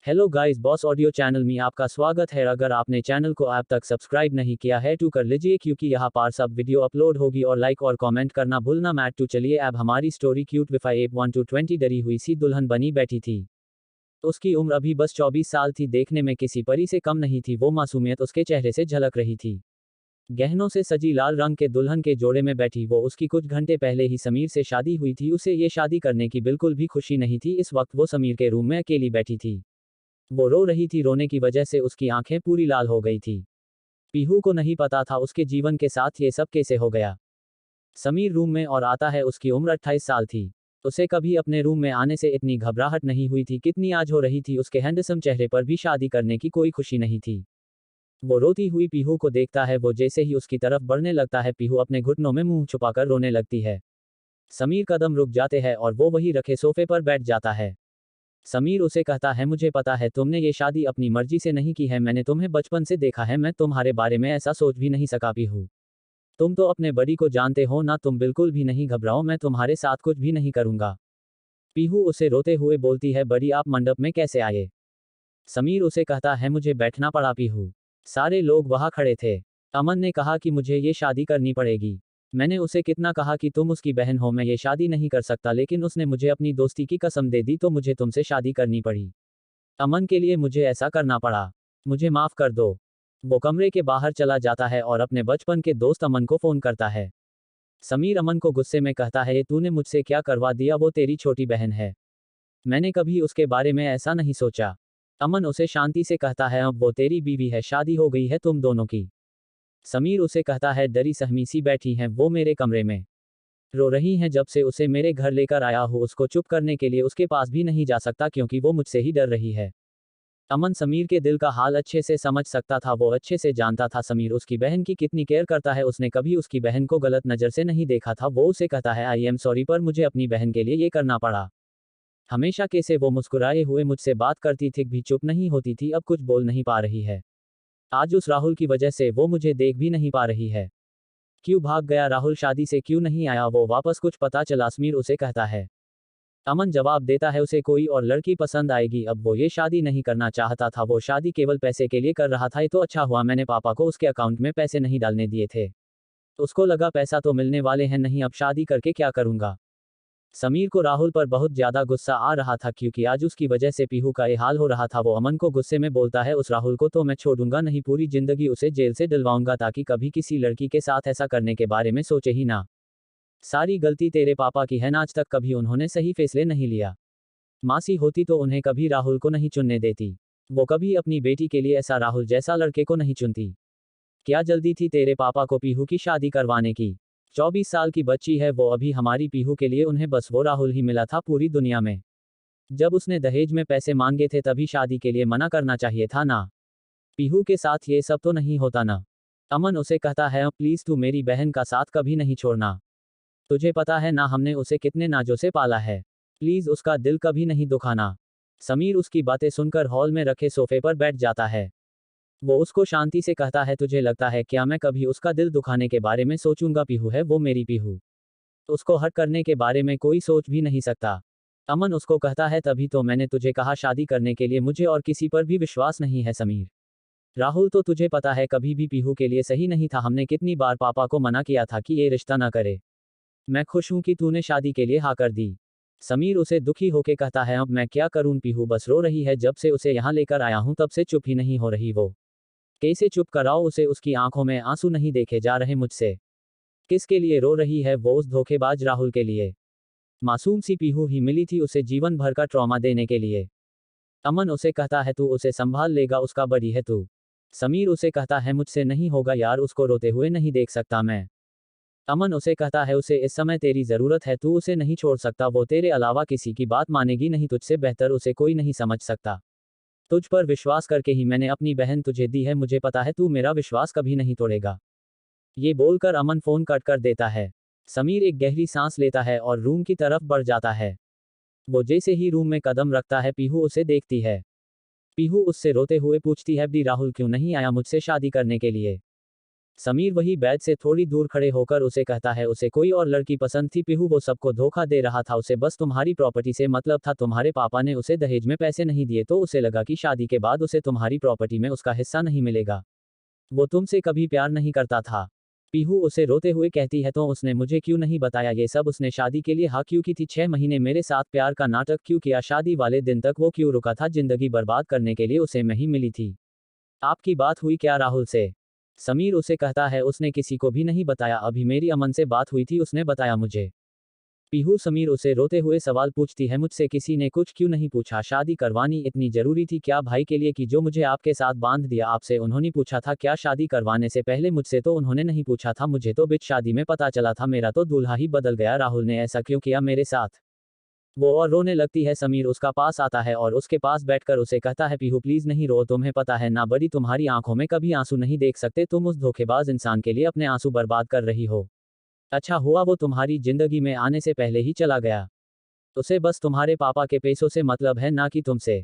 Hello guys, boss audio channel में आपका स्वागत है। अगर आपने चैनल को अब तक सब्सक्राइब नहीं किया है तो कर लीजिए, क्योंकि यहाँ पर सब वीडियो अपलोड होगी और लाइक और कमेंट करना भूलना मत। तो चलिए अब हमारी स्टोरी क्यूट विफाई 1 to 20 डरी हुई सी दुल्हन बनी बैठी थी। उसकी उम्र अभी बस 24 साल थी। देखने में किसी परी से कम नहीं थी। वो मासूमियत उसके चेहरे से झलक रही थी। गहनों से सजी लाल रंग के दुल्हन के जोड़े में बैठी वो उसकी कुछ घंटे पहले ही समीर से शादी हुई थी। उसे ये शादी करने की बिल्कुल भी खुशी नहीं थी। इस वक्त वो समीर के रूम में अकेली बैठी थी। वो रो रही थी। रोने की वजह से उसकी आंखें पूरी लाल हो गई थी। पीहू को नहीं पता था उसके जीवन के साथ ये सब कैसे हो गया। समीर रूम में और आता है। उसकी उम्र 28 साल थी। उसे कभी अपने रूम में आने से इतनी घबराहट नहीं हुई थी कितनी आज हो रही थी। उसके हैंडसम चेहरे पर भी शादी करने की कोई खुशी नहीं थी। वो रोती हुई पीहू को देखता है। वो जैसे ही उसकी तरफ बढ़ने लगता है, पीहू अपने घुटनों में मुंह छुपाकर रोने लगती है। समीर कदम रुक जाते हैं और वो वही रखे सोफे पर बैठ जाता है। समीर उसे कहता है, मुझे पता है तुमने ये शादी अपनी मर्जी से नहीं की है। मैंने तुम्हें बचपन से देखा है। मैं तुम्हारे बारे में ऐसा सोच भी नहीं सका पीहू। तुम तो अपने बड़ी को जानते हो ना। तुम बिल्कुल भी नहीं घबराओ, मैं तुम्हारे साथ कुछ भी नहीं करूंगा। पीहू उसे रोते हुए बोलती है, बड़ी आप मंडप में कैसे आए। समीर उसे कहता है, मुझे बैठना पड़ा पीहू। सारे लोग वहां खड़े थे। अमन ने कहा कि मुझे ये शादी करनी पड़ेगी। मैंने उसे कितना कहा कि तुम उसकी बहन हो, मैं ये शादी नहीं कर सकता, लेकिन उसने मुझे अपनी दोस्ती की कसम दे दी तो मुझे तुमसे शादी करनी पड़ी। अमन के लिए मुझे ऐसा करना पड़ा। मुझे माफ कर दो। वो कमरे के बाहर चला जाता है और अपने बचपन के दोस्त अमन को फोन करता है। समीर अमन को गुस्से में कहता है, ये तूने मुझसे क्या करवा दिया। वो तेरी छोटी बहन है। मैंने कभी उसके बारे में ऐसा नहीं सोचा। अमन उसे शांति से कहता है, अब वो तेरी बीवी है, शादी हो गई है तुम दोनों की। समीर उसे कहता है, डरी सहमी सी बैठी हैं वो मेरे कमरे में। रो रही हैं जब से उसे मेरे घर लेकर आया हूँ। उसको चुप करने के लिए उसके पास भी नहीं जा सकता क्योंकि वो मुझसे ही डर रही है। अमन समीर के दिल का हाल अच्छे से समझ सकता था। वो अच्छे से जानता था समीर उसकी बहन की कितनी केयर करता है। उसने कभी उसकी बहन को गलत नज़र से नहीं देखा था। वो उसे कहता है, आई एम सॉरी, पर मुझे अपनी बहन के लिए ये करना पड़ा। हमेशा कैसे वो मुस्कुराए हुए मुझसे बात करती थी, भी चुप नहीं होती थी, अब कुछ बोल नहीं पा रही है। आज उस राहुल की वजह से वो मुझे देख भी नहीं पा रही है। क्यों भाग गया राहुल, शादी से क्यों नहीं आया वो वापस, कुछ पता चला। समीर उसे कहता है। अमन जवाब देता है, उसे कोई और लड़की पसंद आएगी। अब वो ये शादी नहीं करना चाहता था। वो शादी केवल पैसे के लिए कर रहा था। ये तो अच्छा हुआ मैंने पापा को उसके अकाउंट में पैसे नहीं डालने दिए थे। उसको लगा पैसा तो मिलने वाले हैं नहीं, अब शादी करके क्या करूंगा। समीर को राहुल पर बहुत ज्यादा गुस्सा आ रहा था क्योंकि आज उसकी वजह से पीहू का ये हाल हो रहा था। वो अमन को गुस्से में बोलता है, उस राहुल को तो मैं छोड़ूंगा नहीं, पूरी जिंदगी उसे जेल से दिलवाऊंगा ताकि कभी किसी लड़की के साथ ऐसा करने के बारे में सोचे ही ना। सारी गलती तेरे पापा की है ना, आज तक कभी उन्होंने सही फैसले नहीं लिया। मासी होती तो उन्हें कभी राहुल को नहीं चुनने देती। वो कभी अपनी बेटी के लिए ऐसा राहुल जैसा लड़के को नहीं चुनती। क्या जल्दी थी तेरे पापा को पीहू की शादी करवाने की। 24 साल की बच्ची है वो अभी हमारी पीहू के लिए, उन्हें बस वो राहुल ही मिला था पूरी दुनिया में। जब उसने दहेज में पैसे मांगे थे तभी शादी के लिए मना करना चाहिए था ना। पीहू के साथ ये सब तो नहीं होता ना। अमन उसे कहता है, प्लीज तू मेरी बहन का साथ कभी नहीं छोड़ना। तुझे पता है ना हमने उसे कितने नाजों से पाला है। प्लीज उसका दिल कभी नहीं दुखाना। समीर उसकी बातें सुनकर हॉल में रखे सोफे पर बैठ जाता है। वो उसको शांति से कहता है, तुझे लगता है क्या मैं कभी उसका दिल दुखाने के बारे में सोचूंगा। पीहू है वो मेरी पीहू। उसको हर्ट करने के बारे में कोई सोच भी नहीं सकता। अमन उसको कहता है, तभी तो मैंने तुझे कहा शादी करने के लिए, मुझे और किसी पर भी विश्वास नहीं है समीर। राहुल तो तुझे पता है कभी भी पीहू के लिए सही नहीं था। हमने कितनी बार पापा को मना किया था कि ये रिश्ता ना करे। मैं खुश हूं कि तूने शादी के लिए हाँ कर दी। समीर उसे दुखी होके कहता है, अब मैं क्या करूं। पीहू बस रो रही है। जब से उसे यहाँ लेकर आया हूं तब से चुप ही नहीं हो रही वो। कैसे चुप कराओ उसे, उसकी आंखों में आंसू नहीं देखे जा रहे मुझसे। किसके लिए रो रही है वो, उस धोखेबाज राहुल के लिए। मासूम सी पीहू ही मिली थी उसे जीवन भर का ट्रॉमा देने के लिए। अमन उसे कहता है, तू उसे संभाल लेगा, उसका बड़ी है तू। समीर उसे कहता है, मुझसे नहीं होगा यार, उसको रोते हुए नहीं देख सकता मैं। अमन उसे कहता है, उसे इस समय तेरी जरूरत है, तू उसे नहीं छोड़ सकता। वो तेरे अलावा किसी की बात मानेगी नहीं, तुझसे बेहतर उसे कोई नहीं समझ सकता। तुझ पर विश्वास करके ही मैंने अपनी बहन तुझे दी है, मुझे पता है तू मेरा विश्वास कभी नहीं तोड़ेगा। ये बोलकर अमन फोन कट कर देता है। समीर एक गहरी सांस लेता है और रूम की तरफ बढ़ जाता है। वो जैसे ही रूम में कदम रखता है पीहू उसे देखती है। पीहू उससे रोते हुए पूछती है, डी राहुल क्यों नहीं आया मुझसे शादी करने के लिए। समीर वही बेड से थोड़ी दूर खड़े होकर उसे कहता है उसे कोई और लड़की पसंद थी पीहू, वो सबको धोखा दे रहा था, उसे बस तुम्हारी प्रॉपर्टी से मतलब था, तुम्हारे पापा ने उसे दहेज में पैसे नहीं दिए तो उसे लगा कि शादी के बाद उसे तुम्हारी प्रॉपर्टी में उसका हिस्सा नहीं मिलेगा। वो तुमसे कभी प्यार नहीं करता था। पीहू उसे रोते हुए कहती है तो उसने मुझे क्यों नहीं बताया ये सब, उसने शादी के लिए हाँ क्यों की थी, 6 महीने मेरे साथ प्यार का नाटक क्यों किया, शादी वाले दिन तक वो क्यों रुका था, जिंदगी बर्बाद करने के लिए उसे मैं ही मिली थी। आपकी बात हुई क्या राहुल से? समीर उसे कहता है उसने किसी को भी नहीं बताया, अभी मेरी अमन से बात हुई थी उसने बताया मुझे। पीहू समीर उसे रोते हुए सवाल पूछती है मुझसे किसी ने कुछ क्यों नहीं पूछा, शादी करवानी इतनी जरूरी थी क्या भाई के लिए कि जो मुझे आपके साथ बांध दिया, आपसे उन्होंने पूछा था क्या शादी करवाने से पहले, मुझसे तो उन्होंने नहीं पूछा था, मुझे तो बीच शादी में पता चला था, मेरा तो दूल्हा ही बदल गया, राहुल ने ऐसा क्यों किया मेरे साथ। वो और रोने लगती है। समीर उसका पास आता है और उसके पास बैठकर उसे कहता है पीहू प्लीज नहीं रो, तुम्हें पता है ना बड़ी, तुम्हारी आंखों में कभी आंसू नहीं देख सकते, तुम उस धोखेबाज इंसान के लिए अपने आंसू बर्बाद कर रही हो। अच्छा हुआ वो तुम्हारी जिंदगी में आने से पहले ही चला गया। उसे बस तुम्हारे पापा के पैसों से मतलब है ना कि तुमसे।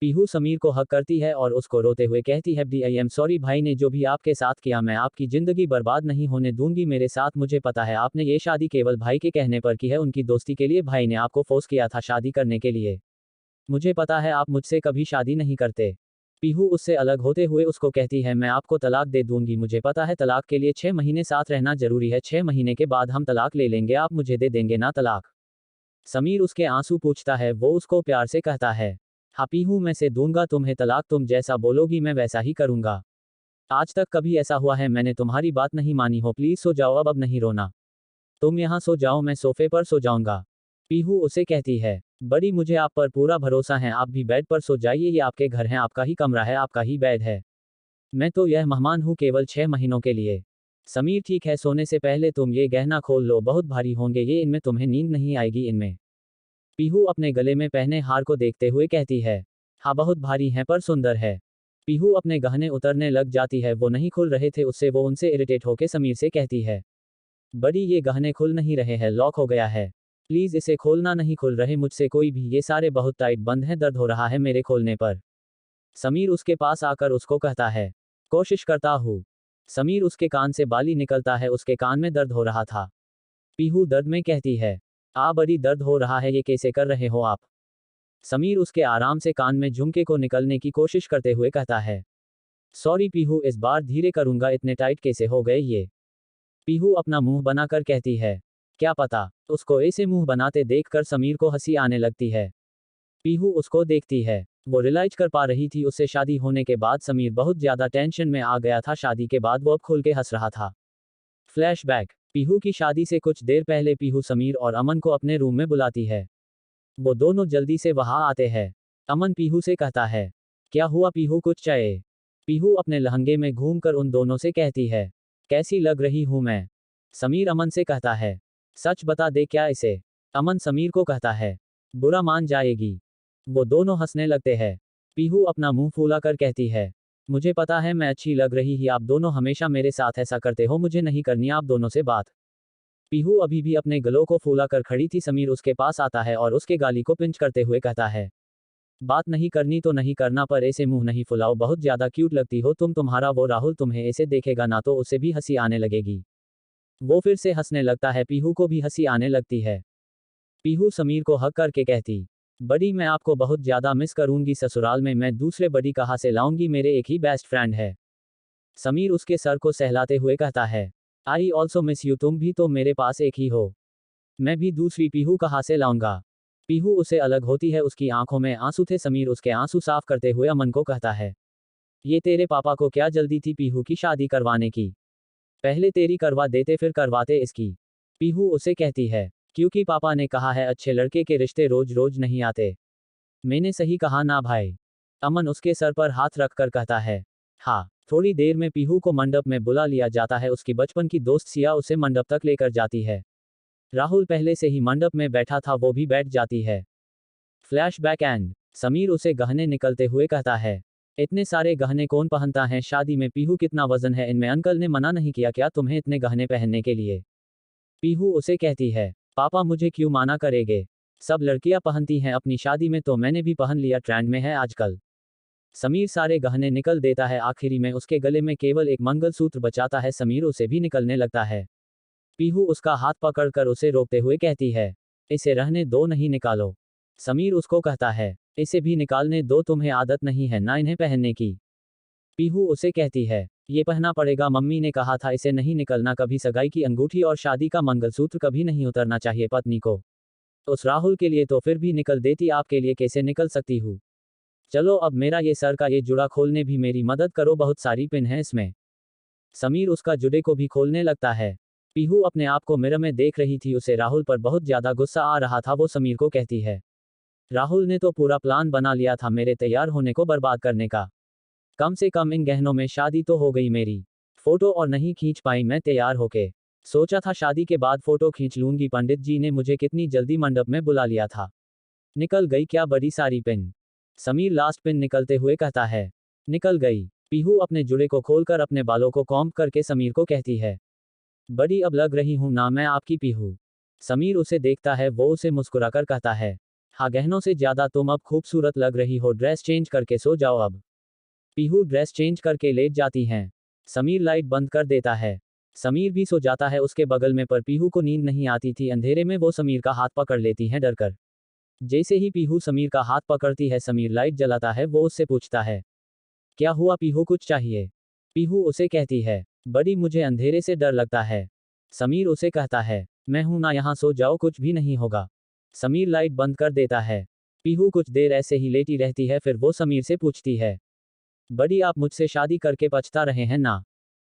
पीहू समीर को हक करती है और उसको रोते हुए कहती है डी आई एम सॉरी भाई ने जो भी आपके साथ किया, मैं आपकी जिंदगी बर्बाद नहीं होने दूंगी मेरे साथ, मुझे पता है आपने ये शादी केवल भाई के कहने पर की है, उनकी दोस्ती के लिए भाई ने आपको फोर्स किया था शादी करने के लिए। मुझे पता है आप मुझसे कभी शादी नहीं करते। पीहू उससे अलग होते हुए उसको कहती है मैं आपको तलाक दे दूंगी, मुझे पता है तलाक के लिए 6 महीने साथ रहना जरूरी है, 6 महीने के बाद हम तलाक ले लेंगे, आप मुझे दे देंगे ना तलाक। समीर उसके आंसू पूछता है, वो उसको प्यार से कहता है हाँ पीहू मैं से दूंगा तुम्हें तलाक, तुम जैसा बोलोगी मैं वैसा ही करूंगा। आज तक कभी ऐसा हुआ है मैंने तुम्हारी बात नहीं मानी हो, प्लीज सो जाओ अब नहीं रोना। तुम यहाँ सो जाओ मैं सोफे पर सो जाऊंगा। पीहू उसे कहती है बड़ी मुझे आप पर पूरा भरोसा है, आप भी बेड पर सो जाइए, ये आपके घर हैं, आपका ही कमरा है, आपका ही बेड है, मैं तो यह मेहमान हूँ केवल 6 महीनों के लिए। समीर ठीक है, सोने से पहले तुम ये गहना खोल लो, बहुत भारी होंगे ये, इनमें तुम्हें नींद नहीं आएगी इनमें। पीहू अपने गले में पहने हार को देखते हुए कहती है हाँ बहुत भारी हैं पर सुंदर है। पीहू अपने गहने उतरने लग जाती है, वो नहीं खुल रहे थे उससे, वो उनसे इरिटेट होकर समीर से कहती है बड़ी ये गहने खुल नहीं रहे हैं, लॉक हो गया है, प्लीज इसे खोलना, नहीं खुल रहे मुझसे कोई भी, ये सारे बहुत टाइट बंद हैं, दर्द हो रहा है मेरे खोलने पर। समीर उसके पास आकर उसको कहता है कोशिश करता हूँ। समीर उसके कान से बाली निकलता है, उसके कान में दर्द हो रहा था। पीहू दर्द में कहती है बड़ी दर्द हो रहा है, ये कैसे कर रहे हो आप। समीर उसके आराम से कान में झुमके को निकलने की कोशिश करते हुए कहता है सॉरी पीहू इस बार धीरे करूंगा, इतने टाइट कैसे हो गए ये। पीहू अपना मुंह बनाकर कहती है क्या पता। उसको ऐसे मुंह बनाते देखकर समीर को हंसी आने लगती है। पीहू उसको देखती है, वो रियलाइज कर पा रही थी उससे शादी होने के बाद समीर बहुत ज्यादा टेंशन में आ गया था, शादी के बाद वो अब खुल के हंस रहा था। फ्लैशबैक, पीहू की शादी से कुछ देर पहले पीहू समीर और अमन को अपने रूम में बुलाती है। वो दोनों जल्दी से वहां आते हैं। अमन पीहू से कहता है क्या हुआ पीहू कुछ चाहे। पीहू अपने लहंगे में घूमकर उन दोनों से कहती है कैसी लग रही हूं मैं। समीर अमन से कहता है सच बता दे क्या इसे। अमन समीर को कहता है बुरा मान जाएगी। वो दोनों हंसने लगते हैं। पीहू अपना मुंह फूला कर कहती है मुझे पता है मैं अच्छी लग रही ही, आप दोनों हमेशा मेरे साथ ऐसा करते हो, मुझे नहीं करनी आप दोनों से बात। पीहू अभी भी अपने गलों को फूला कर खड़ी थी। समीर उसके पास आता है और उसके गाली को पिंच करते हुए कहता है बात नहीं करनी तो नहीं करना, पर ऐसे मुंह नहीं फुलाओ, बहुत ज्यादा क्यूट लगती हो तुम, तुम्हारा वो राहुल तुम्हें ऐसे देखेगा ना तो उसे भी हंसी आने लगेगी। वो फिर से हंसने लगता है, पीहू को भी हंसी आने लगती है। पीहू समीर को हक करके कहती बड़ी मैं आपको बहुत ज्यादा मिस करूंगी, ससुराल में मैं दूसरे बड़ी कहाँ से लाऊंगी, मेरे एक ही बेस्ट फ्रेंड है। समीर उसके सर को सहलाते हुए कहता है आई ऑल्सो मिस यू, तुम भी तो मेरे पास एक ही हो, मैं भी दूसरी पीहू कहाँ से लाऊंगा। पीहू उसे अलग होती है, उसकी आंखों में आंसू थे। समीर उसके आंसू साफ करते हुए अमन को कहता है ये तेरे पापा को क्या जल्दी थी पीहू की शादी करवाने की, पहले तेरी करवा देते फिर करवाते इसकी। पीहू उसे कहती है क्योंकि पापा ने कहा है अच्छे लड़के के रिश्ते रोज रोज नहीं आते। मैंने सही कहा ना भाई। अमन उसके सर पर हाथ रखकर कहता है हाँ। थोड़ी देर में पीहू को मंडप में बुला लिया जाता है, उसकी बचपन की दोस्त सिया उसे मंडप तक लेकर जाती है। राहुल पहले से ही मंडप में बैठा था, वो भी बैठ जाती है। फ्लैशबैक एंड समीर उसे गहने निकलते हुए कहता है इतने सारे गहने कौन पहनता है शादी में, पीहू कितना वजन है इनमें, अंकल ने मना नहीं किया क्या तुम्हें इतने गहने पहनने के लिए। पीहू उसे कहती है पापा मुझे क्यों माना करेंगे, सब लड़कियां पहनती हैं अपनी शादी में तो मैंने भी पहन लिया, ट्रेंड में है आजकल। समीर सारे गहने निकल देता है, आखिरी में उसके गले में केवल एक मंगलसूत्र बचाता है। समीर उसे भी निकलने लगता है। पीहू उसका हाथ पकड़कर उसे रोकते हुए कहती है, इसे रहने दो, नहीं निकालो। समीर उसको कहता है, इसे भी निकालने दो, तुम्हें आदत नहीं है ना इन्हें पहनने की। पीहू उसे कहती है, ये पहनना पड़ेगा, मम्मी ने कहा था इसे नहीं निकलना कभी। सगाई की अंगूठी और शादी का मंगलसूत्र कभी नहीं उतरना चाहिए पत्नी को। उस राहुल के लिए तो फिर भी निकल देती, आपके लिए कैसे निकल सकती हूँ। चलो अब मेरा ये सर का ये जुड़ा खोलने भी मेरी मदद करो, बहुत सारी पिन है इसमें। समीर उसका जुड़े को भी खोलने लगता है। पीहू अपने आप को मिरर में देख रही थी, उसे राहुल पर बहुत ज्यादा गुस्सा आ रहा था। वो समीर को कहती है, राहुल ने तो पूरा प्लान बना लिया था मेरे तैयार होने को बर्बाद करने का। कम से कम इन गहनों में शादी तो हो गई मेरी। फोटो और नहीं खींच पाई मैं तैयार होके। सोचा था शादी के बाद फोटो खींच लूंगी, पंडित जी ने मुझे कितनी जल्दी मंडप में बुला लिया था। निकल गई क्या बड़ी सारी पिन। समीर लास्ट पिन निकलते हुए कहता है, निकल गई। पीहू अपने जुड़े को खोलकर अपने बालों को कॉम्ब करके समीर को कहती है, बड़ी अब लग रही हूं ना मैं आपकी पीहू। समीर उसे देखता है, वो उसे मुस्कुराकर कहता है, हाँ गहनों से ज्यादा तुम अब खूबसूरत लग रही हो, ड्रेस चेंज करके सो जाओ अब। पीहू ड्रेस चेंज करके लेट जाती हैं। समीर लाइट बंद कर देता है। समीर भी सो जाता है उसके बगल में, पर पीहू को नींद नहीं आती थी। अंधेरे में वो समीर का हाथ पकड़ लेती हैं डरकर। जैसे ही पीहू समीर का हाथ पकड़ती है, समीर लाइट जलाता है। वो उससे पूछता है, क्या हुआ पीहू, कुछ चाहिए। पीहू उसे कहती है, बड़ी मुझे अंधेरे से डर लगता है। समीर उसे कहता है, मैं हूं ना, यहाँ सो जाओ, कुछ भी नहीं होगा। समीर लाइट बंद कर देता है। पीहू कुछ देर ऐसे ही लेटी रहती है, फिर वो समीर से पूछती है, बड़ी आप मुझसे शादी करके पछता रहे हैं ना।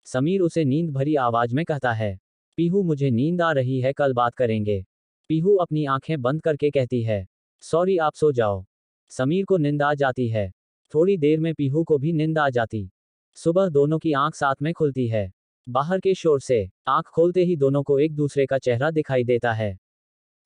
समीर उसे नींद भरी आवाज में कहता है, पीहू मुझे नींद आ रही है, कल बात करेंगे। पीहू अपनी आंखें बंद करके कहती है, सॉरी आप सो जाओ। समीर को नींद आ जाती है। थोड़ी देर में पीहू को भी नींद आ जाती। सुबह दोनों की आंख साथ में खुलती है। बाहर के शोर से आंख खोलते ही दोनों को एक दूसरे का चेहरा दिखाई देता है।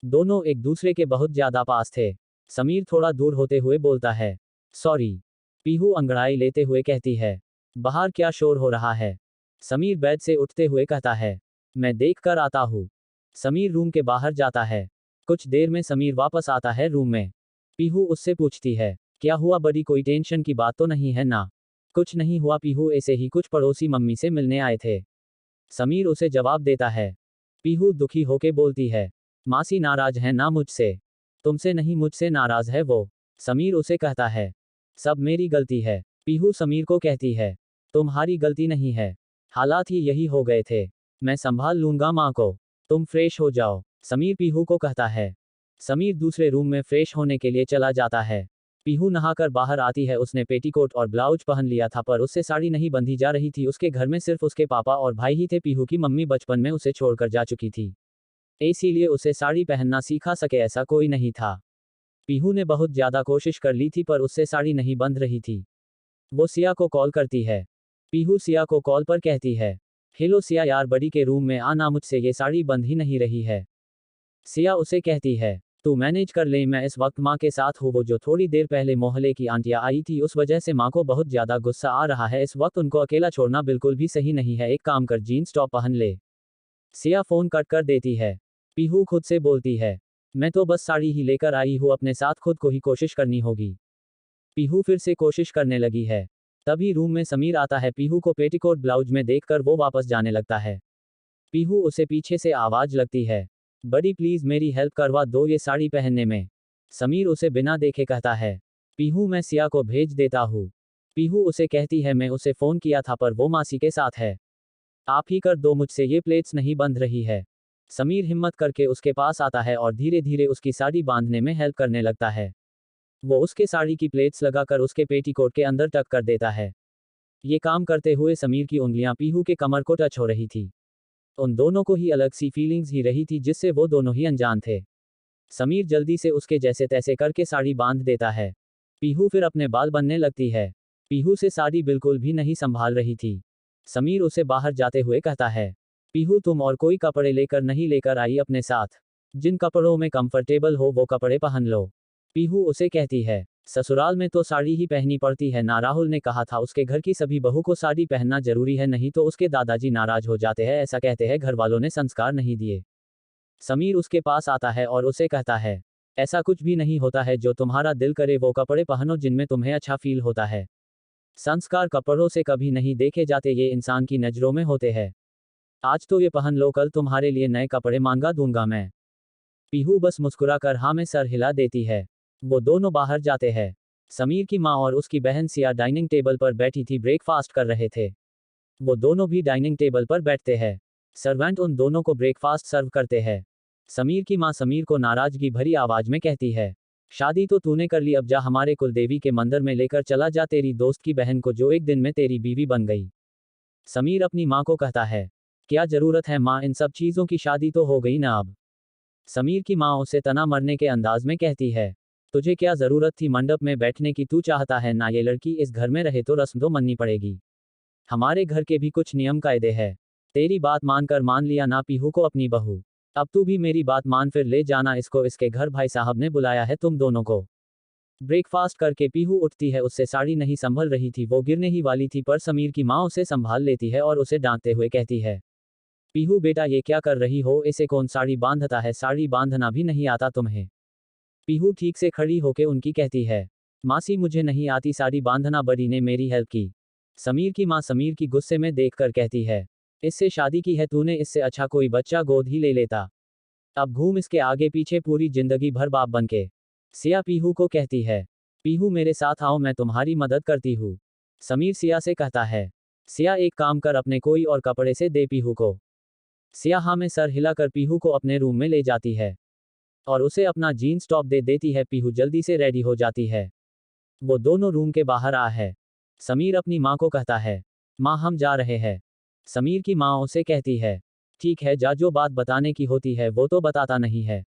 दोनों एक दूसरे के बहुत ज्यादा पास थे। समीर थोड़ा दूर होते हुए बोलता है, सॉरी। पीहू अंगड़ाई लेते हुए कहती है, बाहर क्या शोर हो रहा है। समीर बेड से उठते हुए कहता है, मैं देख कर आता हूँ। समीर रूम के बाहर जाता है। कुछ देर में समीर वापस आता है रूम में। पीहू उससे पूछती है, क्या हुआ बड़ी, कोई टेंशन की बात तो नहीं है ना। कुछ नहीं हुआ पीहू, ऐसे ही कुछ पड़ोसी मम्मी से मिलने आए थे। समीर उसे जवाब देता है। पीहू दुखी होके बोलती है, मासी नाराज है ना मुझसे। तुमसे नहीं, मुझसे नाराज है वो। समीर उसे कहता है, सब मेरी गलती है। पीहू समीर को कहती है, तुम्हारी गलती नहीं है, हालात ही यही हो गए थे। मैं संभाल लूंगा माँ को, तुम फ्रेश हो जाओ। समीर पीहू को कहता है। समीर दूसरे रूम में फ्रेश होने के लिए चला जाता है। पीहू नहाकर बाहर आती है। उसने पेटीकोट और ब्लाउज पहन लिया था, पर उससे साड़ी नहीं बंधी जा रही थी। उसके घर में सिर्फ उसके पापा और भाई ही थे। पीहू की मम्मी बचपन में उसे छोड़कर जा चुकी थी, इसीलिए उसे साड़ी पहनना सिखा सके ऐसा कोई नहीं था। पीहू ने बहुत ज्यादा कोशिश कर ली थी, पर उससे साड़ी नहीं बंध रही थी। वो सिया को कॉल करती है। पीहू सिया को कॉल पर कहती है, हेलो सिया यार, बड़ी के रूम में आना, मुझसे ये साड़ी बंध ही नहीं रही है। सिया उसे कहती है, तू मैनेज कर ले, मैं इस वक्त माँ के साथ हूँ। वो जो थोड़ी देर पहले मोहल्ले की आंटियाँ आई थी, उस वजह से माँ को बहुत ज्यादा गुस्सा आ रहा है। इस वक्त उनको अकेला छोड़ना बिल्कुल भी सही नहीं है, एक काम कर, जीन्स टॉप पहन ले। सिया फोन कट कर देती है। पीहू खुद से बोलती है, मैं तो बस साड़ी ही लेकर आई हूँ, अपने साथ खुद को ही कोशिश करनी होगी। पीहू फिर से कोशिश करने लगी है। तभी रूम में समीर आता है। पीहू को पेटीकोट ब्लाउज में देखकर वो वापस जाने लगता है। पीहू उसे पीछे से आवाज लगती है, बड़ी प्लीज मेरी हेल्प करवा दो ये साड़ी पहनने में। समीर उसे बिना देखे कहता है, पीहू मैं सिया को भेज देता हूँ। पीहू उसे कहती है, मैं उसे फोन किया था पर वो मासी के साथ है, आप ही कर दो, मुझसे ये प्लेट्स नहीं बंध रही है। समीर हिम्मत करके उसके पास आता है और धीरे धीरे उसकी साड़ी बांधने में हेल्प करने लगता है। वो उसके साड़ी की प्लेट्स लगाकर उसके पेटीकोट के अंदर टक कर देता है। ये काम करते हुए समीर की उंगलियां पीहू के कमर को टच हो रही थी। उन दोनों को ही अलग सी फीलिंग्स ही रही थी, जिससे वो दोनों ही अनजान थे। समीर जल्दी से उसके जैसे तैसे करके साड़ी बांध देता है। पीहू फिर अपने बाल बनने लगती है। पीहू से साड़ी बिल्कुल भी नहीं संभाल रही थी। समीर उसे बाहर जाते हुए कहता है, पीहू तुम और कोई कपड़े लेकर आई अपने साथ, जिन कपड़ों में कंफर्टेबल हो वो कपड़े पहन लो। पीहू उसे कहती है, ससुराल में तो साड़ी ही पहनी पड़ती है ना, राहुल ने कहा था उसके घर की सभी बहू को साड़ी पहनना जरूरी है, नहीं तो उसके दादाजी नाराज हो जाते हैं, ऐसा कहते हैं घर वालों ने संस्कार नहीं दिए। समीर उसके पास आता है और उसे कहता है, ऐसा कुछ भी नहीं होता है, जो तुम्हारा दिल करे वो कपड़े पहनो जिनमें तुम्हें अच्छा फील होता है। संस्कार कपड़ों से कभी नहीं देखे जाते, ये इंसान की नज़रों में होते हैं। आज तो ये पहन लो, कल तुम्हारे लिए नए कपड़े मांगा दूंगा मैं। पीहू बस मुस्कुराकर हाँ में सर हिला देती है। वो दोनों बाहर जाते हैं। समीर की माँ और उसकी बहन सिया डाइनिंग टेबल पर बैठी थी, ब्रेकफास्ट कर रहे थे। वो दोनों भी डाइनिंग टेबल पर बैठते हैं। सर्वेंट उन दोनों को ब्रेकफास्ट सर्व करते हैं। समीर की माँ समीर को नाराजगी भरी आवाज में कहती है, शादी तो तूने कर ली, अब जा हमारे कुलदेवी के मंदिर में लेकर चला जा तेरी दोस्त की बहन को, जो एक दिन में तेरी बीवी बन गई। समीर अपनी माँ को कहता है, क्या जरूरत है माँ इन सब चीज़ों की, शादी तो हो गई ना अब। समीर की माँ उसे तना मरने के अंदाज में कहती है, तुझे क्या जरूरत थी मंडप में बैठने की, तू चाहता है ना ये लड़की इस घर में रहे तो रस्म तो मननी पड़ेगी। हमारे घर के भी कुछ नियम कायदे हैं। तेरी बात मानकर मान लिया ना पीहू को अपनी बहू। अब तू भी मेरी बात मान, फिर ले जाना इसको इसके घर, भाई साहब ने बुलाया है तुम दोनों को। ब्रेकफास्ट करके पीहू उठती है, उससे साड़ी नहीं संभल रही थी, वो गिरने ही वाली थी, पर समीर की माँ उसे संभाल लेती है और उसे डांटते हुए कहती है, पीहू बेटा ये क्या कर रही हो, इसे कौन साड़ी बांधता है, साड़ी बांधना भी नहीं आता तुम्हें। पीहू ठीक से खड़ी होके उनकी कहती है, मासी मुझे नहीं आती साड़ी बांधना, बड़ी ने मेरी हेल्प की। समीर की माँ समीर की गुस्से में देखकर कहती है, इससे शादी की है तूने, इससे अच्छा कोई बच्चा गोद ही ले लेता। अब घूम इसके आगे पीछे पूरी जिंदगी भर बाप बनके। सिया पीहू को कहती है, पीहू मेरे साथ आओ, मैं तुम्हारी मदद करती हूँ। समीर सिया से कहता है, सिया एक काम कर, अपने कोई और कपड़े से दे पीहू को। सिया हाँ में सर हिलाकर पीहू को अपने रूम में ले जाती है और उसे अपना जीन्स टॉप दे देती है। पीहू जल्दी से रेडी हो जाती है। वो दोनों रूम के बाहर आ है। समीर अपनी माँ को कहता है, माँ हम जा रहे हैं। समीर की माँ उसे कहती है, ठीक है जा, जो बात बताने की होती है वो तो बताता नहीं है।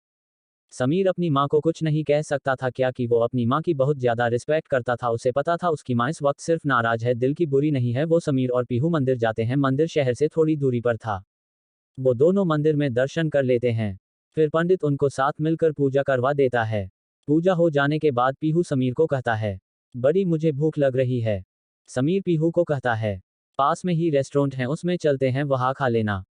समीर अपनी माँ को कुछ नहीं कह सकता था, क्या कि वो अपनी माँ की बहुत ज्यादा रिस्पेक्ट करता था। उसे पता था उसकी माँ इस वक्त सिर्फ नाराज है, दिल की बुरी नहीं है। वो समीर और पीहू मंदिर जाते हैं। मंदिर शहर से थोड़ी दूरी पर था। वो दोनों मंदिर में दर्शन कर लेते हैं। फिर पंडित उनको साथ मिलकर पूजा करवा देता है। पूजा हो जाने के बाद पीहू समीर को कहता है, बड़ी मुझे भूख लग रही है। समीर पीहू को कहता है, पास में ही रेस्टोरेंट है, उसमें चलते हैं, वहाँ खा लेना।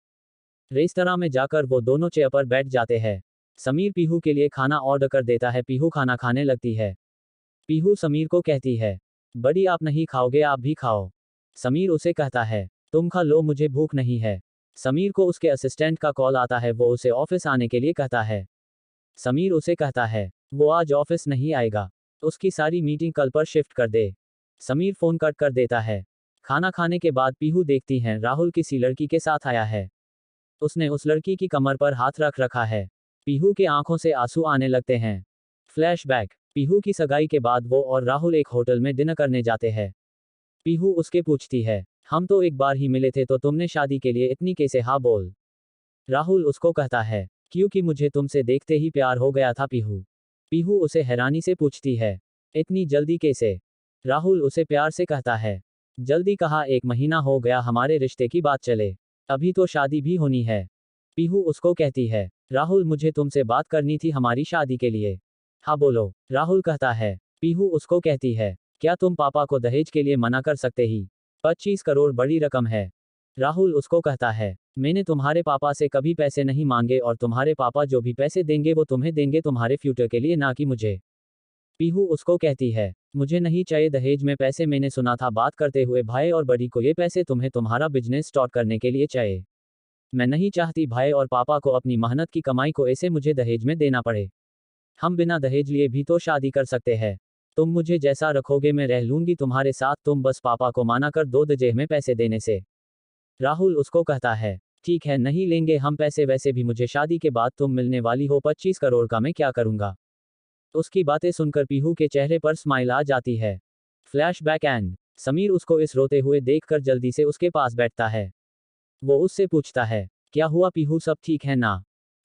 रेस्तरां में जाकर वो दोनों चेयर पर बैठ जाते हैं। समीर पीहू के लिए खाना ऑर्डर कर देता है। पीहू खाना खाने लगती है। पीहू समीर को कहती है, बड़ी आप नहीं खाओगे, आप भी खाओ। समीर उसे कहता है, तुम खा लो, मुझे भूख नहीं है। समीर को उसके असिस्टेंट का कॉल आता है, वो उसे ऑफिस आने के लिए कहता है। समीर उसे कहता है, वो आज ऑफिस नहीं आएगा, उसकी सारी मीटिंग कल पर शिफ्ट कर दे। समीर फोन कट कर देता है। खाना खाने के बाद पीहू देखती हैं राहुल किसी लड़की के साथ आया है। उसने उस लड़की की कमर पर हाथ रख रखा है। पीहू के आंखों से आंसू आने लगते हैं। फ्लैशबैक, पीहू की सगाई के बाद वो और राहुल एक होटल में डिनर करने जाते हैं। पीहू उसके पूछती है, हम तो एक बार ही मिले थे, तो तुमने शादी के लिए इतनी कैसे हाँ बोल। राहुल उसको कहता है, क्योंकि मुझे तुमसे देखते ही प्यार हो गया था पीहू। पीहू उसे हैरानी से पूछती है, इतनी जल्दी कैसे। राहुल उसे प्यार से कहता है, जल्दी कहा, 1 महीना हो गया हमारे रिश्ते की बात चले, अभी तो शादी भी होनी है। पीहू उसको कहती है, राहुल मुझे तुमसे बात करनी थी हमारी शादी के लिए। हाँ बोलो। राहुल कहता है। पीहू उसको कहती है, क्या तुम पापा को दहेज के लिए मना कर सकते ही। 25 करोड़ बड़ी रकम है। राहुल उसको कहता है, मैंने तुम्हारे पापा से कभी पैसे नहीं मांगे, और तुम्हारे पापा जो भी पैसे देंगे वो तुम्हें देंगे तुम्हारे फ्यूचर के लिए, ना कि मुझे। पीहू उसको कहती है, मुझे नहीं चाहिए दहेज में पैसे, मैंने सुना था बात करते हुए भाई और बड़ी को, ये पैसे तुम्हें तुम्हारा बिजनेस स्टार्ट करने के लिए चाहिए। मैं नहीं चाहती भाई और पापा को अपनी मेहनत की कमाई को ऐसे मुझे दहेज में देना पड़े। हम बिना दहेज लिए भी तो शादी कर सकते हैं। तुम मुझे जैसा रखोगे मैं रह लूंगी तुम्हारे साथ, तुम बस पापा को माना कर दो दहेज में पैसे देने से। राहुल उसको कहता है, ठीक है नहीं लेंगे हम पैसे, वैसे भी मुझे शादी के बाद तुम मिलने वाली हो 25 करोड़ का, मैं क्या करूंगा। उसकी बातें सुनकर पीहू के चेहरे पर स्माइल आ जाती है। फ्लैशबैक एंड समीर उसको इस रोते हुए देखकर जल्दी से उसके पास बैठता है। वो उससे पूछता है, क्या हुआ पीहू, सब ठीक है ना।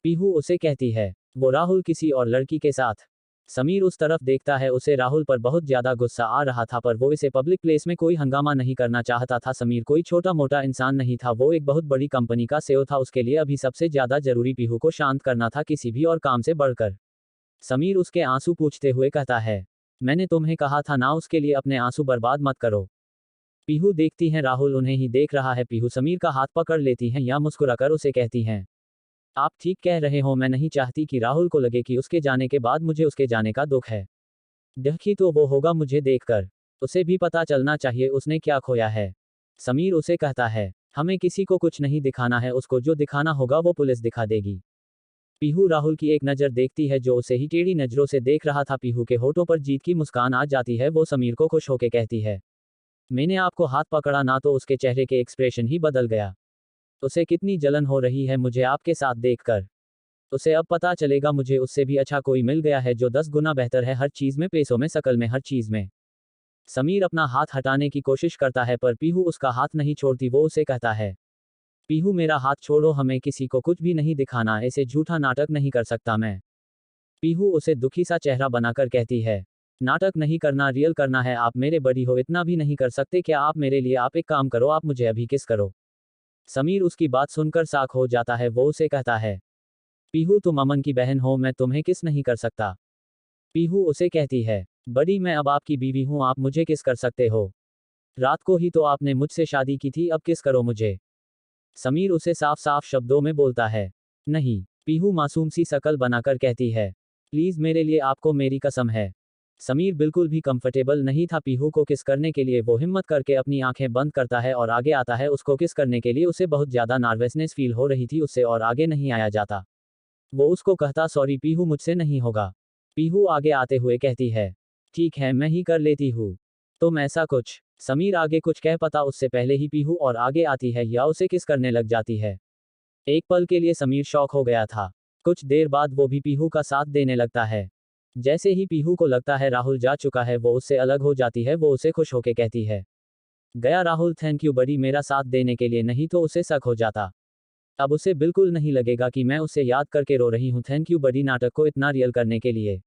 पीहू उसे कहती है, वो राहुल किसी और लड़की के साथ। समीर उस तरफ देखता है, उसे राहुल पर बहुत ज्यादा गुस्सा आ रहा था, पर वो इसे पब्लिक प्लेस में कोई हंगामा नहीं करना चाहता था। समीर कोई छोटा मोटा इंसान नहीं था, वो एक बहुत बड़ी कंपनी का सीईओ था। उसके लिए अभी सबसे ज्यादा जरूरी पीहू को शांत करना था, किसी भी और काम से बढ़कर। समीर उसके आंसू पूछते हुए कहता है, मैंने तुम्हें कहा था ना, उसके लिए अपने आंसू बर्बाद मत करो। पीहू देखती हैं राहुल उन्हें ही देख रहा है। पीहू समीर का हाथ पकड़ लेती हैं या मुस्कुराकर उसे कहती हैं, आप ठीक कह रहे हो, मैं नहीं चाहती कि राहुल को लगे कि उसके जाने के बाद मुझे उसके जाने का दुख है। दुखी तो वो होगा मुझे देखकर। उसे भी पता चलना चाहिए उसने क्या खोया है। समीर उसे कहता है, हमें किसी को कुछ नहीं दिखाना है, उसको जो दिखाना होगा वो पुलिस दिखा देगी। पीहू राहुल की एक नज़र देखती है जो उसे ही टेढ़ी नज़रों से देख रहा था। पीहू के होठों पर जीत की मुस्कान आ जाती है। वो समीर को खुश होकर कहती है, मैंने आपको हाथ पकड़ा ना, तो उसके चेहरे के एक्सप्रेशन ही बदल गया। उसे कितनी जलन हो रही है मुझे आपके साथ देखकर। उसे अब पता चलेगा मुझे उससे भी अच्छा कोई मिल गया है जो 10 गुना बेहतर है, हर चीज़ में, पैसों में, शकल में, हर चीज़ में। समीर अपना हाथ हटाने की कोशिश करता है पर पीहू उसका हाथ नहीं छोड़ती। वो उसे कहता है, पीहू मेरा हाथ छोड़ो, हमें किसी को कुछ भी नहीं दिखाना, ऐसे झूठा नाटक नहीं कर सकता मैं। पीहू उसे दुखी सा चेहरा बनाकर कहती है, नाटक नहीं करना, रियल करना है। आप मेरे बड़ी हो, इतना भी नहीं कर सकते क्या आप मेरे लिए? आप एक काम करो, आप मुझे अभी किस करो। समीर उसकी बात सुनकर साख हो जाता है। वो उसे कहता है, पीहू तुम अमन की बहन हो, मैं तुम्हें किस नहीं कर सकता। पीहू उसे कहती है, बड़ी मैं अब आपकी बीवी हूं, आप मुझे किस कर सकते हो? रात को ही तो आपने मुझसे शादी की थी, अब किस करो मुझे। समीर उसे साफ साफ शब्दों में बोलता है, नहीं। पीहू मासूम सी शकल बनाकर कहती है, प्लीज मेरे लिए, आपको मेरी कसम है। समीर बिल्कुल भी कंफर्टेबल नहीं था पीहू को किस करने के लिए। वो हिम्मत करके अपनी आंखें बंद करता है और आगे आता है उसको किस करने के लिए। उसे बहुत ज्यादा नर्वसनेस फील हो रही थी, उससे और आगे नहीं आया जाता। वो उसको कहता, सॉरी पीहू, मुझसे नहीं होगा। पीहू आगे आते हुए कहती है, ठीक है मैं ही कर लेती हूँ। तुम ऐसा कुछ। समीर आगे कुछ कह पाता उससे पहले ही पीहू और आगे आती है या उसे किस करने लग जाती है। एक पल के लिए समीर शॉक हो गया था। कुछ देर बाद वो भी पीहू का साथ देने लगता है। जैसे ही पीहू को लगता है राहुल जा चुका है, वो उससे अलग हो जाती है। वो उसे खुश होके कहती है, गया राहुल, थैंक यू बड़ी मेरा साथ देने के लिए, नहीं तो उसे शक हो जाता। अब उसे बिल्कुल नहीं लगेगा कि मैं उसे याद करके रो रही हूँ। थैंक यू बड़ी, नाटक को इतना रियल करने के लिए।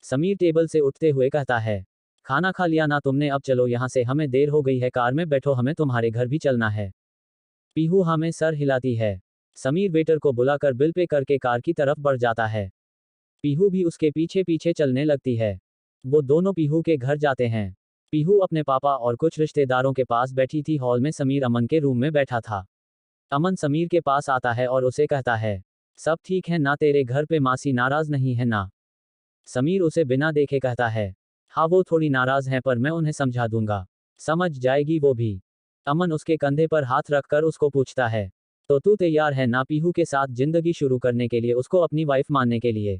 समीर टेबल से उठते हुए कहता है, खाना खा लिया ना तुमने? अब चलो यहाँ से, हमें देर हो गई है, कार में बैठो, हमें तुम्हारे घर भी चलना है। पीहू हमें सर हिलाती है। समीर वेटर को बुलाकर बिल पे करके कार की तरफ बढ़ जाता है। पीहू भी उसके पीछे पीछे चलने लगती है। वो दोनों पीहू के घर जाते हैं। पीहू अपने पापा और कुछ रिश्तेदारों के पास बैठी थी। हॉल में समीर अमन के रूम में बैठा था। अमन समीर के पास आता है और उसे कहता है, सब ठीक है ना? तेरे घर पे मासी नाराज नहीं है ना? समीर उसे बिना देखे कहता है, हाँ वो थोड़ी नाराज हैं पर मैं उन्हें समझा दूंगा, समझ जाएगी वो भी। अमन उसके कंधे पर हाथ रखकर उसको पूछता है, तो तू तैयार है ना पीहू के साथ जिंदगी शुरू करने के लिए, उसको अपनी वाइफ मानने के लिए?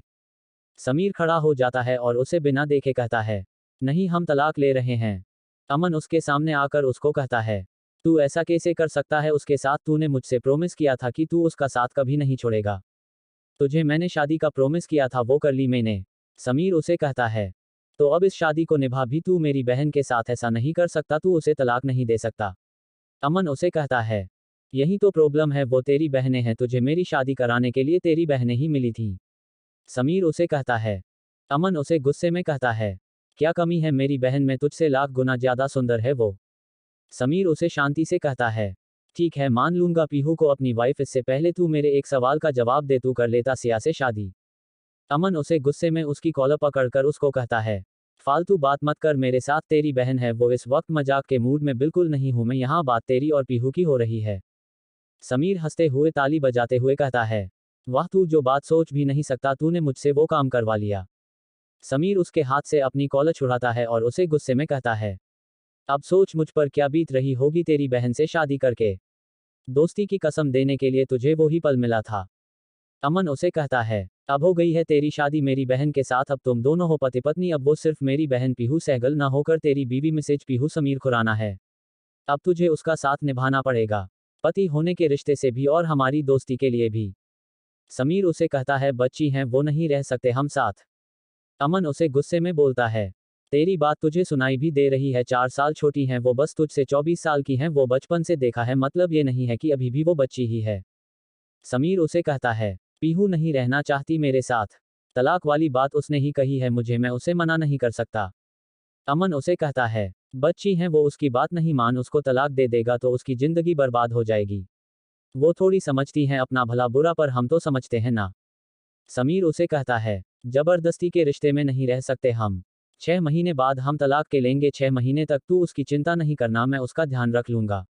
समीर खड़ा हो जाता है और उसे बिना देखे कहता है, नहीं हम तलाक ले रहे हैं। अमन उसके सामने आकर उसको कहता है, तू ऐसा कैसे कर सकता है उसके साथ? तूने मुझसे प्रॉमिस किया था कि तू उसका साथ कभी नहीं छोड़ेगा। तुझे मैंने शादी का प्रॉमिस किया था, वो कर ली मैंने। समीर उसे कहता है, तो अब इस शादी को निभा भी तू मेरी बहन के साथ ऐसा नहीं कर सकता, तू उसे तलाक नहीं दे सकता। अमन उसे कहता है, यही तो प्रॉब्लम है, वो तेरी बहनें हैं, तुझे मेरी शादी कराने के लिए तेरी बहनें ही मिली थी। समीर उसे कहता है। अमन उसे गुस्से में कहता है, क्या कमी है मेरी बहन में? तुझसे लाख गुना ज्यादा सुंदर है वो। समीर उसे शांति से कहता है, ठीक है मान लूंगा पीहू को अपनी वाइफ, इससे पहले तू मेरे एक सवाल का जवाब दे, तू कर लेता सिया से शादी? अमन उसे गुस्से में उसकी कॉलर पकड़कर उसको कहता है, फालतू बात मत कर मेरे साथ, तेरी बहन है वो। इस वक्त मजाक के मूड में बिल्कुल नहीं हूं मैं, यहाँ बात तेरी और पीहू की हो रही है। समीर हंसते हुए ताली बजाते हुए कहता है, वाह तू जो बात सोच भी नहीं सकता, तूने मुझसे वो काम करवा लिया। समीर उसके हाथ से अपनी कॉलर छुड़ाता है और उसे गुस्से में कहता है, अब सोच मुझ पर क्या बीत रही होगी तेरी बहन से शादी करके। दोस्ती की कसम देने के लिए तुझे वो ही पल मिला था। अमन उसे कहता है, अब हो गई है तेरी शादी मेरी बहन के साथ, अब तुम दोनों हो पति पत्नी, अब वो सिर्फ मेरी बहन पीहू सहगल ना होकर तेरी बीवी मिसेज पीहू समीर खुराना है। अब तुझे उसका साथ निभाना पड़ेगा, पति होने के रिश्ते से भी और हमारी दोस्ती के लिए भी। समीर उसे कहता है, बच्ची हैं वो, नहीं रह सकते हम साथ। अमन उसे गुस्से में बोलता है, तेरी बात तुझे सुनाई भी दे रही है, 4 साल छोटी हैं वो, बस तुझसे 24 साल की हैं वो, बचपन से देखा है, मतलब ये नहीं है कि अभी भी वो बच्ची ही है। समीर उसे कहता है, पीहू नहीं रहना चाहती मेरे साथ, तलाक वाली बात उसने ही कही है मुझे, मैं उसे मना नहीं कर सकता। अमन उसे कहता है, बच्ची हैं वो, उसकी बात नहीं मान, उसको तलाक दे देगा तो उसकी जिंदगी बर्बाद हो जाएगी। वो थोड़ी समझती हैं अपना भला बुरा, पर हम तो समझते हैं ना। समीर उसे कहता है, जबरदस्ती के रिश्ते में नहीं रह सकते हम। 6 महीने बाद हम तलाक के लेंगे, 6 महीने तक तू उसकी चिंता नहीं करना, मैं उसका ध्यान रख लूंगा।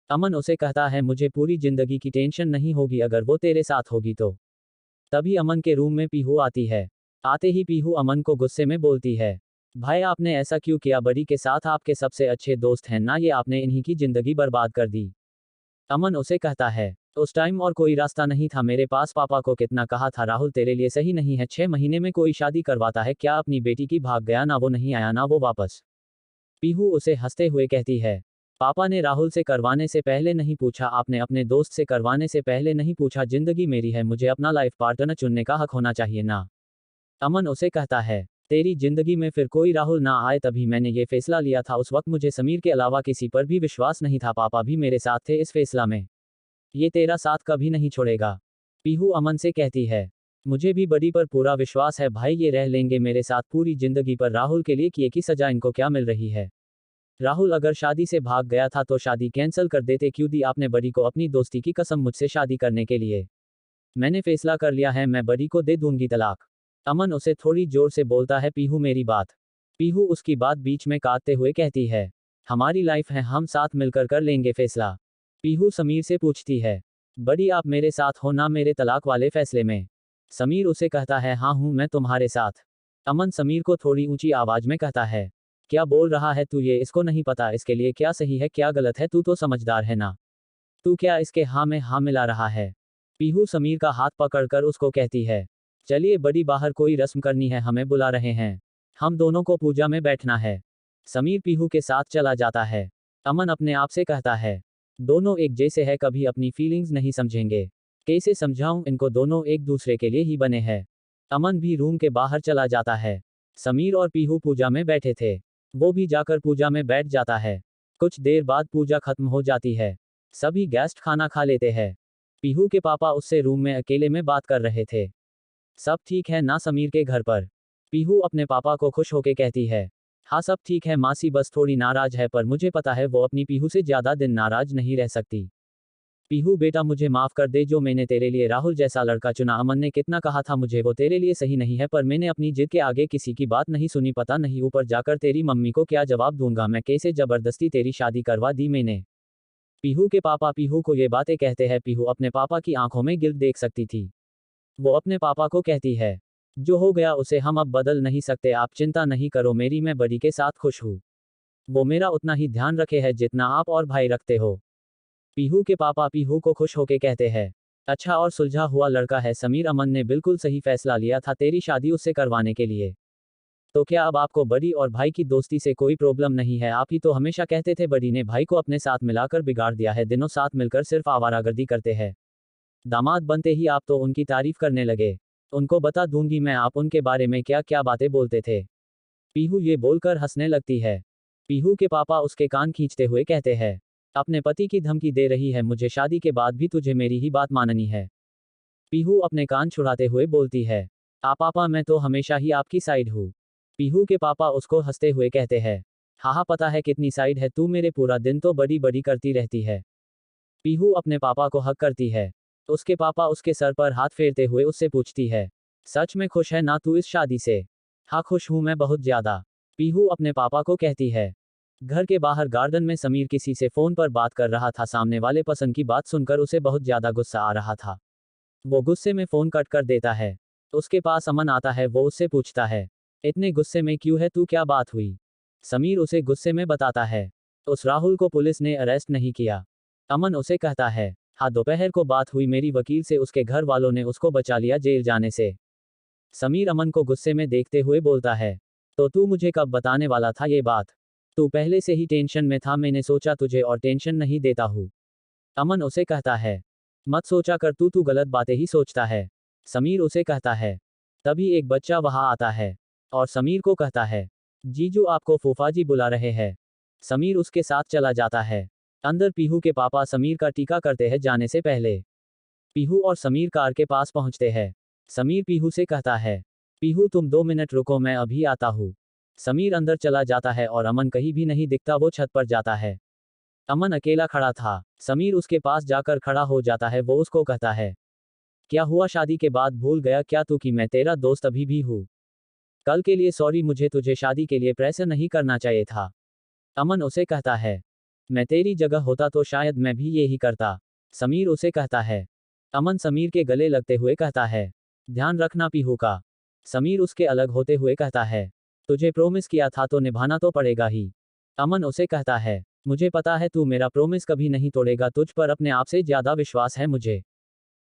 अमन उसे कहता है, मुझे पूरी जिंदगी की टेंशन नहीं होगी अगर वो तेरे साथ होगी तो। तभी अमन के रूम में पीहू आती है। आते ही पीहू अमन को गुस्से में बोलती है, भाई आपने ऐसा क्यों किया? बड़ी के साथ आपके सबसे अच्छे दोस्त हैं ना, ये आपने इन्हीं की जिंदगी बर्बाद कर दी। अमन उसे कहता है, उस टाइम और कोई रास्ता नहीं था मेरे पास। पापा को कितना कहा था राहुल तेरे लिए सही नहीं है, 6 महीने में कोई शादी करवाता है क्या? अपनी बेटी की भाग गया ना, वो नहीं आया ना वो वापस। पीहू उसे हंसते हुए कहती है, पापा ने राहुल से करवाने से पहले नहीं पूछा, आपने अपने दोस्त से करवाने से पहले नहीं पूछा। जिंदगी मेरी है, मुझे अपना लाइफ पार्टनर चुनने का हक होना चाहिए ना। अमन उसे कहता है, तेरी जिंदगी में फिर कोई राहुल ना आए तभी मैंने ये फैसला लिया था। उस वक्त मुझे समीर के अलावा किसी पर भी विश्वास नहीं था। पापा भी मेरे साथ थे इस फैसला में। ये तेरा साथ कभी नहीं छोड़ेगा। पीहू अमन से कहती है, मुझे भी बड़ी पर पूरा विश्वास है भाई, ये रह लेंगे मेरे साथ पूरी जिंदगी। पर राहुल के लिए किए की सजा इनको क्या मिल रही है? राहुल अगर शादी से भाग गया था तो शादी कैंसिल कर देते, क्यों दी आपने बड़ी को अपनी दोस्ती की कसम मुझसे शादी करने के लिए? मैंने फैसला कर लिया है, मैं बड़ी को दे दूंगी तलाक। अमन उसे थोड़ी जोर से बोलता है, पीहू मेरी बात। पीहू उसकी बात बीच में काटते हुए कहती है, हमारी लाइफ है, हम साथ मिलकर कर लेंगे फैसला। पीहू समीर से पूछती है, बड़ी आप मेरे साथ हो ना मेरे तलाक वाले फैसले में? समीर उसे कहता है, हाँ हूं मैं तुम्हारे साथ। अमन समीर को थोड़ी ऊंची आवाज में कहता है, क्या बोल रहा है तू? ये इसको नहीं पता इसके लिए क्या सही है क्या गलत है? तू तो समझदार है ना, तू क्या इसके हाँ में हाँ मिला रहा है? पीहू समीर का हाथ पकड़कर उसको कहती है, चलिए बड़ी बाहर कोई रस्म करनी है, हमें बुला रहे हैं, हम दोनों को पूजा में बैठना है। समीर पीहू के साथ चला जाता है। अमन अपने आप से कहता है, दोनों एक जैसे है, कभी अपनी फीलिंग्स नहीं समझेंगे। कैसे समझाऊं इनको, दोनों एक दूसरे के लिए ही बने हैं। अमन भी रूम के बाहर चला जाता है। समीर और पीहू पूजा में बैठे थे, वो भी जाकर पूजा में बैठ जाता है। कुछ देर बाद पूजा खत्म हो जाती है। सभी गेस्ट खाना खा लेते हैं। पीहू के पापा उससे रूम में अकेले में बात कर रहे थे। सब ठीक है ना समीर के घर पर? पीहू अपने पापा को खुश होके कहती है, हाँ सब ठीक है मासी, बस थोड़ी नाराज है, पर मुझे पता है वो अपनी पीहू से ज्यादा दिन नाराज नहीं रह सकती। पीहू बेटा मुझे माफ कर दे, जो मैंने तेरे लिए राहुल जैसा लड़का चुना। अमन ने कितना कहा था मुझे वो तेरे लिए सही नहीं है, पर मैंने अपनी जिद के आगे किसी की बात नहीं सुनी। पता नहीं ऊपर जाकर तेरी मम्मी को क्या जवाब दूंगा मैं, कैसे जबरदस्ती तेरी शादी करवा दी मैंने। पीहू के पापा पीहू को ये बातें कहते हैं। पीहू अपने पापा की आंखों में गिल्ट देख सकती थी। वो अपने पापा को कहती है, जो हो गया उसे हम अब बदल नहीं सकते, आप चिंता नहीं करो मेरी, मैं बड़ी के साथ खुश हूँ। वो मेरा उतना ही ध्यान रखे है जितना आप और भाई रखते हो। पीहू के पापा पीहू को खुश होके कहते हैं, अच्छा और सुलझा हुआ लड़का है समीर, अमन ने बिल्कुल सही फैसला लिया था तेरी शादी उससे करवाने के लिए। तो क्या अब आपको बड़ी और भाई की दोस्ती से कोई प्रॉब्लम नहीं है? आप ही तो हमेशा कहते थे बड़ी ने भाई को अपने साथ मिलाकर बिगाड़ दिया है, दिनों साथ मिलकर सिर्फ आवारागर्दी करते हैं। दामाद बनते ही आप तो उनकी तारीफ करने लगे। उनको बता दूंगी मैं आप उनके बारे में क्या क्या बातें बोलते थे। पीहू ये बोलकर हंसने लगती है। पीहू के पापा उसके कान खींचते हुए कहते हैं, अपने पति की धमकी दे रही है मुझे, शादी के बाद भी तुझे मेरी ही बात माननी है। पीहू अपने कान छुड़ाते हुए बोलती है, आप पापा मैं तो हमेशा ही आपकी साइड हूँ। पीहू के पापा उसको हंसते हुए कहते हैं, हाँ पता है कितनी साइड है तू मेरे, पूरा दिन तो बड़ी बड़ी करती रहती है। पीहू अपने पापा को हक करती है। उसके पापा उसके सर पर हाथ फेरते हुए उससे पूछती है, सच में खुश है ना तू इस शादी से? हाँ खुश हूं मैं बहुत ज्यादा। पीहू अपने पापा को कहती है। घर के बाहर गार्डन में समीर किसी से फोन पर बात कर रहा था। सामने वाले पसंद की बात सुनकर उसे बहुत ज्यादा गुस्सा आ रहा था। वो गुस्से में फोन कट कर देता है। उसके पास अमन आता है। वो उससे पूछता है, इतने गुस्से में क्यों है तू, क्या बात हुई? समीर उसे गुस्से में बताता है, उस राहुल को पुलिस ने अरेस्ट नहीं किया। अमन उसे कहता है, हाँ दोपहर को बात हुई मेरी वकील से, उसके घर वालों ने उसको बचा लिया जेल जाने से। समीर अमन को गुस्से में देखते हुए बोलता है, तो तू मुझे कब बताने वाला था ये बात? तू पहले से ही टेंशन में था, मैंने सोचा तुझे और टेंशन नहीं देता हूँ। अमन उसे कहता है, मत सोचा कर तू गलत बातें ही सोचता है। समीर उसे कहता है। तभी एक बच्चा वहां आता है और समीर को कहता है, जीजू आपको फूफाजी बुला रहे हैं। समीर उसके साथ चला जाता है। अंदर पीहू के पापा समीर का टीका करते हैं जाने से पहले। पीहू और समीर कार के पास पहुंचते हैं। समीर पीहू से कहता है, पीहू तुम 2 मिनट रुको मैं अभी आता हूँ। समीर अंदर चला जाता है और अमन कहीं भी नहीं दिखता। वो छत पर जाता है। अमन अकेला खड़ा था। समीर उसके पास जाकर खड़ा हो जाता है। वो उसको कहता है, क्या हुआ, शादी के बाद भूल गया क्या तू कि मैं तेरा दोस्त अभी भी हूँ? कल के लिए सॉरी, मुझे तुझे शादी के लिए प्रेशर नहीं करना चाहिए था। अमन उसे कहता है, मैं तेरी जगह होता तो शायद मैं भी ये ही करता। समीर उसे कहता है। अमन समीर के गले लगते हुए कहता है, ध्यान रखना पीहू का। समीर उसके अलग होते हुए कहता है, तुझे प्रॉमिस किया था तो निभाना तो पड़ेगा ही। अमन उसे कहता है, मुझे पता है तू मेरा प्रॉमिस कभी नहीं तोड़ेगा, तुझ पर अपने आप से ज्यादा विश्वास है मुझे।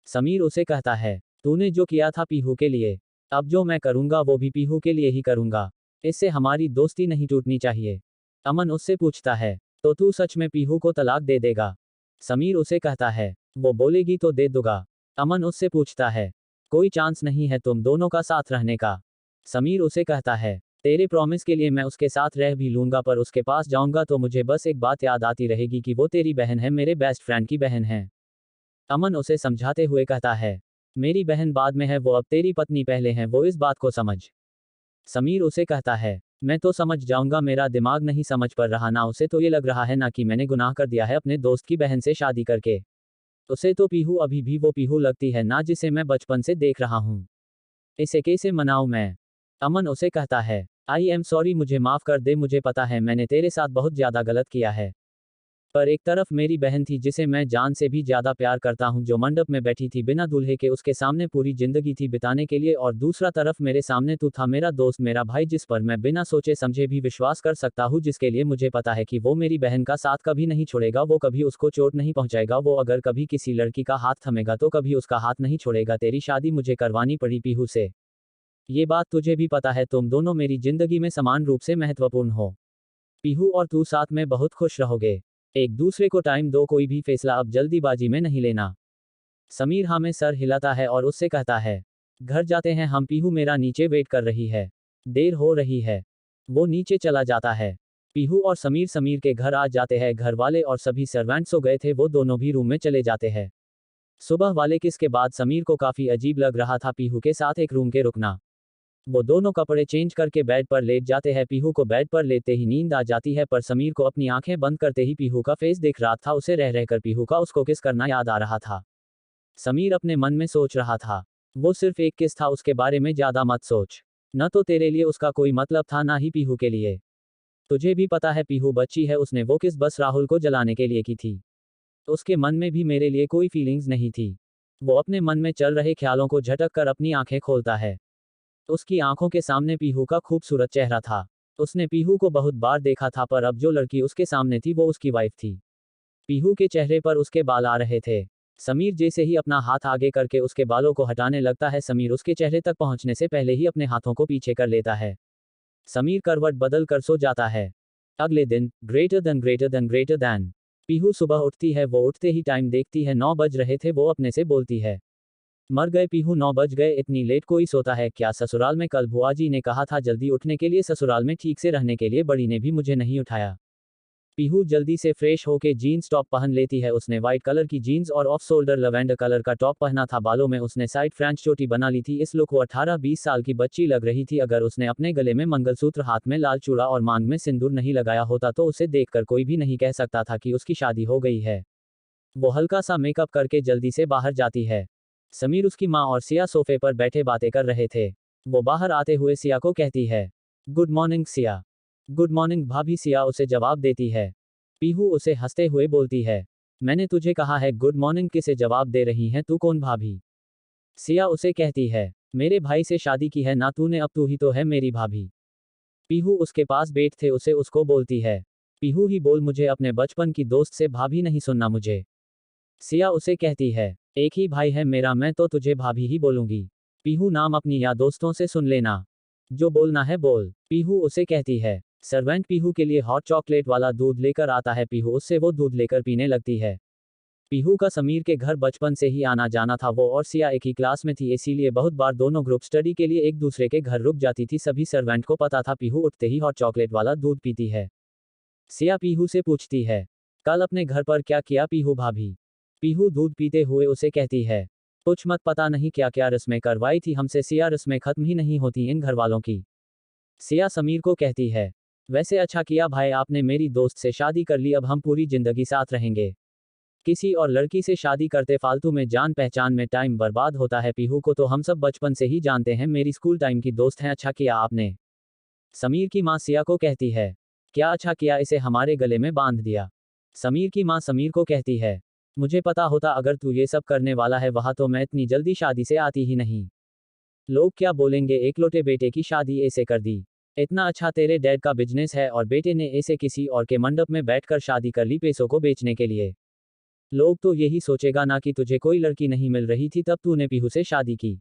समीर उसे कहता है, तूने जो किया था पीहू के लिए, अब जो मैं करूंगा वो भी पीहू के लिए ही करूंगा। इससे हमारी दोस्ती नहीं टूटनी चाहिए। अमन उससे पूछता है, तो तू सच में पीहू को तलाक दे देगा? समीर उसे कहता है, वो बोलेगी तो दे दूंगा। अमन उससे पूछता है, कोई चांस नहीं है तुम दोनों का साथ रहने का? समीर उसे कहता है, तेरे प्रॉमिस के लिए मैं उसके साथ रह भी लूंगा, पर उसके पास जाऊंगा तो मुझे बस एक बात याद आती रहेगी कि वो तेरी बहन है, मेरे बेस्ट फ्रेंड की बहन है। अमन उसे समझाते हुए कहता है, मेरी बहन बाद में है, वो अब तेरी पत्नी पहले है, वो इस बात को समझ। समीर उसे कहता है, मैं तो समझ जाऊंगा, मेरा दिमाग नहीं समझ पड़ रहा ना, उसे तो ये लग रहा है ना कि मैंने गुनाह कर दिया है अपने दोस्त की बहन से शादी करके। उसे तो पीहू अभी भी वो पीहू लगती है ना जिसे मैं बचपन से देख रहा हूँ। इसे कैसे मनाऊं मैं? अमन उसे कहता है, आई एम सॉरी, मुझे माफ कर दे, मुझे पता है मैंने तेरे साथ बहुत ज्यादा गलत किया है। पर एक तरफ मेरी बहन थी जिसे मैं जान से भी ज्यादा प्यार करता हूं, जो मंडप में बैठी थी बिना दूल्हे के, उसके सामने पूरी जिंदगी थी बिताने के लिए, और दूसरा तरफ मेरे सामने तू था, मेरा दोस्त, मेरा भाई, जिस पर मैं बिना सोचे समझे भी विश्वास कर सकता हूं, जिसके लिए मुझे पता है कि वो मेरी बहन का साथ कभी नहीं छोड़ेगा, वो कभी उसको चोट नहीं पहुंचाएगा, वो अगर कभी किसी लड़की का हाथ थमेगा तो कभी उसका हाथ नहीं छोड़ेगा। तेरी शादी मुझे करवानी पड़ी पीहू से। ये बात तुझे भी पता है, तुम दोनों मेरी जिंदगी में समान रूप से महत्वपूर्ण हो। पीहू और तू साथ में बहुत खुश रहोगे। एक दूसरे को टाइम दो, कोई भी फैसला अब जल्दीबाजी में नहीं लेना। समीर हाँ में सर हिलाता है और उससे कहता है, घर जाते हैं हम, पीहू मेरा नीचे वेट कर रही है, देर हो रही है। वो नीचे चला जाता है। पीहू और समीर के घर आ जाते हैं। घर वाले और सभी सर्वेंट सो गए थे, वो दोनों भी रूम में चले जाते हैं। सुबह वाले किस के बाद समीर को काफी अजीब लग रहा था पीहू के साथ एक रूम के रुकना। वो दोनों कपड़े चेंज करके बेड पर लेट जाते हैं। पीहू को बेड पर लेते ही नींद आ जाती है, पर समीर को अपनी आंखें बंद करते ही पीहू का फेस दिख रहा था। उसे रह रहकर पीहू का उसको किस करना याद आ रहा था। समीर अपने मन में सोच रहा था, वो सिर्फ एक किस था, उसके बारे में ज्यादा मत सोच। न तो तेरे लिए उसका कोई मतलब था, ना ही पीहू के लिए। तुझे भी पता है पीहू बच्ची है, उसने वो किस बस राहुल को जलाने के लिए की थी। उसके मन में भी मेरे लिए कोई फीलिंग्स नहीं थी। वो अपने मन में चल रहे ख्यालों को झटक कर अपनी आंखें खोलता है। उसकी आंखों के सामने पीहू का खूबसूरत चेहरा था। उसने पीहू को बहुत बार देखा था, पर अब जो लड़की उसके सामने थी वो उसकी वाइफ थी। पीहू के चेहरे पर उसके बाल आ रहे थे। समीर जैसे ही अपना हाथ आगे करके उसके बालों को हटाने लगता है, समीर उसके चेहरे तक पहुंचने से पहले ही अपने हाथों को पीछे कर लेता है। समीर करवट बदल कर सो जाता है। अगले दिन ग्रेटर देन पीहू सुबह उठती है। वो उठते ही टाइम देखती है, 9 बज रहे थे। वो अपने से बोलती है, मर गए पीहू, 9 बज गए, इतनी लेट कोई सोता है क्या? ससुराल में कल बुआ जी ने कहा था जल्दी उठने के लिए, ससुराल में ठीक से रहने के लिए, बड़ी ने भी मुझे नहीं उठाया। पीहू जल्दी से फ्रेश होके जीन्स टॉप पहन लेती है। उसने व्हाइट कलर की जीन्स और ऑफ शोल्डर लवेंडर कलर का टॉप पहना था। बालों में उसने साइड फ्रेंच चोटी बना ली थी। इस लुक वो 18-20 साल की बच्ची लग रही थी। अगर उसने अपने गले में मंगलसूत्र, हाथ में लाल चूड़ा और मांग में सिंदूर नहीं लगाया होता तो उसे देखकर कोई भी नहीं कह सकता था कि उसकी शादी हो गई है। वो हल्का सा मेकअप करके जल्दी से बाहर जाती है। समीर, उसकी माँ और सिया सोफे पर बैठे बातें कर रहे थे। वो बाहर आते हुए सिया को कहती है, good morning Siya. Good morning भाभी, सिया उसे जवाब देती है। पीहू उसे हंसते हुए बोलती है, मैंने तुझे कहा है गुड मॉर्निंग, किसे जवाब दे रही हैं तू, कौन भाभी? सिया उसे कहती है, मेरे भाई से शादी की है ना तूने, अब तू ही तो है मेरी भाभी। पीहू उसके पास बैठ थे उसे उसको बोलती है, पीहू ही बोल, मुझे अपने बचपन की दोस्त से भाभी नहीं सुनना मुझे। सिया उसे कहती है, एक ही भाई है मेरा, मैं तो तुझे भाभी ही बोलूंगी। पीहू, नाम अपनी या दोस्तों से सुन लेना, जो बोलना है बोल। पीहू उसे कहती है। सर्वेंट पीहू के लिए हॉट चॉकलेट वाला दूध लेकर आता है। पीहू उससे वो दूध लेकर पीने लगती है। पीहू का समीर के घर बचपन से ही आना जाना था। वो और सिया एक ही क्लास में थी, इसीलिए बहुत बार दोनों ग्रुप स्टडी के लिए एक दूसरे के घर रुक जाती थी। सभी सर्वेंट को पता था पीहू उठते ही हॉट चॉकलेट वाला दूध पीती है। सिया पीहू से पूछती है, कल अपने घर पर क्या किया पीहू भाभी? पीहू दूध पीते हुए उसे कहती है, कुछ मत, पता नहीं क्या क्या रस्में करवाई थी हमसे सिया, रस्में खत्म ही नहीं होती इन घर वालों की। सिया समीर को कहती है, वैसे अच्छा किया भाई, आपने मेरी दोस्त से शादी कर ली, अब हम पूरी जिंदगी साथ रहेंगे। किसी और लड़की से शादी करते फालतू में जान पहचान में टाइम बर्बाद होता है। पीहू को तो हम सब बचपन से ही जानते हैं, मेरी स्कूल टाइम की दोस्त हैं, अच्छा किया आपने। समीर की माँ सिया को कहती है, क्या अच्छा किया, इसे हमारे गले में बांध दिया। समीर की माँ समीर को कहती है, मुझे पता होता अगर तू ये सब करने वाला है वहाँ, तो मैं इतनी जल्दी शादी से आती ही नहीं। लोग क्या बोलेंगे, एकलौते बेटे की शादी ऐसे कर दी। इतना अच्छा तेरे डैड का बिजनेस है और बेटे ने ऐसे किसी और के मंडप में बैठकर शादी कर ली पैसों को बेचने के लिए। लोग तो यही सोचेगा ना कि तुझे कोई लड़की नहीं मिल रही थी तब तूने पीहू से शादी की।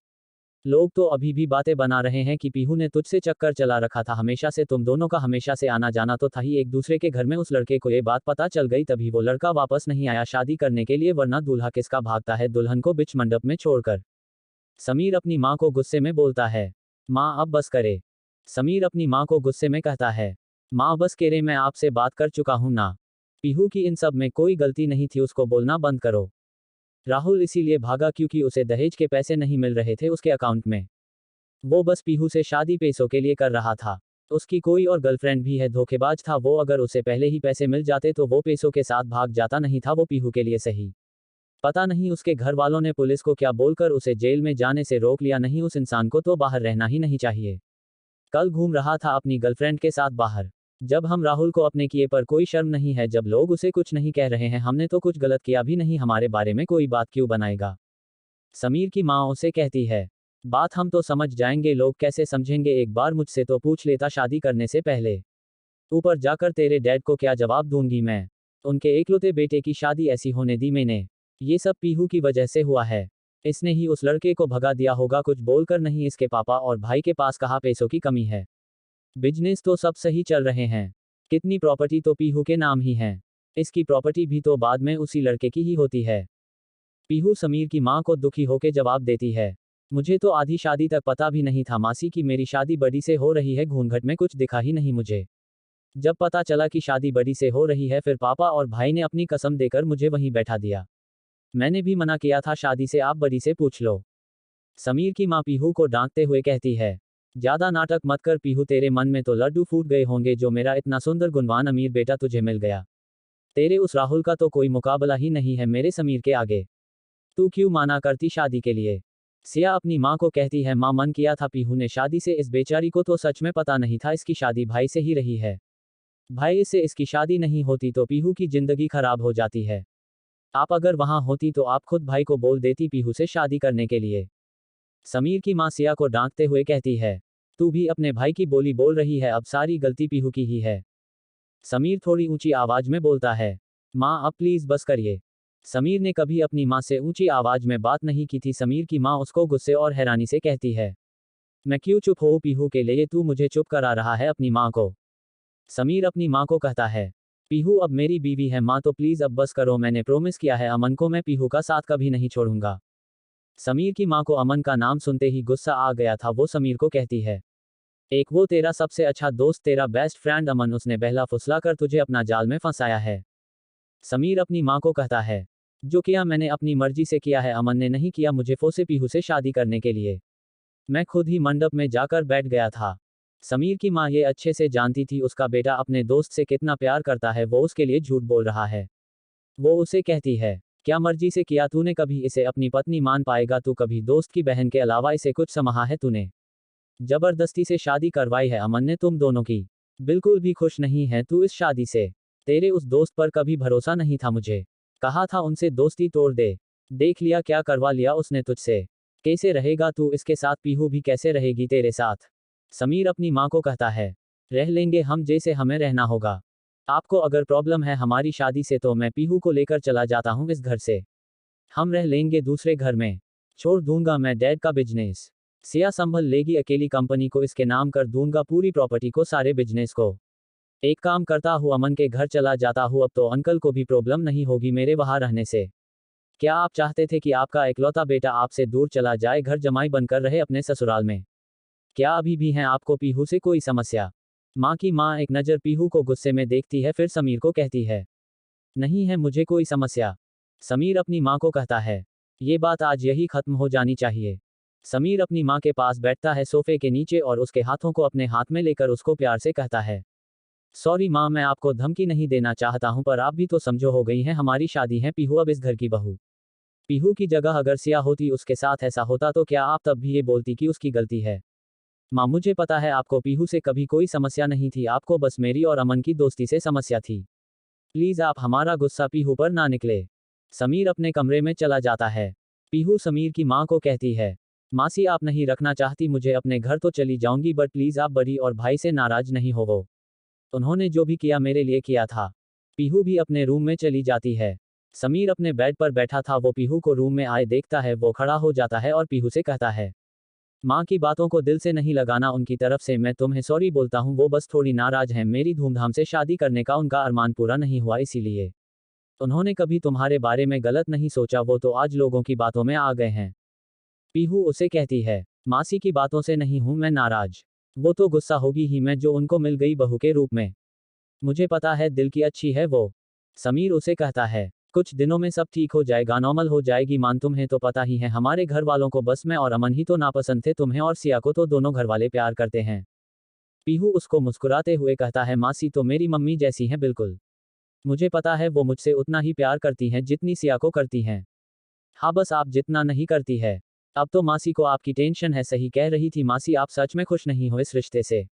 लोग तो अभी भी बातें बना रहे हैं कि पीहू ने तुझसे चक्कर चला रखा था, हमेशा से तुम दोनों का हमेशा से आना जाना तो था ही एक दूसरे के घर में। उस लड़के को ये बात पता चल गई तभी वो लड़का वापस नहीं आया शादी करने के लिए, वरना दूल्हा किसका भागता है दुल्हन को बीच मंडप में छोड़कर। समीर अपनी माँ को गुस्से में बोलता है, माँ अब बस करे। समीर अपनी माँ को गुस्से में कहता है, माँ बस करे, मैं आपसे बात कर चुका हूँ ना। पीहू की इन सब में कोई गलती नहीं थी, उसको बोलना बंद करो। राहुल इसीलिए भागा क्योंकि उसे दहेज के पैसे नहीं मिल रहे थे उसके अकाउंट में। वो बस पीहू से शादी पैसों के लिए कर रहा था। उसकी कोई और गर्लफ्रेंड भी है, धोखेबाज था वो, अगर उसे पहले ही पैसे मिल जाते तो वो पैसों के साथ भाग जाता नहीं था वो पीहू के लिए सही। पता नहीं उसके घर वालों ने पुलिस को क्या बोलकर उसे जेल में जाने से रोक लिया, नहीं उस इंसान को तो बाहर रहना ही नहीं चाहिए। कल घूम रहा था अपनी गर्लफ्रेंड के साथ बाहर। जब हम राहुल को अपने किए पर कोई शर्म नहीं है, जब लोग उसे कुछ नहीं कह रहे हैं, हमने तो कुछ गलत किया भी नहीं, हमारे बारे में कोई बात क्यों बनाएगा। समीर की माँ उसे कहती है, बात हम तो समझ जाएंगे, लोग कैसे समझेंगे, एक बार मुझसे तो पूछ लेता शादी करने से पहले। ऊपर जाकर तेरे डैड को क्या जवाब दूंगी मैं। उनके एकलौते बेटे की शादी ऐसी होने दी मैंने। ये सब पीहू की वजह से हुआ है। इसने ही उस लड़के को भगा दिया होगा, कुछ बोलकर नहीं। इसके पापा और भाई के पास कहाँ पैसों की कमी है। बिजनेस तो सब सही चल रहे हैं। कितनी प्रॉपर्टी तो पीहू के नाम ही है। इसकी प्रॉपर्टी भी तो बाद में उसी लड़के की ही होती है। पीहू समीर की माँ को दुखी होकर जवाब देती है, मुझे तो आधी शादी तक पता भी नहीं था मासी कि मेरी शादी बड़ी से हो रही है, घूंघट में कुछ दिखा ही नहीं मुझे। जब पता चला कि शादी बड़ी से हो रही है, फिर पापा और भाई ने अपनी कसम देकर मुझे वहीं बैठा दिया। मैंने भी मना किया था शादी से, आप बड़ी से पूछ लो। समीर की माँ पीहू को डांटते हुए कहती है, ज्यादा नाटक मत कर पीहू, तेरे मन में तो लड्डू फूट गए होंगे जो मेरा इतना सुंदर गुणवान अमीर बेटा तुझे मिल गया। तेरे उस राहुल का तो कोई मुकाबला ही नहीं है मेरे समीर के आगे। तू क्यों माना करती शादी के लिए। सिया अपनी माँ को कहती है, माँ मन किया था पीहू ने शादी से, इस बेचारी को तो सच में पता नहीं था इसकी शादी भाई से ही रही है। भाई से इसकी शादी नहीं होती तो पीहू की जिंदगी खराब हो जाती है। आप अगर वहां होती तो आप खुद भाई को बोल देती पीहू से शादी करने के लिए। समीर की माँ सिया को डांटते हुए कहती है, तू भी अपने भाई की बोली बोल रही है, अब सारी गलती पीहू की ही है। समीर थोड़ी ऊंची आवाज में बोलता है, माँ अब प्लीज बस करिए। समीर ने कभी अपनी माँ से ऊंची आवाज में बात नहीं की थी। समीर की माँ उसको गुस्से और हैरानी से कहती है, मैं क्यों चुप हो पीहू के लिए, तू मुझे चुप करा रहा है अपनी माँ को। समीर अपनी माँ को कहता है, पीहू अब मेरी बीवी है माँ, तो प्लीज अब बस करो, मैंने प्रॉमिस किया है अमन को, मैं पीहू का साथ कभी नहीं छोड़ूंगा। समीर की माँ को अमन का नाम सुनते ही गुस्सा आ गया था। वो समीर को कहती है, एक वो तेरा सबसे अच्छा दोस्त, तेरा बेस्ट फ्रेंड अमन, उसने बहला फुसला कर तुझे अपना जाल में फंसाया है। समीर अपनी माँ को कहता है, जो किया मैंने अपनी मर्जी से किया है, अमन ने नहीं किया मुझे फोर्स पीहू से शादी करने के लिए। मैं खुद ही मंडप में जाकर बैठ गया था। समीर की माँ ये अच्छे से जानती थी उसका बेटा अपने दोस्त से कितना प्यार करता है, वो उसके लिए झूठ बोल रहा है। वो उसे कहती है, क्या मर्जी से किया तूने, कभी इसे अपनी पत्नी मान पाएगा तू, कभी दोस्त की बहन के अलावा इसे कुछ समझा है तूने। जबरदस्ती से शादी करवाई है अमन ने तुम दोनों की। बिल्कुल भी खुश नहीं है तू इस शादी से। तेरे उस दोस्त पर कभी भरोसा नहीं था मुझे। कहा था उनसे दोस्ती तोड़ दे। देख लिया क्या करवा लिया उसने तुझसे। कैसे रहेगा तू इसके साथ, पीहू भी कैसे रहेगी तेरे साथ। समीर अपनी माँ को कहता है, रह लेंगे हम जैसे हमें रहना होगा। आपको अगर प्रॉब्लम है हमारी शादी से तो मैं पीहू को लेकर चला जाता हूँ इस घर से। हम रह लेंगे दूसरे घर में। छोड़ दूंगा मैं डैड का बिजनेस। सिया संभल लेगी अकेली कंपनी को, इसके नाम कर दूंगा पूरी प्रॉपर्टी को, सारे बिजनेस को। एक काम करता हूँ अमन के घर चला जाता हूँ, अब तो अंकल को भी प्रॉब्लम नहीं होगी मेरे वहां रहने से। क्या आप चाहते थे कि आपका इकलौता बेटा आपसे दूर चला जाए, घर जमाई बनकर रहे अपने ससुराल में। क्या अभी भी है आपको पीहू से कोई समस्या। माँ की माँ एक नज़र पीहू को गुस्से में देखती है, फिर समीर को कहती है, नहीं है मुझे कोई समस्या। समीर अपनी माँ को कहता है, ये बात आज यही खत्म हो जानी चाहिए। समीर अपनी माँ के पास बैठता है सोफे के नीचे और उसके हाथों को अपने हाथ में लेकर उसको प्यार से कहता है, सॉरी माँ, मैं आपको धमकी नहीं देना चाहता हूँ पर आप भी तो समझो, हो गई है हमारी शादी है, पीहू अब इस घर की बहू। पीहू की जगह अगर सिया होती, उसके साथ ऐसा होता तो क्या आप तब भी ये बोलती कि उसकी गलती है। माँ मुझे पता है आपको पीहू से कभी कोई समस्या नहीं थी, आपको बस मेरी और अमन की दोस्ती से समस्या थी। प्लीज आप हमारा गुस्सा पीहू पर ना निकले। समीर अपने कमरे में चला जाता है। पीहू समीर की माँ को कहती है, मासी आप नहीं रखना चाहती मुझे अपने घर तो चली जाऊंगी, बट प्लीज आप बड़ी और भाई से नाराज नहीं हो। वो उन्होंने जो भी किया मेरे लिए किया था। पीहू भी अपने रूम में चली जाती है। समीर अपने बेड पर बैठा था, वो पीहू को रूम में आए देखता है। वो खड़ा हो जाता है और पीहू से कहता है, माँ की बातों को दिल से नहीं लगाना उनकी तरफ से, मैं तुम्हें सॉरी बोलता हूँ, वो बस थोड़ी नाराज हैं, मेरी धूमधाम से शादी करने का उनका अरमान पूरा नहीं हुआ इसीलिए। उन्होंने कभी तुम्हारे बारे में गलत नहीं सोचा, वो तो आज लोगों की बातों में आ गए हैं। पीहू उसे कहती है, मासी की बातों से नहीं हूं मैं नाराज, वो तो गुस्सा होगी ही, मैं जो उनको मिल गई बहू के रूप में, मुझे पता है दिल की अच्छी है वो। समीर उसे कहता है, कुछ दिनों में सब ठीक हो जाएगा, नॉर्मल हो जाएगी मान, तुम्हें तो पता ही है हमारे घर वालों को बस मैं और अमन ही तो नापसंद थे, तुम्हें और सिया को तो दोनों घर वाले प्यार करते हैं। पीहू उसको मुस्कुराते हुए कहता है, मासी तो मेरी मम्मी जैसी हैं बिल्कुल, मुझे पता है वो मुझसे उतना ही प्यार करती हैं जितनी सिया को करती हैं। हाँ बस आप जितना नहीं करती है। अब तो मासी को आपकी टेंशन है, सही कह रही थी मासी, आप सच में खुश नहीं हो इस रिश्ते से।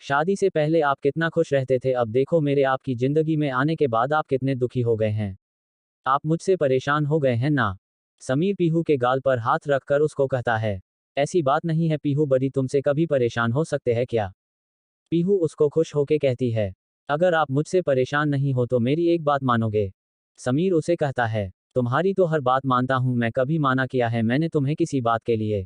शादी से पहले आप कितना खुश रहते थे, अब देखो मेरे आपकी जिंदगी में आने के बाद आप कितने दुखी हो गए हैं। आप मुझसे परेशान हो गए हैं ना। समीर पीहू के गाल पर हाथ रखकर उसको कहता है, ऐसी बात नहीं है पीहू बड़ी, तुमसे कभी परेशान हो सकते हैं क्या। पीहू उसको खुश होके कहती है, अगर आप मुझसे परेशान नहीं हो तो मेरी एक बात मानोगे। समीर उसे कहता है, तुम्हारी तो हर बात मानता हूं मैं, कभी माना किया है मैंने तुम्हें किसी बात के लिए।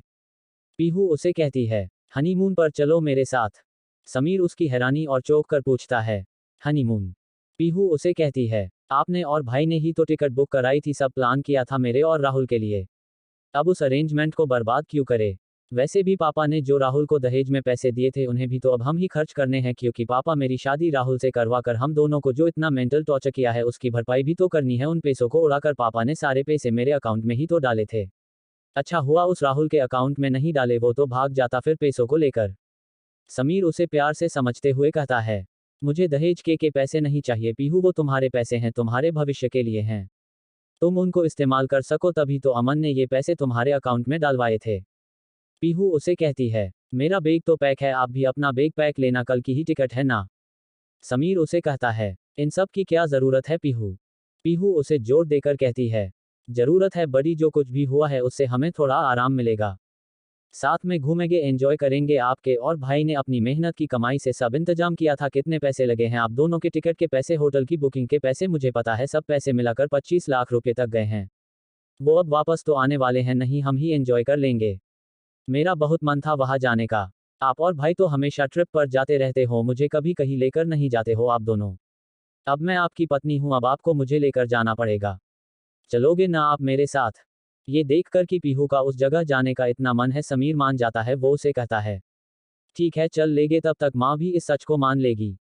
पीहू उसे कहती है, हनीमून पर चलो मेरे साथ। समीर उसकी हैरानी और चौंक कर पूछता है, हनीमून। पीहू उसे कहती है, आपने और भाई ने ही तो टिकट बुक कराई थी, सब प्लान किया था मेरे और राहुल के लिए, अब उस अरेंजमेंट को बर्बाद क्यों करे। वैसे भी पापा ने जो राहुल को दहेज में पैसे दिए थे उन्हें भी तो अब हम ही खर्च करने हैं, क्योंकि पापा मेरी शादी राहुल से करवा कर हम दोनों को जो इतना मेंटल टॉर्चर किया है उसकी भरपाई भी तो करनी है। उन पैसों को उड़ाकर पापा ने सारे पैसे मेरे अकाउंट में ही तो डाले थे। अच्छा हुआ उस राहुल के अकाउंट में नहीं डाले, वो तो भाग जाता फिर पैसों को लेकर। समीर उसे प्यार से समझते हुए कहता है, मुझे दहेज के पैसे नहीं चाहिए पीहू, वो तुम्हारे पैसे हैं, तुम्हारे भविष्य के लिए हैं, तुम उनको इस्तेमाल कर सको, तभी तो अमन ने ये पैसे तुम्हारे अकाउंट में डालवाए थे। पीहू उसे कहती है, मेरा बैग तो पैक है, आप भी अपना बैग पैक लेना, कल की ही टिकट है ना। समीर उसे कहता है, इन सब की क्या जरूरत है पीहू। पीहू उसे जोर देकर कहती है, जरूरत है बड़ी, जो कुछ भी हुआ है उससे हमें थोड़ा आराम मिलेगा, साथ में घूमेंगे एंजॉय करेंगे, आपके और भाई ने अपनी मेहनत की कमाई से सब इंतजाम किया था, कितने पैसे लगे हैं आप दोनों के टिकट के पैसे, होटल की बुकिंग के पैसे, मुझे पता है सब पैसे मिलाकर 25 लाख रुपए तक गए हैं। वो अब वापस तो आने वाले हैं नहीं, हम ही एंजॉय कर लेंगे। मेरा बहुत मन था वहां जाने का, आप और भाई तो हमेशा ट्रिप पर जाते रहते हो, मुझे कभी कहीं लेकर नहीं जाते हो आप दोनों। अब मैं आपकी पत्नी हूं, अब आपको मुझे लेकर जाना पड़ेगा, चलोगे ना आप मेरे साथ। ये देखकर कि पीहू का उस जगह जाने का इतना मन है, समीर मान जाता है, वो उसे कहता है, ठीक है चल लेगे, तब तक माँ भी इस सच को मान लेगी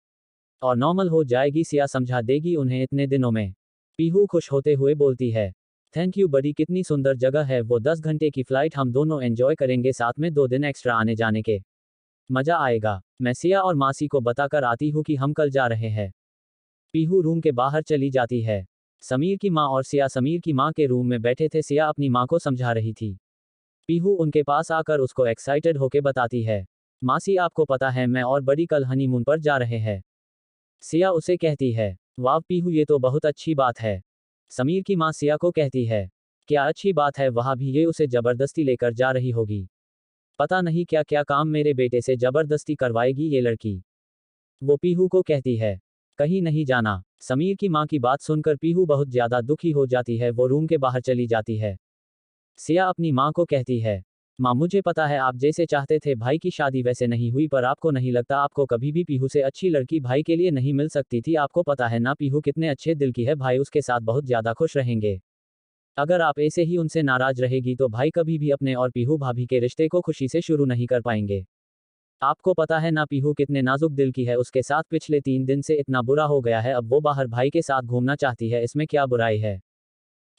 और नॉर्मल हो जाएगी, सिया समझा देगी उन्हें इतने दिनों में। पीहू खुश होते हुए बोलती है, थैंक यू बड़ी, कितनी सुंदर जगह है वो, 10 घंटे की फ्लाइट, हम दोनों एंजॉय करेंगे, साथ में 2 दिन एक्स्ट्रा आने जाने के, मजा आएगा। मैं सिया और मासी को बताकर आती हूँ कि हम कल जा रहे हैं। पीहू रूम के बाहर चली जाती है। समीर की माँ और सिया समीर की माँ के रूम में बैठे थे, सिया अपनी माँ को समझा रही थी। पीहू उनके पास आकर उसको एक्साइटेड होके बताती है, मासी आपको पता है मैं और बड़ी कल हनीमून पर जा रहे हैं। सिया उसे कहती है, वाह पीहू ये तो बहुत अच्छी बात है। समीर की माँ सिया को कहती है, क्या अच्छी बात है, वहाँ भी ये उसे जबरदस्ती लेकर जा रही होगी, पता नहीं क्या क्या काम मेरे बेटे से जबरदस्ती करवाएगी ये लड़की। वो पीहू को कहती है, कहीं नहीं जाना। समीर की माँ की बात सुनकर पीहू बहुत ज्यादा दुखी हो जाती है, वो रूम के बाहर चली जाती है। सिया अपनी माँ को कहती है, माँ मुझे पता है आप जैसे चाहते थे भाई की शादी वैसे नहीं हुई, पर आपको नहीं लगता आपको कभी भी पीहू से अच्छी लड़की भाई के लिए नहीं मिल सकती थी, आपको पता है ना पीहू कितने अच्छे दिल की है, भाई उसके साथ बहुत ज्यादा खुश रहेंगे। अगर आप ऐसे ही उनसे नाराज रहेगी तो भाई कभी भी अपने और पीहू भाभी के रिश्ते को खुशी से शुरू नहीं कर पाएंगे। आपको पता है ना पीहू कितने नाजुक दिल की है, उसके साथ पिछले 3 दिन से इतना बुरा हो गया है, अब वो बाहर भाई के साथ घूमना चाहती है, इसमें क्या बुराई है।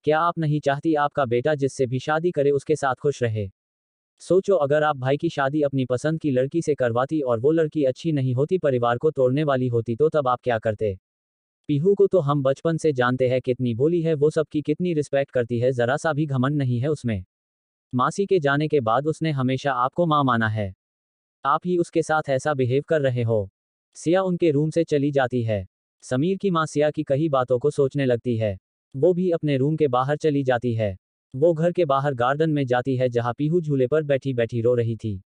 क्या आप नहीं चाहती आपका बेटा जिससे भी शादी करे उसके साथ खुश रहे। सोचो अगर आप भाई की शादी अपनी पसंद की लड़की से करवाती और वो लड़की अच्छी नहीं होती, परिवार को तोड़ने वाली होती, तो तब आप क्या करते। पीहू को तो हम बचपन से जानते हैं, कितनी भोली है वो, सबकी कितनी रिस्पेक्ट करती है, जरा सा भी घमंड नहीं है उसमें। मासी के जाने के बाद उसने हमेशा आपको माँ माना है, आप ही उसके साथ ऐसा बिहेव कर रहे हो। सिया उनके रूम से चली जाती है। समीर की माँ सिया की कई बातों को सोचने लगती है, वो भी अपने रूम के बाहर चली जाती है। वो घर के बाहर गार्डन में जाती है जहाँ पीहू झूले पर बैठी बैठी रो रही थी।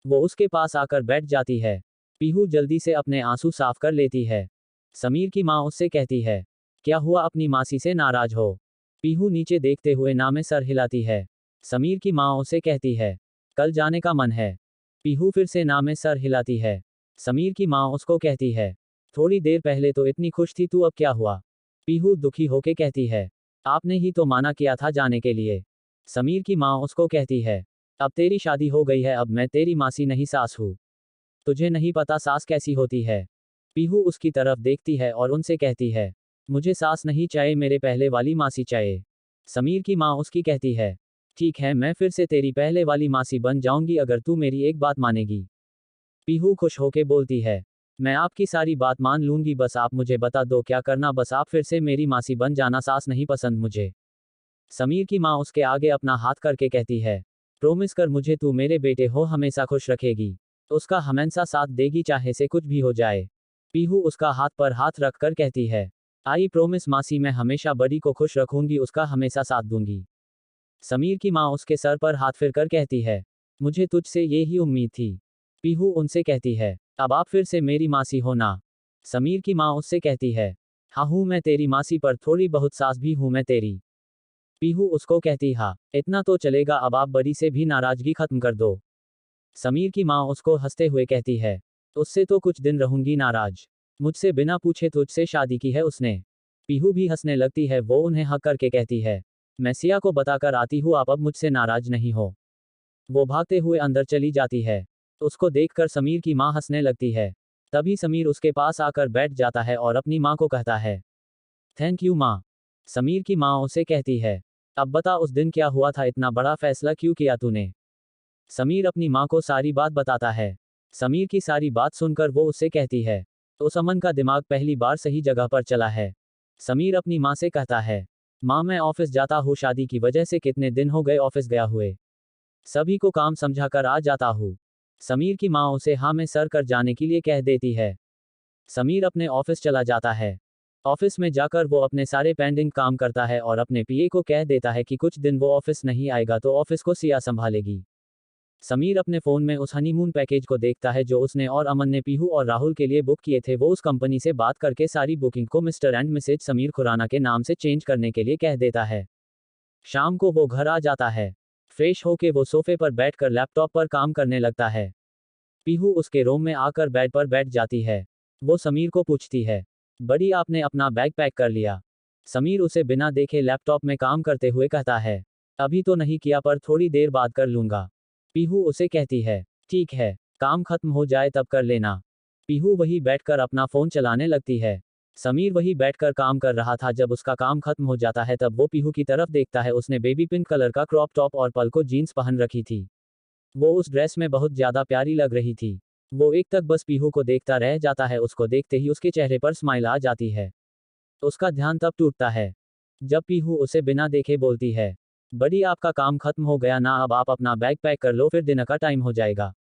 वो उसके पास आकर बैठ जाती है। पीहू जल्दी से अपने आंसू साफ कर लेती है। समीर की माँ उससे कहती है, क्या हुआ, अपनी मासी से नाराज हो? पीहू नीचे देखते हुए ना में सर हिलाती है। समीर की माँ उसे कहती है, कल जाने का मन है। पीहू फिर से ना में सर हिलाती है। समीर की माँ उसको कहती है, थोड़ी देर पहले तो इतनी खुश थी तू, अब क्या हुआ? पीहू दुखी होके कहती है, आपने ही तो माना किया था जाने के लिए। समीर की माँ उसको कहती है, अब तेरी शादी हो गई है, अब मैं तेरी मासी नहीं सास हूँ। तुझे नहीं पता सास कैसी होती है। पीहू उसकी तरफ देखती है और उनसे कहती है, मुझे सास नहीं चाहिए, मेरे पहले वाली मासी चाहिए। समीर की माँ उसकी कहती है, ठीक है, मैं फिर से तेरी पहले वाली मासी बन जाऊंगी अगर तू मेरी एक बात मानेगी। पीहू खुश होके बोलती है, मैं आपकी सारी बात मान लूंगी, बस आप मुझे बता दो क्या करना, बस आप फिर से मेरी मासी बन जाना, सास नहीं पसंद मुझे। समीर की माँ उसके आगे अपना हाथ करके कहती है, प्रोमिस कर मुझे, तू मेरे बेटे हो, हमेशा खुश रखेगी, उसका हमेशा साथ देगी, चाहे से कुछ भी हो जाए। पीहू उसका हाथ पर हाथ रखकर कहती है, आई प्रोमिस मासी, मैं हमेशा बड़ी को खुश रखूंगी, उसका हमेशा साथ दूंगी। समीर की माँ उसके सर पर हाथ फिरकर कहती है, मुझे तुझसे ये ही उम्मीद थी। पीहू उनसे कहती है, अब आप फिर से मेरी मासी हो ना? समीर की माँ उससे कहती है, हाँ हूँ मैं तेरी मासी, पर थोड़ी बहुत सास भी हूँ मैं तेरी। पीहू उसको कहती, हाँ इतना तो चलेगा, अब आप बड़ी से भी नाराजगी खत्म कर दो। समीर की माँ उसको हंसते हुए कहती है, उससे तो कुछ दिन रहूंगी नाराज, मुझसे बिना पूछे तुझसे शादी की है उसने। पीहू भी हंसने लगती है। वो उन्हें हक करके कहती है, मैं सिया को बताकर आती हूँ, आप अब मुझसे नाराज नहीं हो। वो भागते हुए अंदर चली जाती है। उसको देखकर समीर की माँ हंसने लगती है। तभी समीर उसके पास आकर बैठ जाता है और अपनी माँ को कहता है, थैंक यू माँ। समीर की माँ उसे कहती है, अब बता उस दिन क्या हुआ था, इतना बड़ा फैसला क्यों किया तूने? समीर अपनी माँ को सारी बात बताता है। समीर की सारी बात सुनकर वो उससे कहती है, तो समन का दिमाग पहली बार सही जगह पर चला है। समीर अपनी माँ से कहता है, माँ मैं ऑफिस जाता हूँ, शादी की वजह से कितने दिन हो गए ऑफिस गया हुए, सभी को काम समझाकर आ जाता हूँ। समीर की माँ उसे हाँ में सर कर जाने के लिए कह देती है। समीर अपने ऑफिस चला जाता है। ऑफिस में जाकर वो अपने सारे पेंडिंग काम करता है और अपने पीए को कह देता है कि कुछ दिन वो ऑफिस नहीं आएगा तो ऑफिस को सिया संभालेगी। समीर अपने फ़ोन में उस हनीमून पैकेज को देखता है जो उसने और अमन ने पीहू और राहुल के लिए बुक किए थे। वो उस कंपनी से बात करके सारी बुकिंग को Mr and Mrs Sameer Khurana के नाम से चेंज करने के लिए कह देता है। शाम को वो घर आ जाता है। फ्रेश होके वो सोफे पर बैठकर लैपटॉप पर काम करने लगता है। पीहू उसके रूम में आकर बेड पर बैठ जाती है। वो समीर को पूछती है, बड़ी आपने अपना बैग पैक कर लिया? समीर उसे बिना देखे लैपटॉप में काम करते हुए कहता है, अभी तो नहीं किया, पर थोड़ी देर बाद कर लूंगा। पीहू उसे कहती है, ठीक है, काम खत्म हो जाए तब कर लेना। पीहू वही बैठकर अपना फोन चलाने लगती है। समीर वही बैठकर काम कर रहा था। जब उसका काम खत्म हो जाता है तब वो पीहू की तरफ देखता है। उसने बेबी पिंक कलर का क्रॉप टॉप और पल्को जीन्स पहन रखी थी। वो उस ड्रेस में बहुत ज्यादा प्यारी लग रही थी। वो एक तक बस पीहू को देखता रह जाता है। उसको देखते ही उसके चेहरे पर स्माइल आ जाती है। उसका ध्यान तब टूटता है जब पीहू उसे बिना देखे बोलती है, बड़ी आपका काम खत्म हो गया ना, अब आप अपना बैग पैक कर लो, फिर डिनर का टाइम हो जाएगा।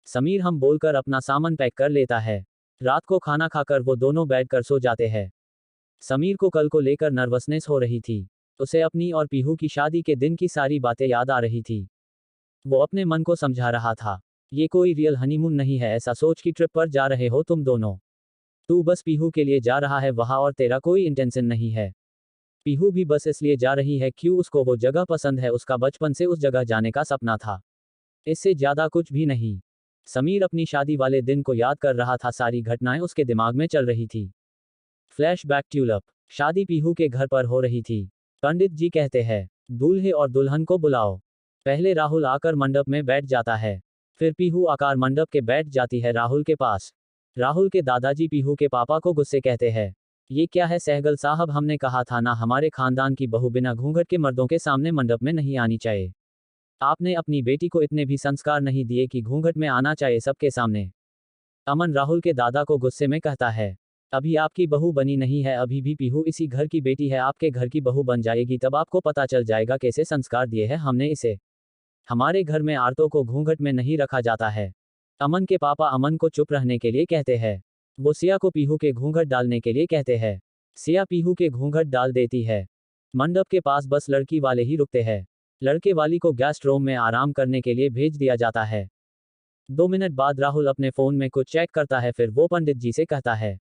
समीर हम बोलकर अपना सामान पैक कर लेता है। रात को खाना खाकर वो दोनों बैठकर सो जाते हैं। समीर को कल को लेकर नर्वसनेस हो रही थी। उसे अपनी और पीहू की शादी के दिन की सारी बातें याद आ रही थी। वो अपने मन को समझा रहा था, ये कोई रियल हनीमून नहीं है, ऐसा सोच की ट्रिप पर जा रहे हो तुम दोनों। तू बस पीहू के लिए जा रहा है वहां और तेरा कोई इंटेंशन नहीं है। पीहू भी बस इसलिए जा रही है क्यों उसको वो जगह पसंद है, उसका बचपन से उस जगह जाने का सपना था। इससे ज्यादा कुछ भी नहीं। समीर अपनी शादी वाले दिन को याद कर रहा था। सारी घटनाएं उसके दिमाग में चल रही थी। फ्लैशबैक ट्यूलअप। शादी पीहू के घर पर हो रही थी। पंडित जी कहते हैं, दूल्हे और दुल्हन को बुलाओ। पहले राहुल आकर मंडप में बैठ जाता है। फिर पीहू आकार मंडप के बैठ जाती है राहुल के पास। राहुल के दादाजी पीहू के पापा को गुस्से कहते हैं, ये क्या है सहगल साहब, हमने कहा था ना हमारे खानदान की बहू बिना घूंघट के मर्दों के सामने मंडप में नहीं आनी चाहिए। आपने अपनी बेटी को इतने भी संस्कार नहीं दिए कि घूंघट में आना चाहिए सबके सामने। अमन राहुल के दादा को गुस्से में कहता है, अभी आपकी बहू बनी नहीं है, अभी भी पीहू इसी घर की बेटी है, आपके घर की बहू बन जाएगी तब आपको पता चल जाएगा कैसे संस्कार दिए हैं हमने इसे। हमारे घर में औरतों को घूंघट में नहीं रखा जाता है। अमन के पापा अमन को चुप रहने के लिए कहते हैं। वो सिया को पीहू के घूंघट डालने के लिए कहते हैं। सिया पीहू के घूंघट डाल देती है। मंडप के पास बस लड़की वाले ही रुकते हैं। लड़के वाली को गेस्ट रूम में आराम करने के लिए भेज दिया जाता है। 2 मिनट बाद राहुल अपने फोन में कुछ चेक करता है, फिर वो पंडित जी से कहता है,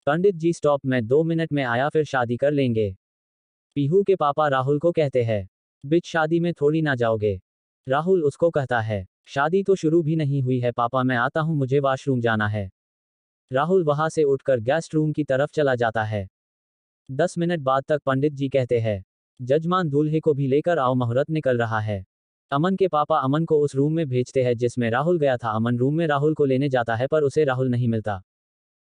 पंडित जी स्टॉप, मैं 2 मिनट में आया, फिर शादी कर लेंगे। पीहू के पापा राहुल को कहते हैं, बिच शादी में थोड़ी ना जाओगे। राहुल उसको कहता है, शादी तो शुरू भी नहीं हुई है पापा, मैं आता हूँ, मुझे वॉशरूम जाना है। राहुल वहां से उठकर गेस्ट रूम की तरफ चला जाता है। 10 मिनट बाद तक पंडित जी कहते हैं, जजमान दूल्हे को भी लेकर आओ, मुहूर्त निकल रहा है। अमन के पापा अमन को उस रूम में भेजते हैं जिसमें राहुल गया था। अमन रूम में राहुल को लेने जाता है पर उसे राहुल नहीं मिलता।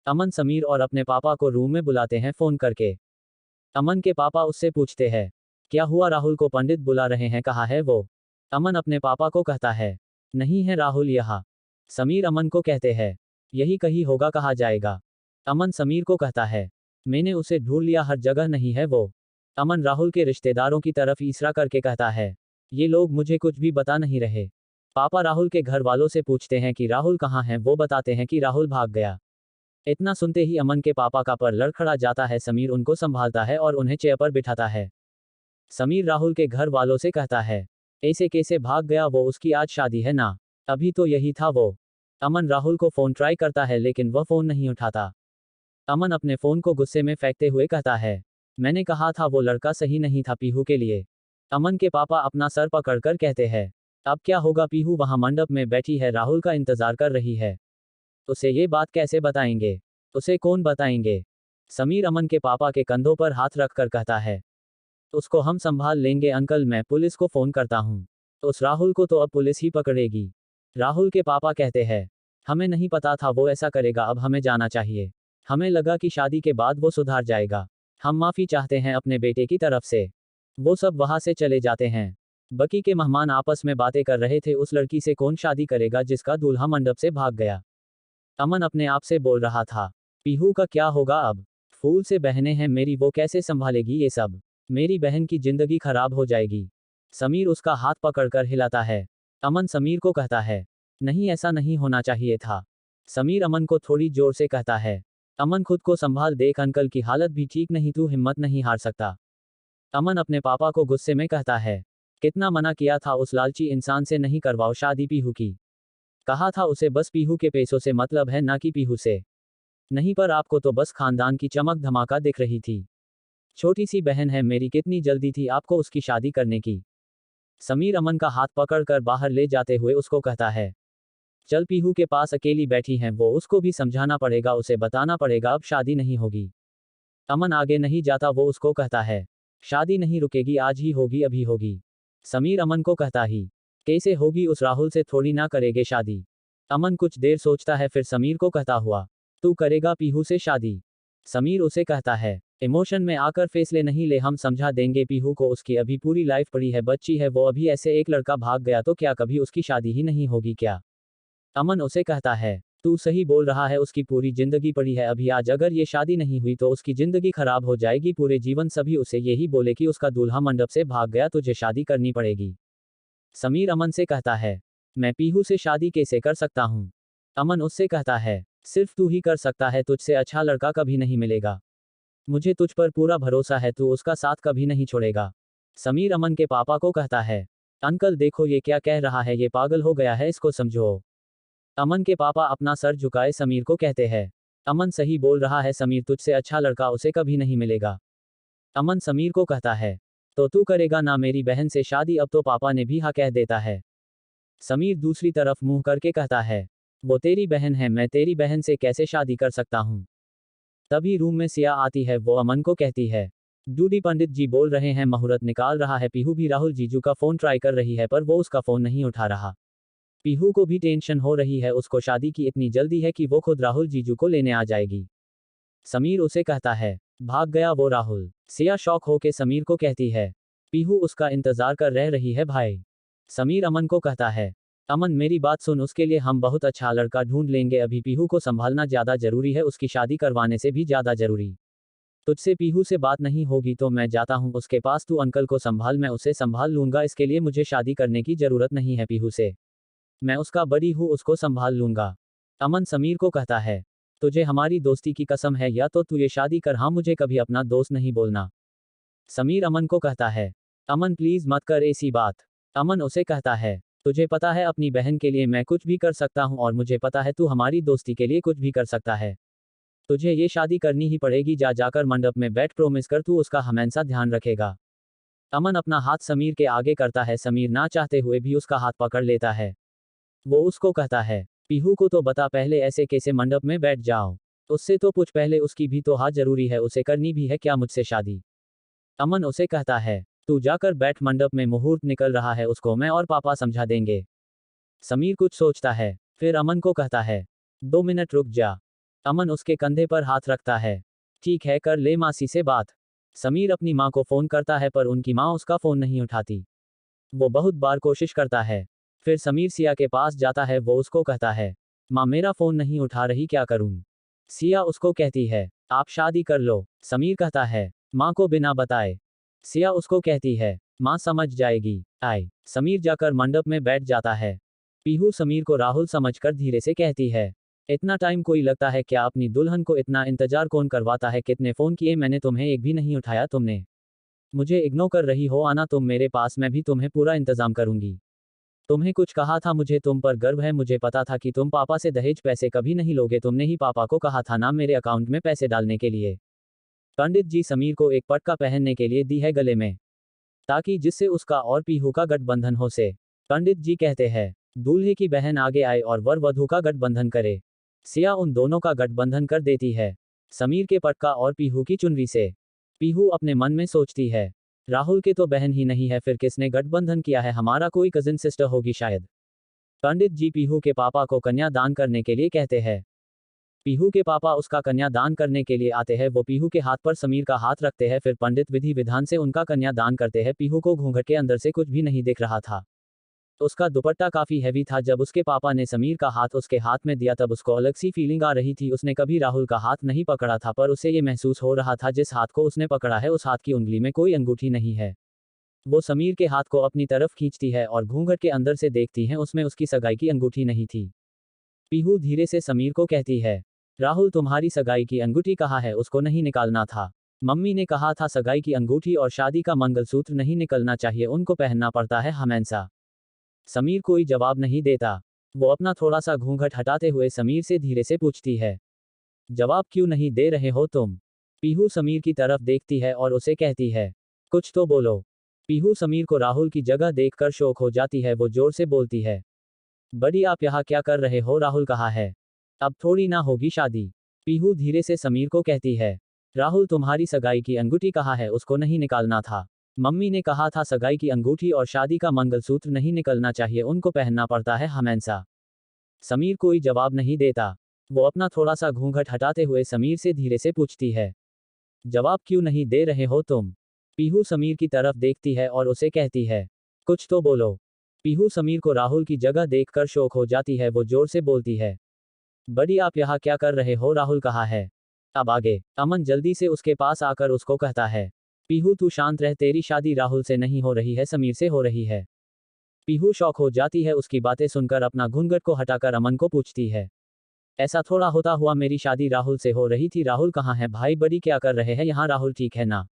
अमन समीर और अपने पापा को रूम में बुलाते हैं फोन करके। अमन के पापा उससे पूछते हैं, क्या हुआ, राहुल को पंडित बुला रहे हैं, कहाँ है वो? अमन अपने पापा को कहता है, नहीं है राहुल यहाँ। समीर अमन को कहते हैं, यही कहीं होगा, कहा जाएगा। अमन समीर को कहता है, मैंने उसे ढूंढ लिया, हर जगह नहीं है वो। अमन राहुल के रिश्तेदारों की तरफ इशारा करके कहता है, ये लोग मुझे कुछ भी बता नहीं रहे। पापा राहुल के घर वालों से पूछते हैं कि राहुल कहाँ है, वो बताते हैं कि राहुल भाग गया। इतना सुनते ही अमन के पापा का पर लड़खड़ा जाता है। समीर उनको संभालता है और उन्हें चेयर पर बिठाता है। समीर राहुल के घर वालों से कहता है, ऐसे कैसे भाग गया वो, उसकी आज शादी है ना, अभी तो यही था वो। अमन राहुल को फोन ट्राई करता है लेकिन वह फोन नहीं उठाता। अमन अपने फोन को गुस्से में फेंकते हुए कहता है, मैंने कहा था वो लड़का सही नहीं था पीहू के लिए। अमन के पापा अपना सर पकड़कर कहते हैं, अब क्या होगा, पीहू वहां मंडप में बैठी है, राहुल का इंतजार कर रही है। उसे ये बात कैसे बताएंगे? उसे कौन बताएंगे? समीर अमन के पापा के कंधों पर हाथ रखकर कहता है, उसको हम संभाल लेंगे अंकल, मैं पुलिस को फोन करता हूँ। उस राहुल को तो अब पुलिस ही पकड़ेगी। राहुल के पापा कहते हैं, हमें नहीं पता था वो ऐसा करेगा, अब हमें जाना चाहिए। हमें लगा कि शादी के बाद वो सुधार जाएगा। हम माफी चाहते हैं अपने बेटे की तरफ से। वो सब वहां से चले जाते हैं। बाकी के मेहमान आपस में बातें कर रहे थे, उस लड़की से कौन शादी करेगा जिसका दूल्हा मंडप से भाग गया। अमन अपने आप से बोल रहा था, पीहू का क्या होगा अब? फूल से बहनें हैं मेरी, वो कैसे संभालेगी ये सब? मेरी बहन की जिंदगी खराब हो जाएगी। समीर उसका हाथ पकड़कर हिलाता है। अमन समीर को कहता है, नहीं ऐसा नहीं होना चाहिए था। समीर अमन को थोड़ी जोर से कहता है, अमन खुद को संभाल, देख अंकल की हालत भी ठीक नहीं, तू हिम्मत नहीं हार सकता। अमन अपने पापा को गुस्से में कहता है, कितना मना किया था उस लालची इंसान से, नहीं करवाओ शादी पीहू की। कहा था उसे बस पीहू के पैसों से मतलब है, ना कि पीहू से। नहीं पर आपको तो बस खानदान की चमक धमाका दिख रही थी। छोटी सी बहन है मेरी, कितनी जल्दी थी आपको उसकी शादी करने की। समीर अमन का हाथ पकड़कर बाहर ले जाते हुए उसको कहता है, चल पीहू के पास अकेली बैठी हैं वो, उसको भी समझाना पड़ेगा, उसे बताना पड़ेगा अब शादी नहीं होगी। अमन आगे नहीं जाता, वो उसको कहता है, शादी नहीं रुकेगी, आज ही होगी, अभी होगी। समीर अमन को कहता ही, कैसे होगी, उस राहुल से थोड़ी ना करेगे शादी। अमन कुछ देर सोचता है फिर समीर को कहता हुआ, तू करेगा पीहू से शादी? समीर उसे कहता है, इमोशन में आकर फैसले नहीं ले, हम समझा देंगे पीहू को, उसकी अभी पूरी लाइफ पड़ी है, बच्ची है वो अभी, ऐसे एक लड़का भाग गया तो क्या कभी उसकी शादी ही नहीं होगी क्या? अमन उसे कहता है, तू सही बोल रहा है, उसकी पूरी जिंदगी पड़ी है अभी, आज अगर ये शादी नहीं हुई तो उसकी जिंदगी खराब हो जाएगी पूरे जीवन। सभी उसे यही बोले कि उसका दूल्हा मंडप से भाग गया, तुझे शादी करनी पड़ेगी। समीर अमन से कहता है, मैं पीहू से शादी कैसे कर सकता हूँ? अमन उससे कहता है, सिर्फ तू ही कर सकता है, तुझसे अच्छा लड़का कभी नहीं मिलेगा। मुझे तुझ पर पूरा भरोसा है, तू उसका साथ कभी नहीं छोड़ेगा। समीर अमन के पापा को कहता है, अंकल देखो ये क्या कह रहा है, ये पागल हो गया है, इसको समझो। अमन के पापा अपना सर झुकाए समीर को कहते हैं, अमन सही बोल रहा है समीर, तुझसे अच्छा लड़का उसे कभी नहीं मिलेगा। अमन समीर को कहता है, तो तू करेगा ना मेरी बहन से शादी? अब तो पापा ने भी हाँ कह देता है। समीर दूसरी तरफ मुंह करके कहता है, वो तेरी बहन है, मैं तेरी बहन से कैसे शादी कर सकता हूँ? तभी रूम में सिया आती है, वो अमन को कहती है, डूडी पंडित जी बोल रहे हैं मुहूर्त निकाल रहा है। पीहू भी राहुल जीजू का फोन ट्राई कर रही है पर वो उसका फोन नहीं उठा रहा। पीहू को भी टेंशन हो रही है, उसको शादी की इतनी जल्दी है कि वो खुद राहुल जीजू को लेने आ जाएगी। समीर उसे कहता है, भाग गया वो राहुल। सिया शॉक होके समीर को कहती है, पीहू उसका इंतजार कर रह रही है भाई। समीर अमन को कहता है, अमन मेरी बात सुन, उसके लिए हम बहुत अच्छा लड़का ढूंढ लेंगे, अभी पीहू को संभालना ज्यादा जरूरी है, उसकी शादी करवाने से भी ज्यादा जरूरी। तुझसे पीहू से बात नहीं होगी तो मैं जाता हूँ उसके पास, तू अंकल को संभाल, मैं उसे संभाल लूंगा, इसके लिए मुझे शादी करने की जरूरत नहीं है पीहू से। मैं उसका बड़ी हूँ, उसको संभाल लूंगा। अमन समीर को कहता है, तुझे हमारी दोस्ती की कसम है, या तो तू ये शादी कर, हाँ मुझे कभी अपना दोस्त नहीं बोलना। समीर अमन को कहता है, अमन प्लीज मत कर ऐसी बात। अमन उसे कहता है, तुझे पता है अपनी बहन के लिए मैं कुछ भी कर सकता हूँ और मुझे पता है तू हमारी दोस्ती के लिए कुछ भी कर सकता है। तुझे ये शादी करनी ही पड़ेगी, जा जाकर मंडप में बैठ प्रॉमिस कर तू उसका हमेशा ध्यान रखेगा। अमन अपना हाथ समीर के आगे करता है, समीर ना चाहते हुए भी उसका हाथ पकड़ लेता है। वो उसको कहता है, पीहू को तो बता पहले ऐसे कैसे मंडप में बैठ जाओ। उससे तो पूछ पहले, उसकी भी तो हाथ जरूरी है, उसे करनी भी है क्या मुझसे शादी। अमन उसे कहता है, तू जाकर बैठ, मंडप में मुहूर्त निकल रहा है, उसको मैं और पापा समझा देंगे। समीर कुछ सोचता है, फिर अमन को कहता है, 2 मिनट रुक जा। अमन उसके कंधे पर हाथ रखता है, ठीक है कर ले मासी से बात। समीर अपनी माँ को फोन करता है पर उनकी माँ उसका फोन नहीं उठाती। वो बहुत बार कोशिश करता है। फिर समीर सिया के पास जाता है, वो उसको कहता है, माँ मेरा फोन नहीं उठा रही, क्या करूँ। सिया उसको कहती है, आप शादी कर लो। समीर कहता है, माँ को बिना बताए। सिया उसको कहती है, माँ समझ जाएगी। आए। समीर जाकर मंडप में बैठ जाता है। पीहू समीर को राहुल समझकर धीरे से कहती है, इतना टाइम कोई लगता है क्या, अपनी दुल्हन को इतना इंतजार कौन करवाता है, कितने फोन किए मैंने तुम्हें, एक भी नहीं उठाया तुमने। मुझे इग्नोर कर रही हो, आना तुम मेरे पास, मैं भी तुम्हें पूरा इंतजाम करूंगी। तुम्हें कुछ कहा था, मुझे तुम पर गर्व है, मुझे पता था कि तुम पापा से दहेज पैसे कभी नहीं लोगे, तुमने ही पापा को कहा था ना मेरे अकाउंट में पैसे डालने के लिए। पंडित जी समीर को एक पटका पहनने के लिए दी है गले में, ताकि जिससे उसका और पीहू का गठबंधन हो से। पंडित जी कहते हैं, दूल्हे की बहन आगे आए और वर वधू का गठबंधन करे। सिया उन दोनों का गठबंधन कर देती है, समीर के पटका और पीहू की चुनरी से। पीहू अपने मन में सोचती है, राहुल के तो बहन ही नहीं है, फिर किसने गठबंधन किया है, हमारा कोई कजिन सिस्टर होगी शायद। पंडित जी पीहू के पापा को कन्या दान करने के लिए कहते हैं। पीहू के पापा उसका कन्या दान करने के लिए आते हैं, वो पीहू के हाथ पर समीर का हाथ रखते हैं, फिर पंडित विधि विधान से उनका कन्या दान करते हैं। पीहू को घूंघट के अंदर से कुछ भी नहीं दिख रहा था। उसका दुपट्टा काफी हैवी था। जब उसके पापा ने समीर का हाथ उसके हाथ में दिया तब उसको अलग सी फीलिंग आ रही थी। उसने कभी राहुल का हाथ नहीं पकड़ा था, पर उसे ये महसूस हो रहा था जिस हाथ को उसने पकड़ा है उस हाथ की उंगली में कोई अंगूठी नहीं है। वो समीर के हाथ को अपनी तरफ खींचती है और घूंघट के अंदर से देखती है, उसमें उसकी सगाई की अंगूठी नहीं थी। पीहू धीरे से समीर को कहती है, राहुल तुम्हारी सगाई की अंगूठी कहाँ है, उसको नहीं निकालना था। मम्मी ने कहा था सगाई की अंगूठी और शादी का मंगलसूत्र नहीं निकलना चाहिए, उनको पहनना पड़ता है हमेशा। समीर कोई जवाब नहीं देता। वो अपना थोड़ा सा घूंघट हटाते हुए समीर से धीरे से पूछती है, जवाब क्यों नहीं दे रहे हो तुम। पीहू समीर की तरफ देखती है और उसे कहती है, कुछ तो बोलो। पीहू समीर को राहुल की जगह देखकर शौक हो जाती है, वो जोर से बोलती है, बड़ी आप यहाँ क्या कर रहे हो, राहुल कहाँ है, अब थोड़ी ना होगी शादी। पीहू धीरे से समीर को कहती है, राहुल तुम्हारी सगाई की अंगूठी कहाँ है, उसको नहीं निकालना था। मम्मी ने कहा था सगाई की अंगूठी और शादी का मंगलसूत्र नहीं निकलना चाहिए, उनको पहनना पड़ता है हमेशा। समीर कोई जवाब नहीं देता। वो अपना थोड़ा सा घूंघट हटाते हुए समीर से धीरे से पूछती है, जवाब क्यों नहीं दे रहे हो तुम। पीहू समीर की तरफ देखती है और उसे कहती है, कुछ तो बोलो। पीहू समीर को राहुल की जगह देखकर शौक हो जाती है, वो जोर से बोलती है, बड़ी आप यहाँ क्या कर रहे हो, राहुल कहाँ है। अब आगे। अमन जल्दी से उसके पास आकर उसको कहता है, पीहू तू शांत रह, तेरी शादी राहुल से नहीं हो रही है, समीर से हो रही है। पीहू शौक हो जाती है उसकी बातें सुनकर, अपना घूंघट को हटाकर अमन को पूछती है, ऐसा थोड़ा होता हुआ मेरी शादी राहुल से हो रही थी, राहुल कहाँ है भाई, बड़ी क्या कर रहे हैं यहाँ, राहुल ठीक है ना।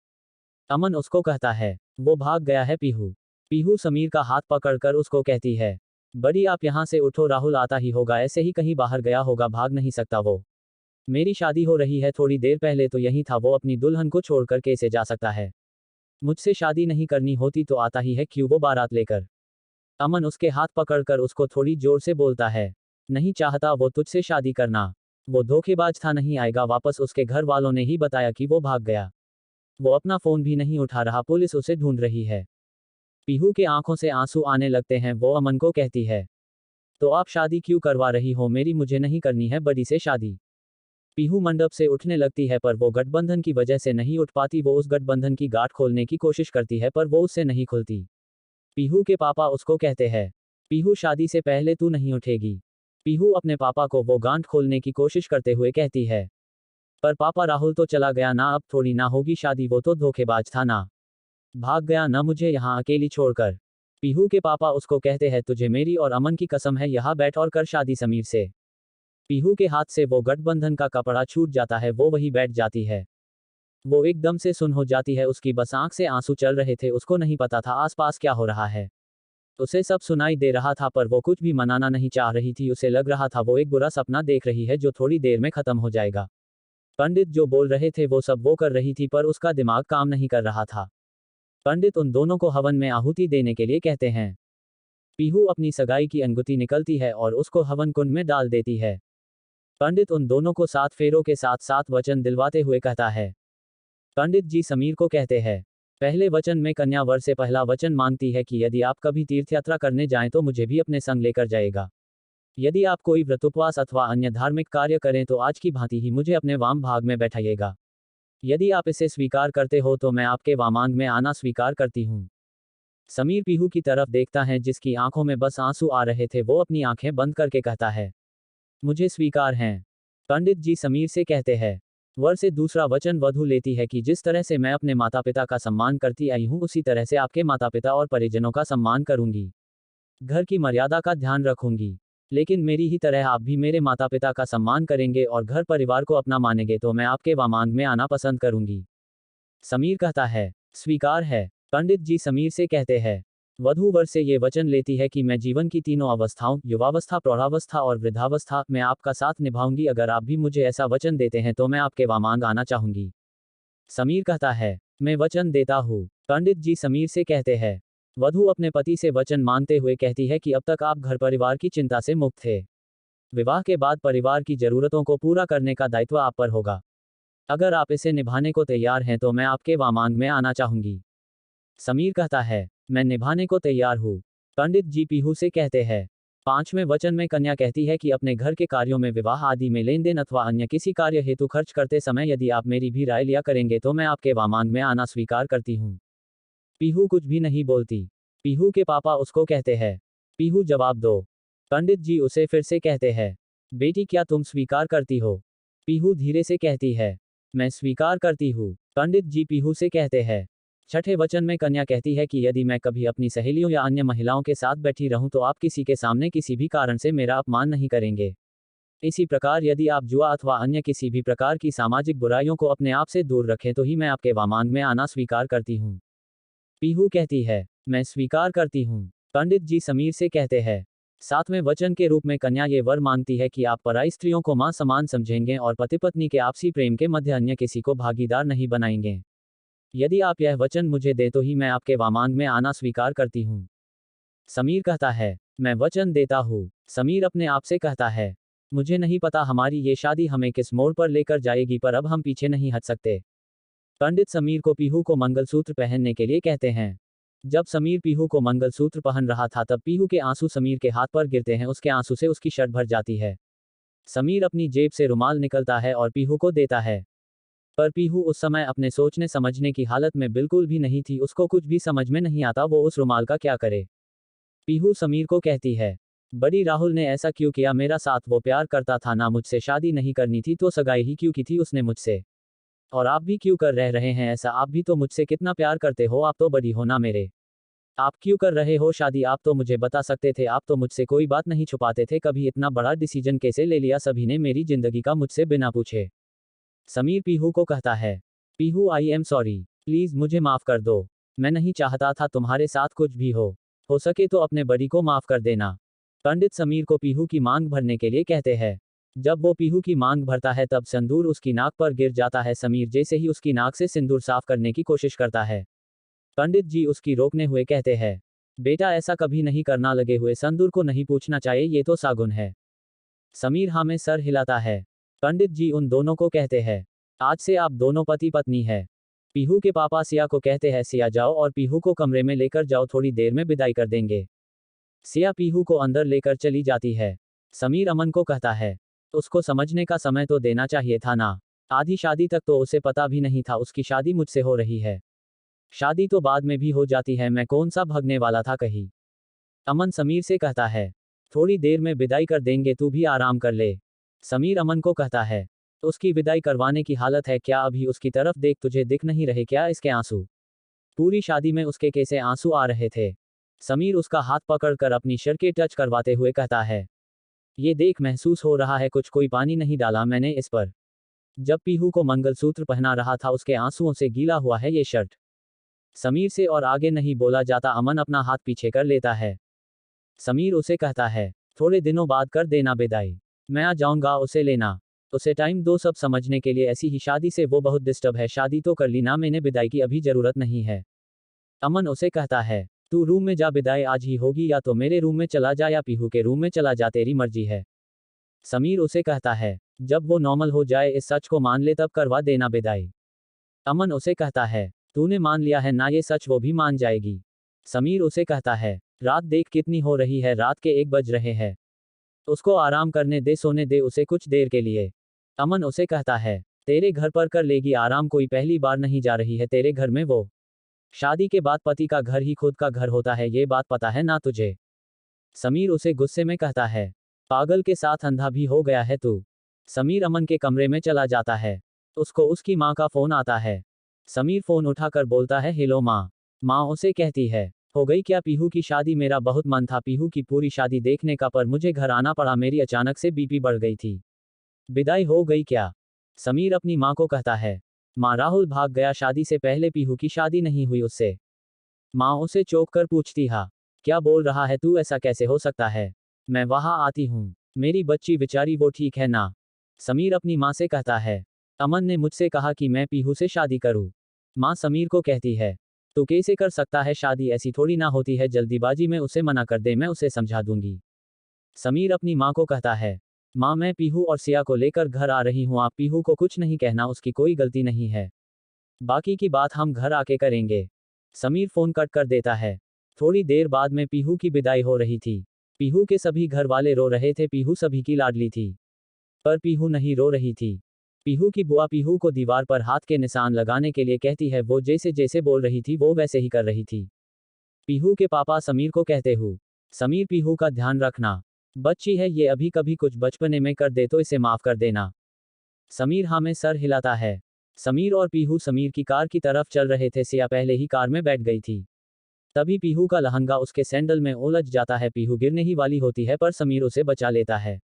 अमन उसको कहता है, वो भाग गया है पीहू। पीहू समीर का हाथ पकड़कर उसको कहती है, बड़ी आप यहाँ से उठो, राहुल आता ही होगा, ऐसे ही कहीं बाहर गया होगा, भाग नहीं सकता वो। मेरी शादी हो रही है, थोड़ी देर पहले तो यही था, वो अपनी दुल्हन को छोड़कर कैसे जा सकता है। मुझसे शादी नहीं करनी होती तो आता ही है क्यों वो बारात लेकर। अमन उसके हाथ पकड़कर उसको थोड़ी जोर से बोलता है, नहीं चाहता वो तुझसे शादी करना। वो धोखेबाज था, नहीं आएगा वापस, उसके घर वालों ने ही बताया कि वो भाग गया। वो अपना फोन भी नहीं उठा रहा, पुलिस उसे ढूंढ रही है। पीहू के आंखों से आंसू आने लगते हैं, वो अमन को कहती है, तो आप शादी क्यों करवा रही हो मेरी, मुझे नहीं करनी है बड़ी से शादी। पीहू मंडप से उठने लगती है पर वो गठबंधन की वजह से नहीं उठ पाती। वो उस गठबंधन की गांठ खोलने की कोशिश करती है पर वो उससे नहीं खुलती। पीहू के पापा उसको कहते हैं, पीहू शादी से पहले तू नहीं उठेगी। पीहू अपने पापा को वो गांठ खोलने की कोशिश करते हुए कहती है, पर पापा राहुल तो चला गया ना, अब थोड़ी ना होगी शादी, वो तो धोखेबाज था ना, भाग गया ना मुझे यहाँ अकेली छोड़कर। पीहू के पापा उसको कहते हैं, तुझे मेरी और अमन की कसम है, यहाँ बैठ और कर शादी समीर से। पीहू के हाथ से वो गठबंधन का कपड़ा छूट जाता है, वो वहीं बैठ जाती है। वो एकदम से सुन्न हो जाती है, उसकी बस आंख से आंसू चल रहे थे, उसको नहीं पता था आसपास क्या हो रहा है। उसे सब सुनाई दे रहा था पर वो कुछ भी मनाना नहीं चाह रही थी, उसे लग रहा था वो एक बुरा सपना देख रही है जो थोड़ी देर में खत्म हो जाएगा। पंडित जो बोल रहे थे वो सब वो कर रही थी पर उसका दिमाग काम नहीं कर रहा था। पंडित उन दोनों को हवन में आहुति देने के लिए कहते हैं। पीहू अपनी सगाई की अंगूठी निकलती है और उसको हवन कुंड में डाल देती है। पंडित उन दोनों को 7 फेरों के साथ 7 वचन दिलवाते हुए कहता है। पंडित जी समीर को कहते हैं। पहले वचन में कन्या वर से पहला वचन मांगती है कि यदि आप कभी तीर्थ यात्रा करने जाएं तो मुझे भी अपने संग लेकर जाएगा। यदि आप कोई व्रत उपवास अथवा अन्य धार्मिक कार्य करें तो आज की भांति ही मुझे अपने वाम भाग में बैठाइएगा। यदि आप इसे स्वीकार करते हो तो मैं आपके वामांग में आना स्वीकार करती हूँ। समीर पीहू की तरफ देखता है जिसकी आंखों में बस आंसू आ रहे थे, वो अपनी आंखें बंद करके कहता है, मुझे स्वीकार हैं। पंडित जी समीर से कहते हैं। वर से दूसरा वचन वधू लेती है कि जिस तरह से मैं अपने माता पिता का सम्मान करती आई हूँ उसी तरह से आपके माता पिता और परिजनों का सम्मान करूंगी। घर की मर्यादा का ध्यान रखूंगी। लेकिन मेरी ही तरह आप भी मेरे माता पिता का सम्मान करेंगे और घर परिवार को अपना मानेंगे तो मैं आपके वामांग में आना पसंद करूंगी। समीर कहता है, स्वीकार है। पंडित जी समीर से कहते हैं। वधू वर से ये वचन लेती है कि मैं जीवन की तीनों अवस्थाओं, युवावस्था, प्रौढ़ावस्था और वृद्धावस्था में आपका साथ निभाऊंगी। अगर आप भी मुझे ऐसा वचन देते हैं तो मैं आपके वामांग आना चाहूंगी। समीर कहता है, मैं वचन देता हूँ। पंडित जी समीर से कहते हैं। वधू अपने पति से वचन मांगते हुए कहती है कि अब तक आप घर परिवार की चिंता से मुक्त थे। विवाह के बाद परिवार की जरूरतों को पूरा करने का दायित्व आप पर होगा। अगर आप इसे निभाने को तैयार हैं तो मैं आपके वामांग में आना चाहूंगी। समीर कहता है, मैं निभाने को तैयार हूँ। पंडित जी पीहू से कहते हैं। 5वें वचन में कन्या कहती है कि अपने घर के कार्यों में, विवाह आदि में लेन देन अथवा अन्य किसी कार्य हेतु खर्च करते समय यदि आप मेरी भी राय लिया करेंगे तो मैं आपके वामांग में आना स्वीकार करती हूँ। पीहू कुछ भी नहीं बोलती। पीहू के पापा उसको कहते हैं, पीहू जवाब दो। पंडित जी उसे फिर से कहते हैं, बेटी क्या तुम स्वीकार करती हो? पीहू धीरे से कहती है, मैं स्वीकार करती हूँ। पंडित जी पीहू से कहते हैं। 6ठे वचन में कन्या कहती है कि यदि मैं कभी अपनी सहेलियों या अन्य महिलाओं के साथ बैठी रहूं तो आप किसी के सामने किसी भी कारण से मेरा अपमान नहीं करेंगे। इसी प्रकार यदि आप जुआ अथवा अन्य किसी भी प्रकार की सामाजिक बुराइयों को अपने आप से दूर रखें तो ही मैं आपके वामांग में आना स्वीकार करती हूँ। पीहू कहती है, मैं स्वीकार करती हूँ। पंडित जी समीर से कहते हैं। 7वें वचन के रूप में कन्या ये वर मांगती है कि आप पराई स्त्रियों को मां समान समझेंगे और पति पत्नी के आपसी प्रेम के मध्य अन्य किसी को भागीदार नहीं बनाएंगे। यदि आप यह वचन मुझे दे तो ही मैं आपके वामांग में आना स्वीकार करती हूँ। समीर कहता है, मैं वचन देता हूँ। समीर अपने आप से कहता है, मुझे नहीं पता हमारी ये शादी हमें किस मोड़ पर लेकर जाएगी पर अब हम पीछे नहीं हट सकते। पंडित समीर को पीहू को मंगलसूत्र पहनने के लिए कहते हैं। जब समीर पीहू को मंगलसूत्र पहन रहा था तब पीहू के आंसू समीर के हाथ पर गिरते हैं, उसके आंसू से उसकी शर्ट भर जाती है। समीर अपनी जेब से रुमाल निकलता है और पीहू को देता है। पर पीहू उस समय अपने सोचने समझने की हालत में बिल्कुल भी नहीं थी, उसको कुछ भी समझ में नहीं आता वो उस रुमाल का क्या करे। पीहू समीर को कहती है, बड़ी राहुल ने ऐसा क्यों किया? मेरा साथ वो प्यार करता था ना, मुझसे शादी नहीं करनी थी तो सगाई ही क्यों की थी उसने मुझसे? और आप भी क्यों कर रहे हैं ऐसा? आप भी तो मुझसे कितना प्यार करते हो, आप तो बड़ी हो ना मेरे। आप क्यों कर रहे हो शादी? आप तो मुझे बता सकते थे, आप तो मुझसे कोई बात नहीं छुपाते थे, कभी इतना बड़ा डिसीजन कैसे ले लिया सभी ने मेरी जिंदगी का मुझसे बिना पूछे? समीर पीहू को कहता है, पीहू आई एम सॉरी, प्लीज मुझे माफ कर दो। मैं नहीं चाहता था तुम्हारे साथ कुछ भी हो सके तो अपने बड़ी को माफ कर देना। पंडित समीर को पीहू की मांग भरने के लिए कहते हैं। जब वो पीहू की मांग भरता है तब सिंदूर उसकी नाक पर गिर जाता है। समीर जैसे ही उसकी नाक से सिंदूर साफ करने की कोशिश करता है, पंडित जी उसकी रोकने हुए कहते हैं, बेटा ऐसा कभी नहीं करना, लगे हुए सिंदूर को नहीं पूछना चाहिए, ये तो सागुन है। समीर हाँ में सर हिलाता है। पंडित जी उन दोनों को कहते हैं, आज से आप दोनों पति पत्नी है। पीहू के पापा सिया को कहते हैं, सिया जाओ और पीहू को कमरे में लेकर जाओ, थोड़ी देर में विदाई कर देंगे। सिया पीहू को अंदर लेकर चली जाती है। समीर अमन को कहता है, उसको समझने का समय तो देना चाहिए था ना, आधी शादी तक तो उसे पता भी नहीं था उसकी शादी मुझसे हो रही है। शादी तो बाद में भी हो जाती है, मैं कौन सा भगने वाला था कहीं। अमन समीर से कहता है, थोड़ी देर में विदाई कर देंगे, तू भी आराम कर ले। समीर अमन को कहता है, उसकी विदाई करवाने की हालत है क्या? अभी उसकी तरफ देख, तुझे दिख नहीं रहे क्या इसके आंसू? पूरी शादी में उसके कैसे आंसू आ रहे थे। समीर उसका हाथ पकड़कर अपनी शर्ट टच करवाते हुए कहता है, ये देख, महसूस हो रहा है कुछ, कोई पानी नहीं डाला मैंने इस पर। जब पीहू को मंगलसूत्र पहना रहा था उसके आंसुओं से गीला हुआ है ये शर्ट। समीर से और आगे नहीं बोला जाता। अमन अपना हाथ पीछे कर लेता है। समीर उसे कहता है, थोड़े दिनों बाद कर देना विदाई, मैं आ जाऊंगा उसे लेना। उसे टाइम दो सब समझने के लिए। ऐसी ही शादी से वो बहुत डिस्टर्ब है। शादी तो कर ली ना, मैंने विदाई की अभी जरूरत नहीं है। अमन उसे कहता है, तू रूम में जा, विदाई आज ही होगी, या तो मेरे रूम में चला जा या पीहू के रूम में चला जा, तेरी मर्जी है। समीर उसे कहता है, जब वो नॉर्मल हो जाए, इस सच को मान ले, तब करवा देना विदाई। अमन उसे कहता है, तूने मान लिया है ना ये सच, वो भी मान जाएगी। समीर उसे कहता है, रात देख कितनी हो रही है, रात के 1 बज रहे हैं। उसको आराम करने दे, सोने दे उसे कुछ देर के लिए। अमन उसे कहता है, तेरे घर पर कर लेगी आराम, कोई पहली बार नहीं जा रही है तेरे घर में वो। शादी के बाद पति का घर ही खुद का घर होता है, ये बात पता है ना तुझे। समीर उसे गुस्से में कहता है, पागल के साथ अंधा भी हो गया है तू। समीर अमन के कमरे में चला जाता है। उसको उसकी माँ का फोन आता है। समीर फोन उठाकर बोलता है, हेलो माँ। माँ उसे कहती है, हो गई क्या पीहू की शादी? मेरा बहुत मन था पीहू की पूरी शादी देखने का, पर मुझे घर आना पड़ा, मेरी अचानक से बीपी बढ़ गई थी। विदाई हो गई क्या? समीर अपनी माँ को कहता है, माँ राहुल भाग गया, शादी से पहले पीहू की शादी नहीं हुई उससे। माँ उसे चौंक कर पूछती, हा क्या बोल रहा है तू, ऐसा कैसे हो सकता है? मैं वहां आती हूँ, मेरी बच्ची बेचारी वो ठीक है ना? समीर अपनी माँ से कहता है, अमन ने मुझसे कहा कि मैं पीहू से शादी करूँ। माँ समीर को कहती है, तू कैसे कर सकता है शादी, ऐसी थोड़ी ना होती है, जल्दीबाजी में उसे मना कर दे, मैं उसे समझा दूंगी। समीर अपनी माँ को कहता है, माँ मैं पीहू और सिया को लेकर घर आ रही हूँ, आप पीहू को कुछ नहीं कहना, उसकी कोई गलती नहीं है, बाकी की बात हम घर आके करेंगे। समीर फोन कट कर देता है। थोड़ी देर बाद में पीहू की विदाई हो रही थी। पीहू के सभी घर वाले रो रहे थे, पीहू सभी की लाडली थी। पर पीहू नहीं रो रही थी। पीहू की बुआ पीहू को दीवार पर हाथ के निशान लगाने के लिए कहती है, वो जैसे जैसे बोल रही थी वो वैसे ही कर रही थी। पीहू के पापा समीर को कहते हूँ, समीर पीहू का ध्यान रखना, बच्ची है ये, अभी कभी कुछ बचपने में कर दे तो इसे माफ कर देना। समीर हाँ में सर हिलाता है। समीर और पीहू समीर की कार की तरफ चल रहे थे। सिया पहले ही कार में बैठ गई थी। तभी पीहू का लहंगा उसके सैंडल में उलझ जाता है। पीहू गिरने ही वाली होती है, पर समीर उसे बचा लेता है।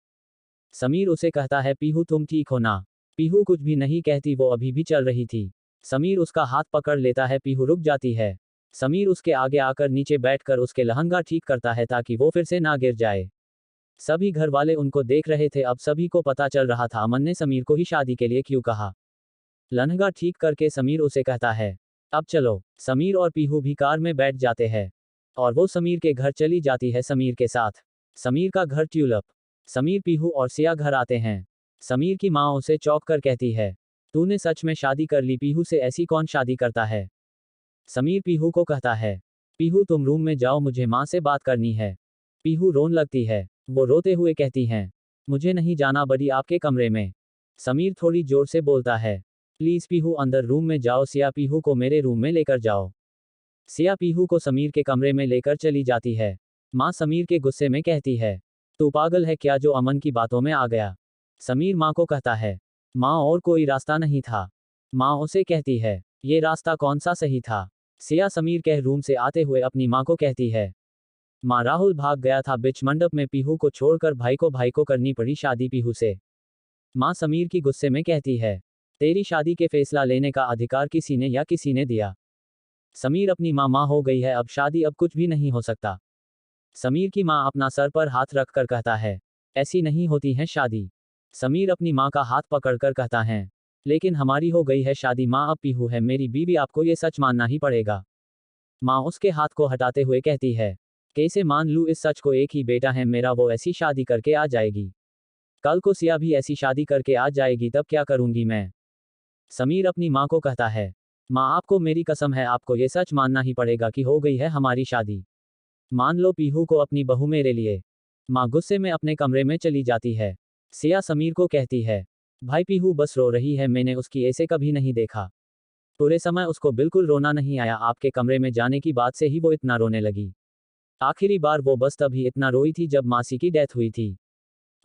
समीर उसे कहता है, पीहू तुम ठीक हो ना? पीहू कुछ भी नहीं कहती, वो अभी भी चल रही थी। समीर उसका हाथ पकड़ लेता है, पीहू रुक जाती है। समीर उसके आगे आकर नीचे बैठकर उसके लहंगा ठीक करता है ताकि वो फिर से ना गिर जाए। सभी घर वाले उनको देख रहे थे। अब सभी को पता चल रहा था अमन ने समीर को ही शादी के लिए क्यों कहा। लहंगा ठीक करके समीर उसे कहता है, अब चलो। समीर और पीहू भी कार में बैठ जाते हैं और वो समीर के घर चली जाती है समीर के साथ। समीर का घर ट्यूलअप। समीर पीहू और सिया घर आते हैं। समीर की माँ उसे चौंक कर कहती है, तूने सच में शादी कर ली? पीहू से ऐसी कौन शादी करता है? समीर पीहू को कहता है, पीहू तुम रूम में जाओ, मुझे माँ से बात करनी है। पीहू रोन लगती है। वो रोते हुए कहती हैं, मुझे नहीं जाना बड़ी आपके कमरे में। समीर थोड़ी जोर से बोलता है, प्लीज पीहू अंदर रूम में जाओ, सिया पीहू को मेरे रूम में लेकर जाओ। सिया पीहू को समीर के कमरे में लेकर चली जाती है। माँ समीर के गुस्से में कहती है, तू पागल है क्या जो अमन की बातों में आ गया? समीर माँ को कहता है, माँ और कोई रास्ता नहीं था। माँ उसे कहती है, ये रास्ता कौन सा सही था? सिया समीर के रूम से आते हुए अपनी माँ को कहती है, माँ राहुल भाग गया था बिच मंडप में, पीहू को छोड़कर भाई को करनी पड़ी शादी पीहू से। माँ समीर की गुस्से में कहती है, तेरी शादी के फैसला लेने का अधिकार किसी ने या किसी ने दिया? समीर अपनी माँ हो गई है, अब शादी, अब कुछ भी नहीं हो सकता। समीर की माँ अपना सर पर हाथ रखकर कहता है, ऐसी नहीं होती है शादी। समीर अपनी माँ का हाथ पकड़कर कहता है, लेकिन हमारी हो गई है शादी माँ, अब पीहू है मेरी बीवी, आपको ये सच मानना ही पड़ेगा। माँ उसके हाथ को हटाते हुए कहती है, कैसे मान लूँ इस सच को? एक ही बेटा है मेरा, वो ऐसी शादी करके आ जाएगी। कल को सिया भी ऐसी शादी करके आ जाएगी, तब क्या करूंगी मैं? समीर अपनी माँ को कहता है, माँ आपको मेरी कसम है, आपको ये सच मानना ही पड़ेगा कि हो गई है हमारी शादी। मान लो पीहू को अपनी बहू मेरे लिए। माँ गुस्से में अपने कमरे में चली जाती है। सिया समीर को कहती है, भाई पीहू बस रो रही है, मैंने उसकी ऐसे कभी नहीं देखा। पूरे समय उसको बिल्कुल रोना नहीं आया, आपके कमरे में जाने की बात से ही वो इतना रोने लगी। आखिरी बार वो बस तभी इतना रोई थी जब मासी की डेथ हुई थी।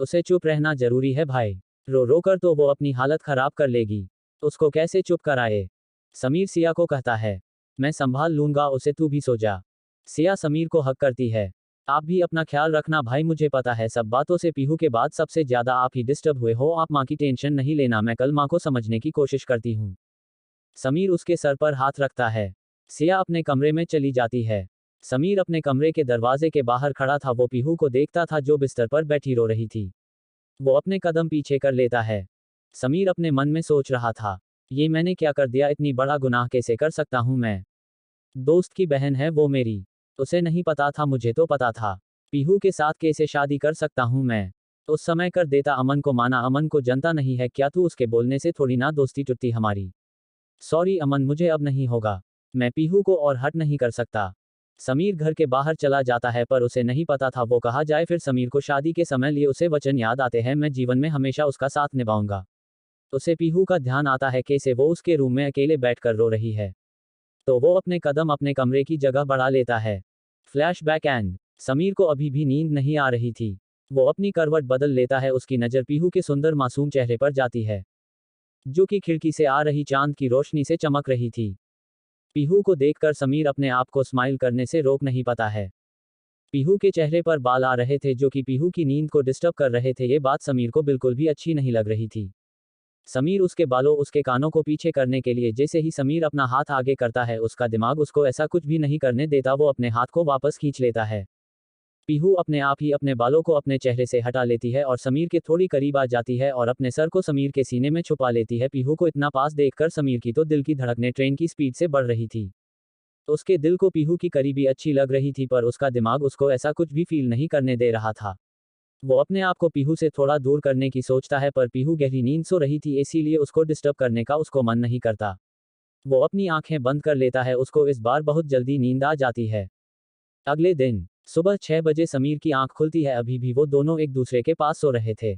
उसे चुप रहना जरूरी है भाई, रो रो कर तो वो अपनी हालत खराब कर लेगी। उसको कैसे चुप कराए? समीर सिया को कहता है, मैं संभाल लूंगा उसे, तू भी सो जा। सिया समीर को हक करती है। आप भी अपना ख्याल रखना भाई, मुझे पता है सब बातों से पीहू के बाद सबसे ज्यादा आप ही डिस्टर्ब हुए हो। आप माँ की टेंशन नहीं लेना, मैं कल माँ को समझने की कोशिश करती हूँ। समीर उसके सर पर हाथ रखता है। सिया अपने कमरे में चली जाती है। समीर अपने कमरे के दरवाजे के बाहर खड़ा था, वो पीहू को देखता था जो बिस्तर पर बैठी रो रही थी। वो अपने कदम पीछे कर लेता है। समीर अपने मन में सोच रहा था, ये मैंने क्या कर दिया, इतनी बड़ा गुनाह कैसे कर सकता हूँ मैं। दोस्त की बहन है वो मेरी, उसे नहीं पता था, मुझे तो पता था। पीहू के साथ कैसे शादी कर सकता हूँ मैं। उस समय कर देता, अमन को माना, अमन को जनता नहीं है क्या तू, उसके बोलने से थोड़ी ना दोस्ती टूटती हमारी। सॉरी अमन, मुझे अब नहीं होगा। मैं पीहू को और हट नहीं कर सकता। समीर घर के बाहर चला जाता है पर उसे नहीं पता था वो कहाँ जाए। फिर समीर को शादी के समय लिए उसे वचन याद आते हैं, मैं जीवन में हमेशा उसका साथ निभाऊंगा। उसे पीहू का ध्यान आता है कैसे वो उसके रूम में अकेले बैठकर रो रही है। तो वो अपने कदम अपने कमरे की जगह बढ़ा लेता है। फ्लैशबैक एंड समीर को अभी भी नींद नहीं आ रही थी। वो अपनी करवट बदल लेता है, उसकी नज़र पीहू के सुंदर मासूम चेहरे पर जाती है, जो कि खिड़की से आ रही चांद की रोशनी से चमक रही थी। पीहू को देखकर समीर अपने आप को स्माइल करने से रोक नहीं पाता है। पीहू के चेहरे पर बाल आ रहे थे जो कि पीहू की नींद को डिस्टर्ब कर रहे थे। ये बात समीर को बिल्कुल भी अच्छी नहीं लग रही थी। समीर उसके बालों, उसके कानों को पीछे करने के लिए जैसे ही समीर अपना हाथ आगे करता है, उसका दिमाग उसको ऐसा कुछ भी नहीं करने देता, वो अपने हाथ को वापस खींच लेता है। पीहू अपने आप ही अपने बालों को अपने चेहरे से हटा लेती है और समीर के थोड़ी करीब आ जाती है और अपने सर को समीर के सीने में छुपा लेती है। पीहू को इतना पास देखकर समीर की तो दिल की धड़कनें ट्रेन की स्पीड से बढ़ रही थी। उसके दिल को पीहू की करीबी अच्छी लग रही थी पर उसका दिमाग उसको ऐसा कुछ भी फील नहीं करने दे रहा था। वो अपने आप को पीहू से थोड़ा दूर करने की सोचता है पर पीहू गहरी नींद सो रही थी, इसीलिए उसको डिस्टर्ब करने का उसको मन नहीं करता। वो अपनी आंखें बंद कर लेता है, उसको इस बार बहुत जल्दी नींद आ जाती है। अगले दिन सुबह 6 बजे समीर की आंख खुलती है। अभी भी वो दोनों एक दूसरे के पास सो रहे थे।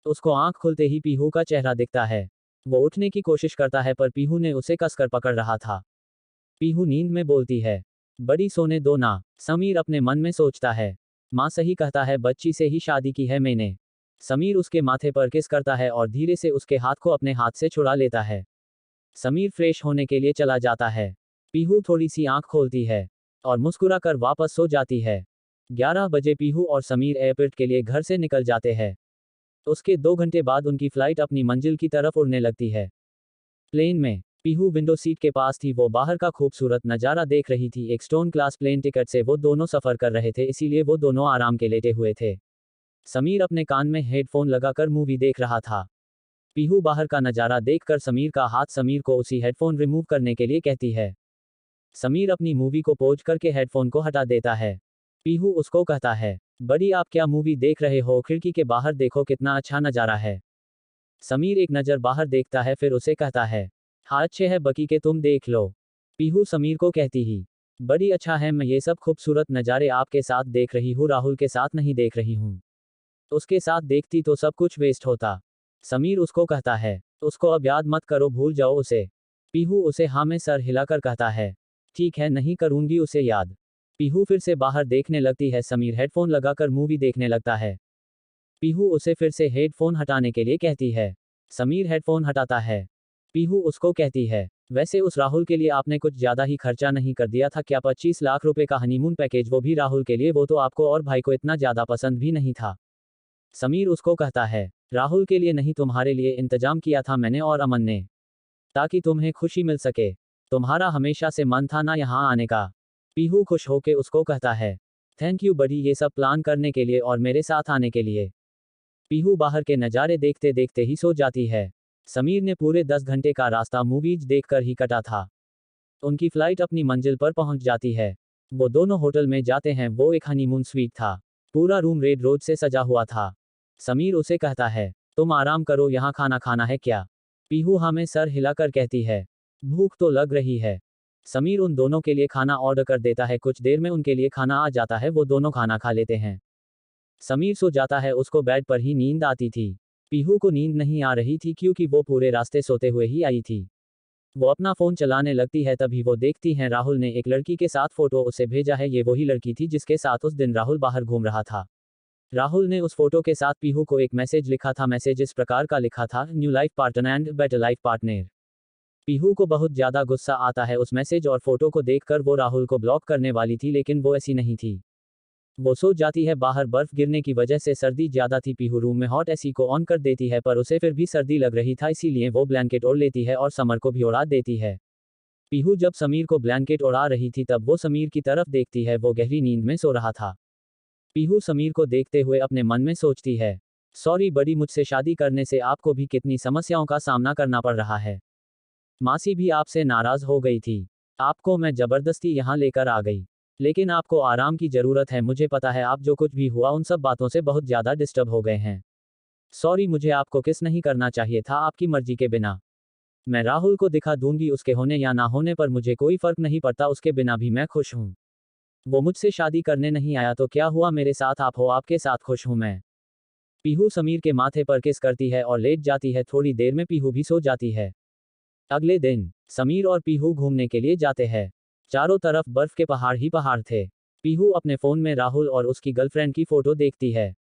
उसको आंख खुलते ही पीहू का चेहरा दिखता है। वो उठने की कोशिश करता है पर पीहू ने उसे कसकर पकड़ रहा था। पीहू नींद में बोलती है, बड़ी सोने दो ना। समीर अपने मन में सोचता है, माँ सही कहता है, बच्ची से ही शादी की है मैंने। समीर उसके माथे पर किस करता है और धीरे से उसके हाथ को अपने हाथ से छुड़ा लेता है। समीर फ्रेश होने के लिए चला जाता है। पीहू थोड़ी सी आंख खोलती है और मुस्कुराकर वापस सो जाती है। 11 बजे पीहू और समीर एयरपोर्ट के लिए घर से निकल जाते हैं। उसके 2 घंटे बाद उनकी फ्लाइट अपनी मंजिल की तरफ उड़ने लगती है। प्लेन में पीहू विंडो सीट के पास थी, वो बाहर का खूबसूरत नज़ारा देख रही थी। एक स्टोन क्लास प्लेन टिकट से वो दोनों सफ़र कर रहे थे, इसीलिए वो दोनों आराम के लेटे हुए थे। समीर अपने कान में हेडफोन लगाकर मूवी देख रहा था। पीहू बाहर का नज़ारा देखकर समीर का हाथ समीर को उसी हेडफोन रिमूव करने के लिए कहती है। समीर अपनी मूवी को पॉज करके हेडफोन को हटा देता है। पीहू उसको कहता है, बड़ी आप क्या मूवी देख रहे हो, खिड़की के बाहर देखो कितना अच्छा नज़ारा है। समीर एक नज़र बाहर देखता है फिर उसे कहता है, हाँ अच्छे है बकी के, तुम देख लो। पीहू समीर को कहती ही, बड़ी अच्छा है, मैं ये सब खूबसूरत नज़ारे आपके साथ देख रही हूँ, राहुल के साथ नहीं देख रही हूँ। उसके साथ देखती तो सब कुछ वेस्ट होता। समीर उसको कहता है, उसको अब याद मत करो, भूल जाओ उसे। पीहू उसे हाँ में सर हिलाकर कहता है, ठीक है नहीं करूंगी उसे याद। पीहू फिर से बाहर देखने लगती है। समीर हेडफोन लगाकर मूवी देखने लगता है। पीहू उसे फिर से हेडफोन हटाने के लिए कहती है। समीर हेडफोन हटाता है। पीहू उसको कहती है, वैसे उस राहुल के लिए आपने कुछ ज्यादा ही खर्चा नहीं कर दिया था क्या, 25 लाख रुपए का हनीमून पैकेज, वो भी राहुल के लिए, वो तो आपको और भाई को इतना ज्यादा पसंद भी नहीं था। समीर उसको कहता है, राहुल के लिए नहीं, तुम्हारे लिए इंतजाम किया था मैंने और अमन ने, ताकि तुम्हें खुशी मिल सके। तुम्हारा हमेशा से मन था ना यहाँ आने का। पीहू खुश होके उसको कहता है, थैंक यू बड़ी, ये सब प्लान करने के लिए और मेरे साथ आने के लिए। पीहू बाहर के नज़ारे देखते देखते ही सो जाती है। समीर ने पूरे 10 घंटे का रास्ता मूवीज देखकर ही कटा था। उनकी फ्लाइट अपनी मंजिल पर पहुंच जाती है। वो दोनों होटल में जाते हैं। वो एक हनीमून स्वीट था। पूरा रूम रेड रोज से सजा हुआ था। समीर उसे कहता है, तुम आराम करो, यहाँ खाना खाना है क्या। पीहू हमें सर हिलाकर कहती है, भूख तो लग रही है। समीर उन दोनों के लिए खाना ऑर्डर कर देता है। कुछ देर में उनके लिए खाना आ जाता है, वो दोनों खाना खा लेते हैं। समीर सो जाता है, उसको बेड पर ही नींद आती थी। पीहू को नींद नहीं आ रही थी क्योंकि वो पूरे रास्ते सोते हुए ही आई थी। वो अपना फोन चलाने लगती है, तभी वो देखती हैं राहुल ने एक लड़की के साथ फोटो उसे भेजा है। ये वही लड़की थी जिसके साथ उस दिन राहुल बाहर घूम रहा था। राहुल ने उस फोटो के साथ पीहू को एक मैसेज लिखा था। मैसेज इस प्रकार का लिखा था, new life partner and better life partner. Pihu को बहुत ज्यादा गुस्सा आता है उस मैसेज और फोटो को देखकर। वो राहुल को ब्लॉक करने वाली थी लेकिन वो ऐसी नहीं थी। वो सो जाती है। बाहर बर्फ गिरने की वजह से सर्दी ज्यादा थी। पीहू रूम में हॉट एसी को ऑन कर देती है, पर उसे फिर भी सर्दी लग रही था, इसीलिए वो ब्लैंकेट ओढ़ लेती है और समर को भी उड़ा देती है। पीहू जब समीर को ब्लैंकेट उड़ा रही थी तब वो समीर की तरफ देखती है। वो गहरी नींद में सो रहा था। पीहू समीर को देखते हुए अपने मन में सोचती है, सॉरी बड़ी, मुझसे शादी करने से आपको भी कितनी समस्याओं का सामना करना पड़ रहा है। मासी भी आपसे नाराज हो गई थी। आपको मैं जबरदस्ती यहाँ लेकर आ गई। लेकिन आपको आराम की जरूरत है। मुझे पता है आप जो कुछ भी हुआ उन सब बातों से बहुत ज्यादा डिस्टर्ब हो गए हैं। सॉरी, मुझे आपको किस नहीं करना चाहिए था आपकी मर्जी के बिना। मैं राहुल को दिखा दूंगी, उसके होने या ना होने पर मुझे कोई फर्क नहीं पड़ता, उसके बिना भी मैं खुश हूँ। वो मुझसे शादी करने नहीं आया तो क्या हुआ, मेरे साथ आप हो, आपके साथ खुश हूं मैं। पीहू समीर के माथे पर किस करती है और लेट जाती है। थोड़ी देर में पीहू भी सो जाती है। अगले दिन समीर और पीहू घूमने के लिए जाते हैं। चारों तरफ बर्फ के पहाड़ ही पहाड़ थे। पीहू अपने फोन में राहुल और उसकी गर्लफ्रेंड की फोटो देखती है।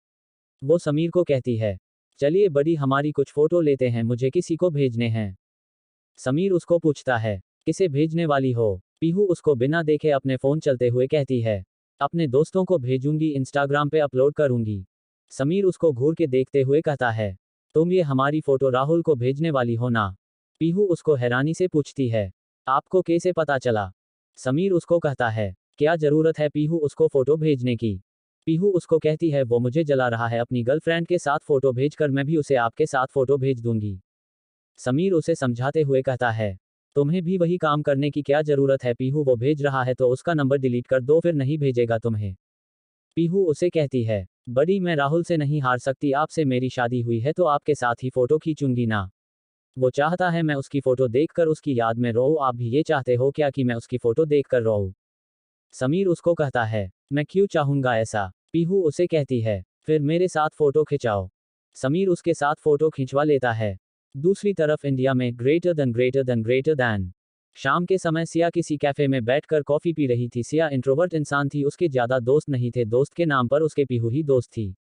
वो समीर को कहती है, चलिए बड़ी, हमारी कुछ फोटो लेते हैं, मुझे किसी को भेजने हैं। समीर उसको पूछता है, किसे भेजने वाली हो। पीहू उसको बिना देखे अपने फोन चलते हुए कहती है, अपने दोस्तों को भेजूंगी, इंस्टाग्राम पे अपलोड करूंगी। समीर उसको घूर के देखते हुए कहता है, तुम ये हमारी फोटो राहुल को भेजने वाली हो ना। पीहू उसको हैरानी से पूछती है, आपको कैसे पता चला। समीर उसको कहता है, क्या जरूरत है पीहू उसको फोटो भेजने की। पीहू उसको कहती है, वो मुझे जला रहा है, अपनी गर्लफ्रेंड के साथ फोटो भेजकर मैं भी उसे आपके साथ फोटो भेज दूंगी। समीर उसे समझाते हुए कहता है, तुम्हें भी वही काम करने की क्या जरूरत है। पीहू वो भेज रहा है तो उसका नंबर डिलीट कर दो, फिर नहीं भेजेगा तुम्हें। पीहू उसे कहती है, बड़ी, मैं राहुल से नहीं हार सकती, आपसे मेरी शादी हुई है तो आपके साथ ही फोटो खींचूंगी ना। वो चाहता है मैं उसकी फोटो देखकर उसकी याद में रोऊं, आप भी ये चाहते हो क्या कि मैं उसकी फोटो देखकर रोऊं। समीर उसको कहता है, मैं क्यों चाहूंगा ऐसा। पीहू उसे कहती है, फिर मेरे साथ फोटो खिंचाओ। समीर उसके साथ फोटो खिंचवा लेता है। दूसरी तरफ इंडिया में greater than greater than greater than शाम के समय सिया किसी कैफे में बैठकर कॉफी पी रही थी। सिया इंट्रोवर्ट इंसान थी, उसके ज्यादा दोस्त नहीं थे, दोस्त के नाम पर उसके पीहू ही दोस्त थी।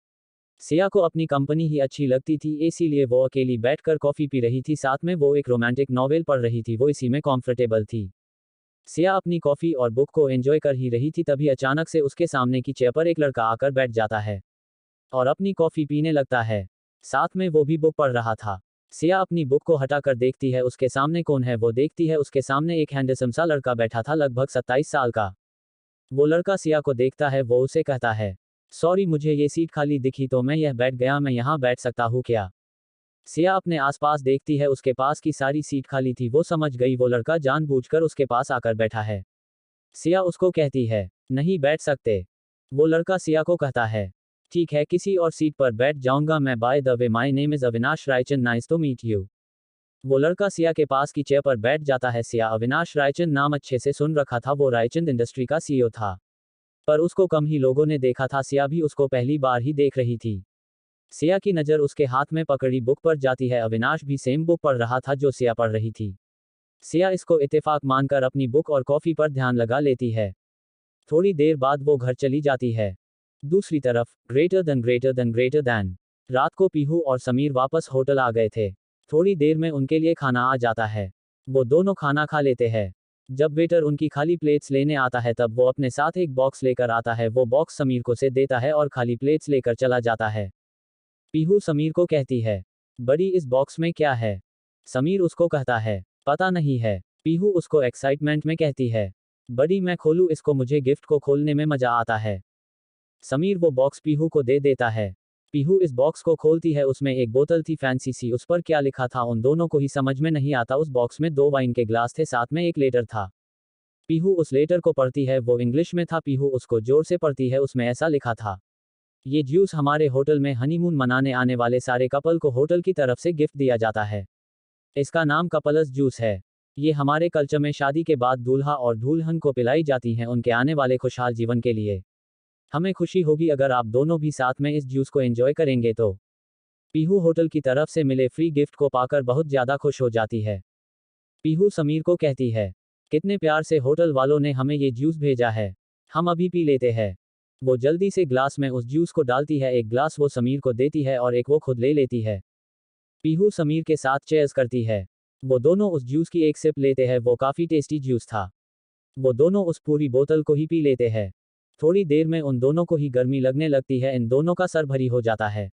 सिया को अपनी कंपनी ही अच्छी लगती थी, इसीलिए वो अकेली बैठकर कॉफी पी रही थी, साथ में वो एक रोमांटिक नॉवेल पढ़ रही थी, वो इसी में कंफर्टेबल थी। सिया अपनी कॉफी और बुक को एंजॉय कर ही रही थी, तभी अचानक से उसके सामने की चेयर पर एक लड़का आकर बैठ जाता है और अपनी कॉफी पीने लगता है। साथ में वो भी बुक पढ़ रहा था। सिया अपनी बुक को हटाकर देखती है, उसके सामने कौन है। वो देखती है उसके सामने एक हैंडसम सा लड़का बैठा था, लगभग 27 साल का। वो लड़का सिया को देखता है, वो उसे कहता है, सॉरी, मुझे ये सीट खाली दिखी तो मैं यह बैठ गया, मैं यहाँ बैठ सकता हूँ क्या। सिया अपने आसपास देखती है, उसके पास की सारी सीट खाली थी। वो समझ गई वो लड़का जानबूझकर उसके पास आकर बैठा है। सिया उसको कहती है, नहीं बैठ सकते। वो लड़का सिया को कहता है, ठीक है, किसी और सीट पर बैठ जाऊंगा मैं, by the way my name is Avinash Raichand, nice to meet you. वो लड़का सिया के पास की चेयर पर बैठ जाता है। सिया अविनाश रायचंद नाम अच्छे से सुन रखा था, वो रायचंद इंडस्ट्री का सीईओ था, पर उसको कम ही लोगों ने देखा था। सिया भी उसको पहली बार ही देख रही थी। सिया की नज़र उसके हाथ में पकड़ी बुक पर जाती है। अविनाश भी सेम बुक पढ़ रहा था जो सिया पढ़ रही थी। सिया इसको इत्तेफाक मानकर अपनी बुक और कॉफी पर ध्यान लगा लेती है। थोड़ी देर बाद वो घर चली जाती है। दूसरी तरफ greater than greater than greater than रात को पीहू और समीर वापस होटल आ गए थे। थोड़ी देर में उनके लिए खाना आ जाता है। वो दोनों खाना खा लेते हैं। जब वेटर उनकी खाली प्लेट्स लेने आता है तब वो अपने साथ एक बॉक्स लेकर आता है। वो बॉक्स समीर को से देता है और खाली प्लेट्स लेकर चला जाता है। पीहू समीर को कहती है, बड़ी, इस बॉक्स में क्या है। समीर उसको कहता है, पता नहीं है। पीहू उसको एक्साइटमेंट में कहती है, बड़ी, मैं खोलूं इसको, मुझे गिफ्ट को खोलने में मजा आता है। समीर वो बॉक्स पीहू को दे देता है। पीहू इस बॉक्स को खोलती है, उसमें एक बोतल थी फैंसी सी, उस पर क्या लिखा था उन दोनों को ही समझ में नहीं आता। उस बॉक्स में 2 वाइन के ग्लास थे, साथ में एक लेटर था। पीहू उस लेटर को पढ़ती है, वो इंग्लिश में था। पीहू उसको जोर से पढ़ती है, उसमें ऐसा लिखा था, ये जूस हमारे होटल में हनीमून मनाने आने वाले सारे कपल को होटल की तरफ से गिफ्ट दिया जाता है। इसका नाम कपल्स जूस है। ये हमारे कल्चर में शादी के बाद दूल्हा और दुल्हन को पिलाई जाती हैं उनके आने वाले खुशहाल जीवन के लिए। हमें खुशी होगी अगर आप दोनों भी साथ में इस जूस को एंजॉय करेंगे तो। पीहू होटल की तरफ से मिले फ्री गिफ्ट को पाकर बहुत ज्यादा खुश हो जाती है। पीहू समीर को कहती है, कितने प्यार से होटल वालों ने हमें ये जूस भेजा है, हम अभी पी लेते हैं। वो जल्दी से ग्लास में उस जूस को डालती है, एक ग्लास वो समीर को देती है और एक वो खुद ले लेती है। पीहू समीर के साथ चेयर्स करती है। वो दोनों उस जूस की एक सिप लेते हैं, वो काफी टेस्टी जूस था। वो दोनों उस पूरी बोतल को ही पी लेते हैं। थोड़ी देर में उन दोनों को ही गर्मी लगने लगती है, इन दोनों का सर भारी हो जाता है।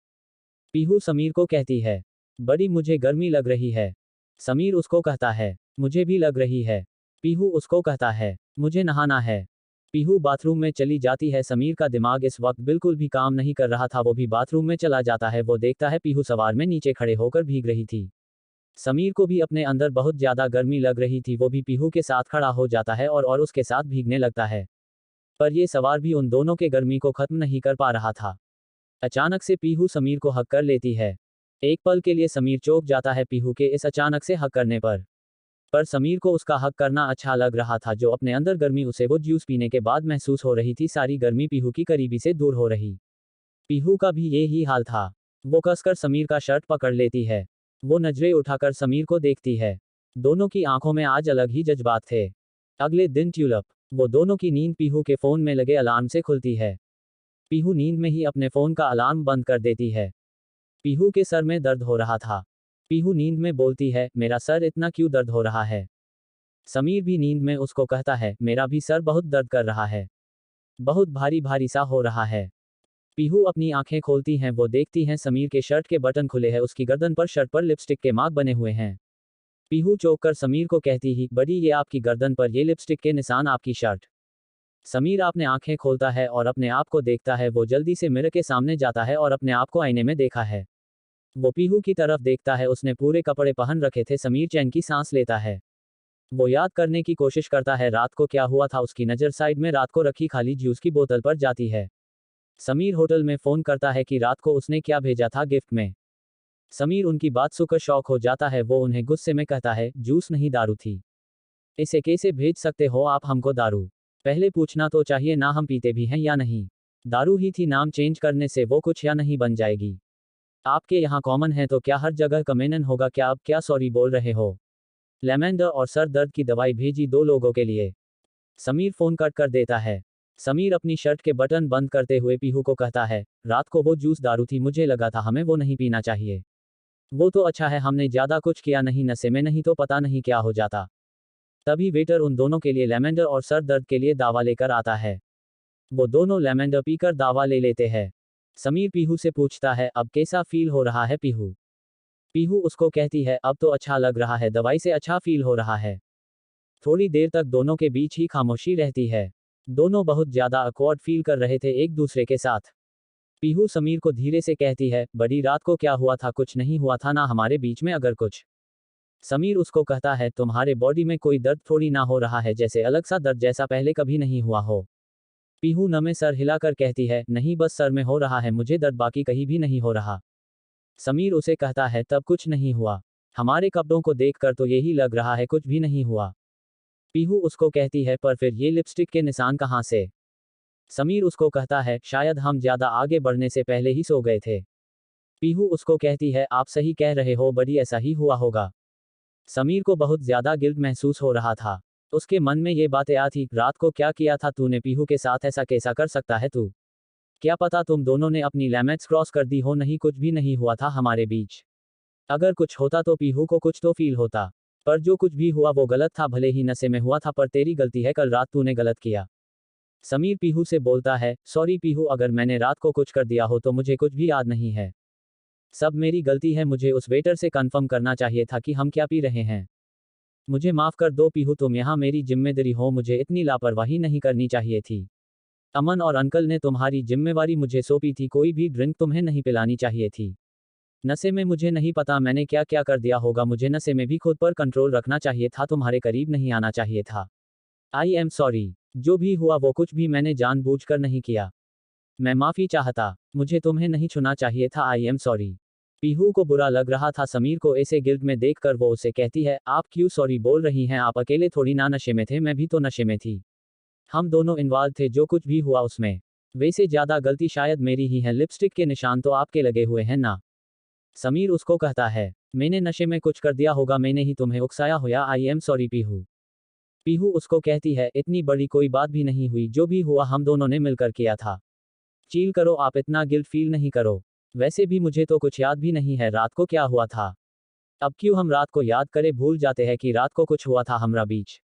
पीहू समीर को कहती है, बड़ी मुझे गर्मी लग रही है। समीर उसको कहता है, मुझे भी लग रही है। पीहू उसको कहता है, मुझे नहाना है। पीहू बाथरूम में चली जाती है। समीर का दिमाग इस वक्त बिल्कुल भी काम नहीं कर रहा था, वो भी बाथरूम में चला जाता है। वो देखता है पीहू सवार में नीचे खड़े होकर भीग रही थी। समीर को भी अपने अंदर बहुत ज्यादा गर्मी लग रही थी, वो भी पीहू के साथ खड़ा हो जाता है और उसके साथ भीगने लगता है। पर ये सवार भी उन दोनों के गर्मी को खत्म नहीं कर पा रहा था। अचानक से पीहू समीर को हक कर लेती है। एक पल के लिए समीर चौंक जाता है पीहू के इस अचानक से हक करने पर समीर को उसका हक करना अच्छा लग रहा था। जो अपने अंदर गर्मी उसे वो जूस पीने के बाद महसूस हो रही थी, सारी गर्मी पीहू की करीबी से दूर हो रही। पीहू का भी यही हाल था। वो कसकर समीर का शर्ट पकड़ लेती है। वो नजरें उठाकर समीर को देखती है। दोनों की आंखों में आज अलग ही जज्बात थे। अगले दिन ट्यूलिप, वो दोनों की नींद पीहू के फोन में लगे अलार्म से खुलती है। पीहू नींद में ही अपने फोन का अलार्म बंद कर देती है। पीहू के सर में दर्द हो रहा था। पीहू नींद में बोलती है, मेरा सर इतना क्यों दर्द हो रहा है। समीर भी नींद में उसको कहता है, मेरा भी सर बहुत दर्द कर रहा है, बहुत भारी भारी सा हो रहा है। पीहू अपनी आंखें खोलती हैं, वो देखती हैं समीर के शर्ट के बटन खुले हैं, उसकी गर्दन पर शर्ट पर लिपस्टिक के मार्क बने हुए हैं। पीहू चौंक कर समीर को कहती ही, बड़ी ये आपकी गर्दन पर ये लिपस्टिक के निशान, आपकी शर्ट। समीर अपने आंखें खोलता है और अपने आप को देखता है। वो जल्दी से मिरर के सामने जाता है और अपने आप को आईने में देखा है। वो पीहू की तरफ देखता है, उसने पूरे कपड़े पहन रखे थे। समीर चैन की सांस लेता है। वो याद करने की कोशिश करता है रात को क्या हुआ था। उसकी नज़र साइड में रात को रखी खाली जूस की बोतल पर जाती है। समीर होटल में फ़ोन करता है कि रात को उसने क्या भेजा था गिफ्ट में। समीर उनकी बात सुनकर शॉक हो जाता है। वो उन्हें गुस्से में कहता है, जूस नहीं दारू थी, इसे कैसे भेज सकते हो आप हमको दारू। पहले पूछना तो चाहिए ना हम पीते भी हैं या नहीं। दारू ही थी, नाम चेंज करने से वो कुछ या नहीं बन जाएगी। आपके यहाँ कॉमन है तो क्या हर जगह कमेनन होगा क्या। अब क्या सॉरी बोल रहे हो। लेमेंडर और सर दर्द की दवाई भेजी 2 लोगों के लिए। समीर फोन कट कर देता है। समीर अपनी शर्ट के बटन बंद करते हुए पीहू को कहता है, रात को वो जूस दारू थी, मुझे लगा था हमें वो नहीं पीना चाहिए। वो तो अच्छा है हमने ज्यादा कुछ किया नहीं, नशे में नहीं तो पता नहीं क्या हो जाता। तभी वेटर उन दोनों के लिए लेमेंडर और सर दर्द के लिए दावा लेकर आता है। वो दोनों लेमेंडर पीकर दावा ले लेते हैं। समीर पीहू से पूछता है, अब कैसा फील हो रहा है पीहू। पीहू उसको कहती है, अब तो अच्छा लग रहा है, दवाई से अच्छा फील हो रहा है। थोड़ी देर तक दोनों के बीच ही खामोशी रहती है। दोनों बहुत ज्यादा अक्वर्ड फील कर रहे थे एक दूसरे के साथ। पीहू समीर को धीरे से कहती है, बड़ी रात को क्या हुआ था। कुछ नहीं हुआ था ना हमारे बीच में अगर कुछ। समीर उसको कहता है, तुम्हारे बॉडी में कोई दर्द थोड़ी ना हो रहा है, जैसे अलग सा दर्द जैसा पहले कभी नहीं हुआ हो। पीहू नमे सर हिलाकर कहती है, नहीं बस सर में हो रहा है मुझे दर्द, बाकी कहीं भी नहीं हो रहा। समीर उसे कहता है, तब कुछ नहीं हुआ, हमारे कपड़ों को देखकर तो यही लग रहा है कुछ भी नहीं हुआ। पीहू उसको कहती है, पर फिर ये लिपस्टिक के निशान कहाँ से। समीर उसको कहता है, शायद हम ज्यादा आगे बढ़ने से पहले ही सो गए थे। पीहू उसको कहती है, आप सही कह रहे हो बड़ी, ऐसा ही हुआ होगा। समीर को बहुत ज्यादा गिल्ट महसूस हो रहा था। उसके मन में ये बातें आती, रात को क्या किया था तूने पीहू के साथ, ऐसा कैसा कर सकता है तू। क्या पता तुम दोनों ने अपनी लिमिट्स क्रॉस कर दी हो, नहीं कुछ भी नहीं हुआ था हमारे बीच। अगर कुछ होता तो पीहू को कुछ तो फील होता, पर जो कुछ भी हुआ वो गलत था, भले ही नशे में हुआ था पर तेरी गलती है, कल रात तूने गलत किया। समीर पीहू से बोलता है, सॉरी पीहू, अगर मैंने रात को कुछ कर दिया हो तो मुझे कुछ भी याद नहीं है, सब मेरी गलती है। मुझे उस वेटर से कंफर्म करना चाहिए था कि हम क्या पी रहे हैं। मुझे माफ कर दो पीहू, तुम यहाँ मेरी जिम्मेदारी हो, मुझे इतनी लापरवाही नहीं करनी चाहिए थी। अमन और अंकल ने तुम्हारी जिम्मेवारी मुझे सौंपी थी, कोई भी ड्रिंक तुम्हें नहीं पिलानी चाहिए थी। नशे में मुझे नहीं पता मैंने क्या क्या कर दिया होगा, मुझे नशे में भी खुद पर कंट्रोल रखना चाहिए था, तुम्हारे करीब नहीं आना चाहिए था। आई एम सॉरी, जो भी हुआ वो कुछ भी मैंने जानबूझकर नहीं किया। मैं माफी चाहता, मुझे तुम्हें नहीं छूना चाहिए था, आई एम सॉरी। पीहू को बुरा लग रहा था समीर को ऐसे गिल्ट में देखकर। वो उसे कहती है, आप क्यों सॉरी बोल रही हैं, आप अकेले थोड़ी ना नशे में थे, मैं भी तो नशे में थी। हम दोनों इन्वॉल्व थे, जो कुछ भी हुआ उसमें। वैसे ज्यादा गलती शायद मेरी ही है, लिपस्टिक के निशान तो आपके लगे हुए हैं ना। समीर उसको कहता है, मैंने नशे में कुछ कर दिया होगा, मैंने ही तुम्हें उकसाया होया, आई एम सॉरी पीहू। पीहू उसको कहती है, इतनी बड़ी कोई बात भी नहीं हुई, जो भी हुआ हम दोनों ने मिलकर किया था। चील करो, आप इतना गिल्ट फील नहीं करो। वैसे भी मुझे तो कुछ याद भी नहीं है रात को क्या हुआ था। अब क्यों हम रात को याद करे भूल जाते हैं कि रात को कुछ हुआ था हमारा बीच।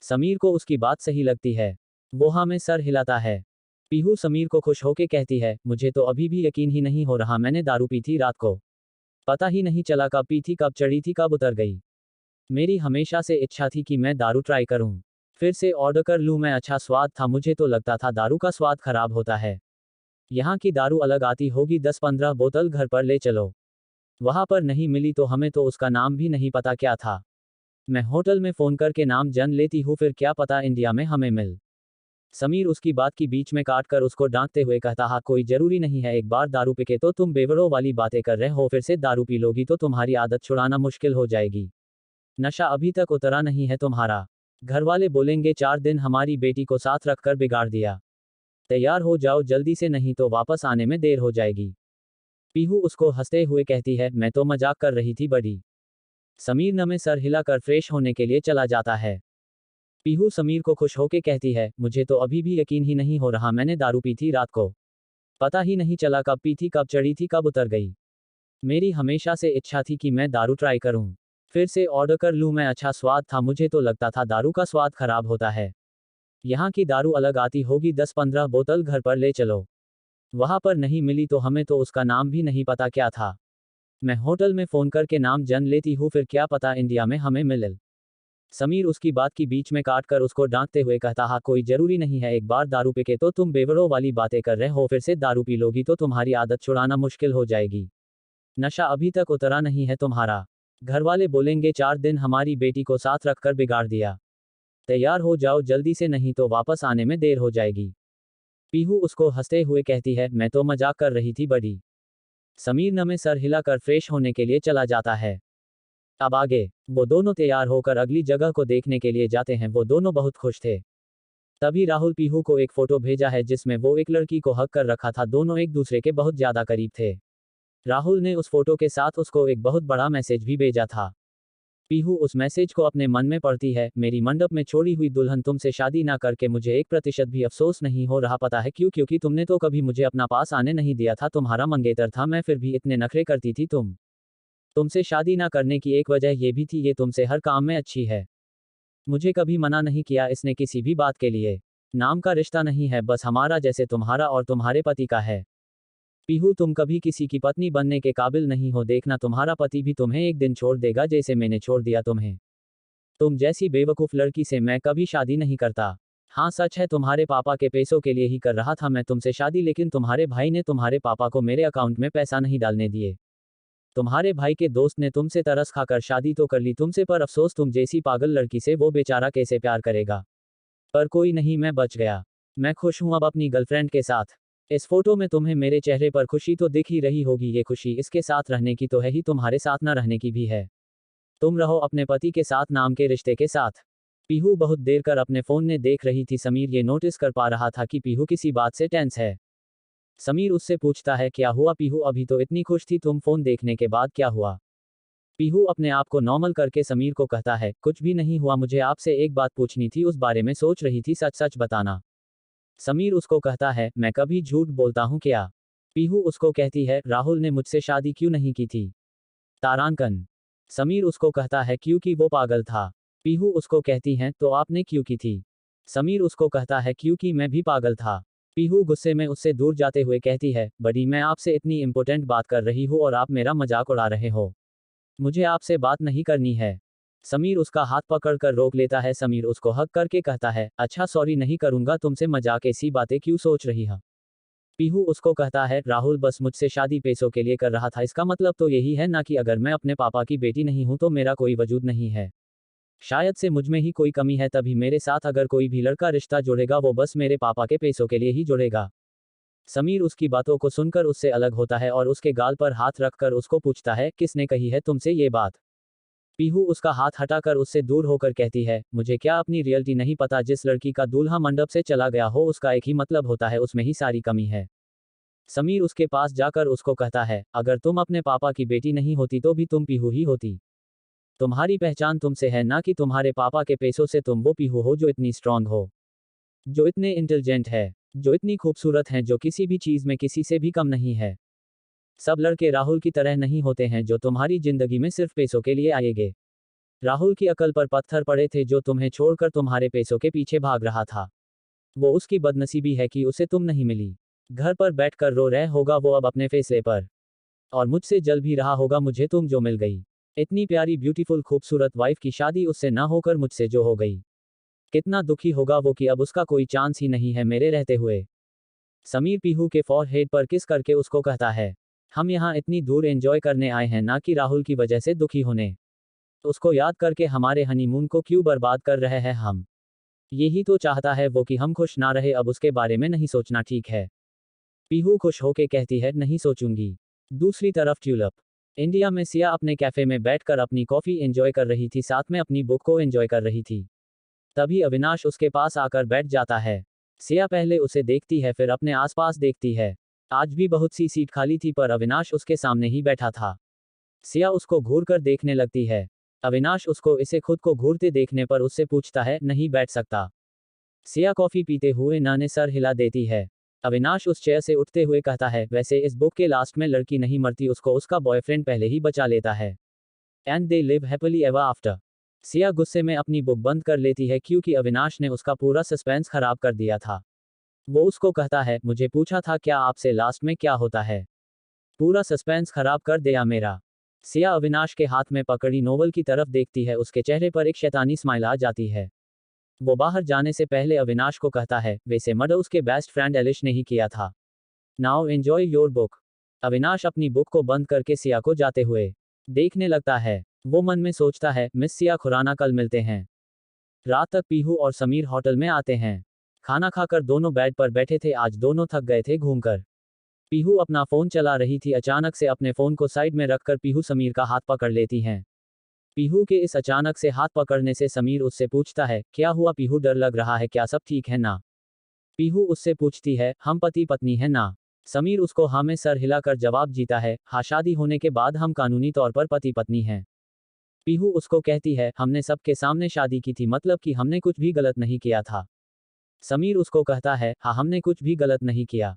समीर को उसकी बात सही लगती है। वो हाँ में सर हिलाता है। पीहू समीर को खुश होके कहती है, मुझे तो अभी भी यकीन ही नहीं हो रहा, मैंने दारू पी थी रात को। पता ही नहीं चला कब पी थी, कब चढ़ी थी, कब उतर गई। मेरी हमेशा से इच्छा थी कि मैं दारू ट्राई करूं। फिर से ऑर्डर कर लूं मैं, अच्छा स्वाद था, मुझे तो लगता था दारू का स्वाद खराब होता है। यहाँ की दारू अलग आती होगी, 10-15 बोतल घर पर ले चलो। वहां पर नहीं मिली तो हमें तो उसका नाम भी नहीं पता क्या था। मैं होटल में फोन करके नाम जान लेती हूँ, फिर क्या पता इंडिया में हमें मिल। समीर उसकी बात की बीच में काट कर उसको डांटते हुए कहता, हाँ कोई जरूरी नहीं है, एक बार दारू पी के तो तुम बेवड़ों वाली बातें कर रहे हो, फिर से दारू पी लोगी तो तुम्हारी आदत छुड़ाना मुश्किल हो जाएगी। नशा अभी तक उतरा नहीं है तुम्हारा। घर वाले बोलेंगे 4 दिन हमारी बेटी को साथ रखकर बिगाड़ दिया। तैयार हो जाओ जल्दी से, नहीं तो वापस आने में देर हो जाएगी। पीहू उसको हंसते हुए कहती है, मैं तो मजाक कर रही थी बड़ी। समीर नमे सर हिलाकर फ्रेश होने के लिए चला जाता है। पीहू समीर को खुश होके कहती है, मुझे तो अभी भी यकीन ही नहीं हो रहा, मैंने दारू पी थी रात को। पता ही नहीं चला कब पी थी, कब चढ़ी थी, कब उतर गई। मेरी हमेशा से इच्छा थी कि मैं दारू ट्राई करूं। फिर से ऑर्डर कर लूं मैं, अच्छा स्वाद था, मुझे तो लगता था दारू का स्वाद खराब होता है। यहाँ की दारू अलग आती होगी, 10-15 बोतल घर पर ले चलो। वहां पर नहीं मिली तो हमें तो उसका नाम भी नहीं पता क्या था। मैं होटल में फोन करके नाम जान लेती हूँ, फिर क्या पता इंडिया में हमें मिले। समीर उसकी बात की बीच में काट कर उसको डांटते हुए कहता, हाँ कोई जरूरी नहीं है, एक बार दारू पी के तो तुम बेवड़ों वाली बातें कर रहे हो, फिर से दारू पी लोगी तो तुम्हारी आदत छुड़ाना मुश्किल हो जाएगी। नशा अभी तक उतरा नहीं है तुम्हारा। घर वाले बोलेंगे 4 दिन हमारी बेटी को साथ रखकर बिगाड़ दिया। तैयार हो जाओ जल्दी से, नहीं तो वापस आने में देर हो जाएगी। पीहू उसको हंसते हुए कहती है, मैं तो मजाक कर रही थी बड़ी। समीर नमे सर हिलाकर फ्रेश होने के लिए चला जाता है। अब आगे वो दोनों तैयार होकर अगली जगह को देखने के लिए जाते हैं। वो दोनों बहुत खुश थे। तभी राहुल पीहू को एक फोटो भेजा है जिसमें वो एक लड़की को हक कर रखा था, दोनों एक दूसरे के बहुत ज्यादा करीब थे। राहुल ने उस फोटो के साथ उसको एक बहुत बड़ा मैसेज भी भेजा था। पीहू उस मैसेज को अपने मन में पढ़ती है, मेरी मंडप में छोड़ी हुई दुल्हन, तुमसे शादी ना करके मुझे 1% भी अफसोस नहीं हो रहा, पता है क्यों? क्योंकि तुमने तो कभी मुझे अपना पास आने नहीं दिया था, तुम्हारा मंगेतर था मैं, फिर भी इतने नखरे करती थी तुमसे शादी ना करने की एक वजह ये भी थी, ये तुमसे हर काम में अच्छी है। मुझे कभी मना नहीं किया इसने किसी भी बात के लिए। नाम का रिश्ता नहीं है, बस हमारा, जैसे तुम्हारा और तुम्हारे पति का है। पीहू तुम कभी किसी की पत्नी बनने के काबिल नहीं हो, देखना तुम्हारा पति भी तुम्हें एक दिन छोड़ देगा, जैसे मैंने छोड़ दिया तुम्हें। तुम जैसी बेवकूफ लड़की से मैं कभी शादी नहीं करता। हाँ सच है, तुम्हारे पापा के पैसों के लिए ही कर रहा था मैं तुमसे शादी, लेकिन तुम्हारे भाई ने तुम्हारे पापा को मेरे अकाउंट में पैसा नहीं डालने दिए। तुम्हारे भाई के दोस्त ने तुमसे तरस खाकर शादी तो कर ली तुमसे, पर अफसोस तुम जैसी पागल लड़की से वो बेचारा कैसे प्यार करेगा। पर कोई नहीं, मैं बच गया। मैं खुश हूं अब अपनी गर्लफ्रेंड के साथ। इस फोटो में तुम्हें मेरे चेहरे पर खुशी तो दिख ही रही होगी, ये खुशी इसके साथ रहने की तो है ही, तुम्हारे साथ ना रहने की भी है। तुम रहो अपने पति के साथ, नाम के रिश्ते के साथ। पीहू बहुत देर कर अपने फोन में देख रही थी। समीर ये नोटिस कर पा रहा था कि पीहू किसी बात से टेंस है। समीर उससे पूछता है, क्या हुआ पीहू, अभी तो इतनी खुश थी तुम, फोन देखने के बाद क्या हुआ? पीहू अपने आप को नॉर्मल करके समीर को कहता है, कुछ भी नहीं हुआ, मुझे आपसे एक बात पूछनी थी, उस बारे में सोच रही थी, सच सच बताना। समीर उसको कहता है, मैं कभी झूठ बोलता हूँ क्या? पीहू उसको कहती है, राहुल ने मुझसे शादी क्यों नहीं की थी? तारांकन। समीर उसको कहता है, क्योंकि वो पागल था। पीहू उसको कहती हैं, तो आपने क्यों की थी? समीर उसको कहता है, क्योंकि मैं भी पागल था। पीहू गुस्से में उससे दूर जाते हुए कहती है, बड़ी, मैं आपसे इतनी इंपॉर्टेंट बात कर रही हूँ और आप मेरा मजाक उड़ा रहे हो। मुझे आपसे बात नहीं करनी है। समीर उसका हाथ पकड़कर रोक लेता है। समीर उसको हक करके कहता है, अच्छा सॉरी, नहीं करूंगा तुमसे मजाक, ऐसी बातें क्यों सोच रही है? पीहू उसको कहता है, राहुल बस मुझसे शादी पैसों के लिए कर रहा था, इसका मतलब तो यही है ना कि अगर मैं अपने पापा की बेटी नहीं हूं तो मेरा कोई वजूद नहीं है। शायद से मुझ में ही कोई कमी है, तभी मेरे साथ अगर कोई भी लड़का रिश्ता जोड़ेगा वो बस मेरे पापा के पैसों के लिए ही जोड़ेगा। समीर उसकी बातों को सुनकर उससे अलग होता है और उसके गाल पर हाथ रखकर उसको पूछता है, किसने कही है तुमसे ये बात? पीहू उसका हाथ हटाकर उससे दूर होकर कहती है, मुझे क्या अपनी रियलिटी नहीं पता? जिस लड़की का दूल्हा मंडप से चला गया हो उसका एक ही मतलब होता है, उसमें ही सारी कमी है। समीर उसके पास जाकर उसको कहता है, अगर तुम अपने पापा की बेटी नहीं होती तो भी तुम पीहू ही होती। तुम्हारी पहचान तुमसे है, ना कि तुम्हारे पापा के पैसों से। तुम वो पीहू हो जो इतनी स्ट्रांग हो, जो इतने इंटेलिजेंट है, जो इतनी खूबसूरत हैं, जो किसी भी चीज में किसी से भी कम नहीं है। सब लड़के राहुल की तरह नहीं होते हैं जो तुम्हारी जिंदगी में सिर्फ पैसों के लिए आएंगे। राहुल की अकल पर पत्थर पड़े थे जो तुम्हें छोड़कर तुम्हारे पैसों के पीछे भाग रहा था। वो उसकी बदनसीबी है कि उसे तुम नहीं मिली। घर पर बैठकर रो रहा होगा वो अब अपने फैसले पर। और मुझसे जल भी रहा होगा मुझे तुम जो मिल गई। इतनी प्यारी ब्यूटीफुल खूबसूरत वाइफ की शादी उससे ना होकर मुझसे जो हो गई। कितना दुखी होगा वो कि अब उसका कोई चांस ही नहीं है मेरे रहते हुए। समीर पीहू के फॉरहेड पर किस करके उसको कहता है, हम यहाँ इतनी दूर एंजॉय करने आए हैं ना कि राहुल की वजह से दुखी होने। उसको याद करके हमारे हनीमून को क्यों बर्बाद कर रहे हैं हम। यही तो चाहता है वो कि हम खुश ना रहे, अब उसके बारे में नहीं सोचना ठीक है। पीहू खुश होके कहती है नहीं सोचूंगी। दूसरी तरफ ट्यूलिप इंडिया में सिया अपने कैफे में बैठकर अपनी कॉफी एंजॉय कर रही थी, साथ में अपनी बुक को एंजॉय कर रही थी। तभी अविनाश उसके पास आकर बैठ जाता है। सिया पहले उसे देखती है फिर अपने आसपास देखती है। आज भी बहुत सी सीट खाली थी पर अविनाश उसके सामने ही बैठा था। सिया उसको घूर कर देखने लगती है। अविनाश उसको इसे खुद को घूरते देखने पर उससे पूछता है नहीं बैठ सकता। सिया कॉफी पीते हुए नाने सर हिला देती है। अविनाश उस चेयर से उठते हुए कहता है वैसे इस बुक के लास्ट में लड़की नहीं मरती, उसको उसका बॉयफ्रेंड पहले ही बचा लेता है। And they live happily ever after. Siya गुस्से में अपनी बुक बंद कर लेती है क्योंकि अविनाश ने उसका पूरा सस्पेंस खराब कर दिया था। वो उसको कहता है मुझे पूछा था क्या आपसे लास्ट में क्या होता है। पूरा सस्पेंस खराब कर दिया मेरा। सिया अविनाश के हाथ में पकड़ी नोवेल की तरफ देखती है, उसके चेहरे पर एक शैतानी स्माइल आ जाती है। वो बाहर जाने से पहले अविनाश को कहता है वैसे मर्डर उसके बेस्ट फ्रेंड एलिश ने ही किया था। Now enjoy your book. Avinash अपनी बुक को बंद करके सिया को जाते हुए देखने लगता है। वो मन में सोचता है मिस सिया खुराना कल मिलते हैं। रात तक पीहू और समीर होटल में आते हैं। खाना खाकर दोनों बेड पर बैठे थे, आज दोनों थक गए थे घूमकर। पीहू अपना फोन चला रही थी, अचानक से अपने फोन को साइड में रखकर पीहू समीर का हाथ पकड़ लेती हैं। पीहू के इस अचानक से हाथ पकड़ने से समीर उससे पूछता है क्या हुआ पीहू, डर लग रहा है क्या, सब ठीक है ना। पीहू उससे पूछती है हम पति पत्नी है ना। समीर उसको हाँ में सर हिलाकर जवाब जीता है, हाँ शादी होने के बाद हम कानूनी तौर पर पति पत्नी हैं। पीहू उसको कहती है हमने सबके सामने शादी की थी, मतलब कि हमने कुछ भी गलत नहीं किया था। समीर उसको कहता है हाँ हमने कुछ भी गलत नहीं किया।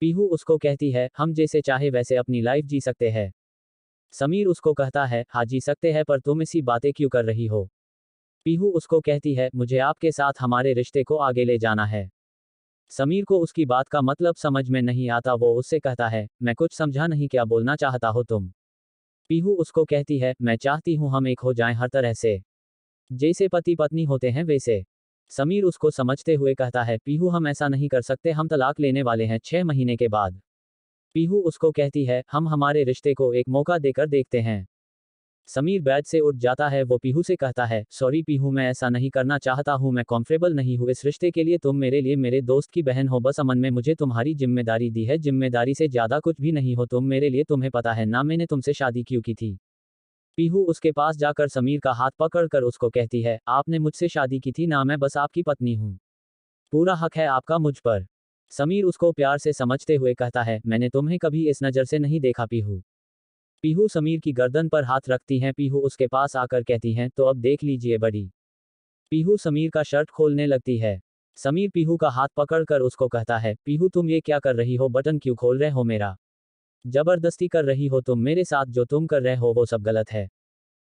पीहू उसको कहती है हम जैसे चाहे वैसे अपनी लाइफ जी सकते हैं। समीर उसको कहता है हाँ जी सकते हैं, पर तुम इसी बातें क्यों कर रही हो। पीहू उसको कहती है मुझे आपके साथ हमारे रिश्ते को आगे ले जाना है। समीर को उसकी बात का मतलब समझ में नहीं आता, वो उससे कहता है मैं कुछ समझा नहीं, क्या बोलना चाहता हो तुम। पीहू उसको कहती है मैं चाहती हूँ हम एक हो जाएं हर तरह से, जैसे पति पत्नी होते हैं वैसे। समीर उसको समझते हुए कहता है पीहू हम ऐसा नहीं कर सकते, हम तलाक लेने वाले हैं 6 महीने के बाद। पीहू उसको कहती है हम हमारे रिश्ते को एक मौका देकर देखते हैं। समीर बेड से उठ जाता है, वो पीहू से कहता है सॉरी पीहू मैं ऐसा नहीं करना चाहता हूँ, मैं कंफर्टेबल नहीं हूँ इस रिश्ते के लिए, तुम मेरे लिए मेरे दोस्त की बहन हो, बस अमन में मुझे तुम्हारी जिम्मेदारी दी है, जिम्मेदारी से ज्यादा कुछ भी नहीं हो तुम मेरे लिए, तुम्हें पता है ना मैंने तुमसे शादी क्यों की थी। पीहू उसके पास जाकर समीर का हाथ पकड़कर उसको कहती है आपने मुझसे शादी की थी ना, मैं बस आपकी पत्नी हूँ, पूरा हक है आपका मुझ पर। समीर उसको प्यार से समझते हुए कहता है मैंने तुम्हें कभी इस नज़र से नहीं देखा पीहू। पीहू समीर की गर्दन पर हाथ रखती हैं, पीहू उसके पास आकर कहती हैं तो अब देख लीजिए बड़ी। पीहू समीर का शर्ट खोलने लगती है। समीर पीहू का हाथ पकड़कर उसको कहता है पीहू तुम ये क्या कर रही हो, बटन क्यों खोल रहे हो मेरा, जबरदस्ती कर रही हो तुम मेरे साथ, जो तुम कर रहे हो वो सब गलत है,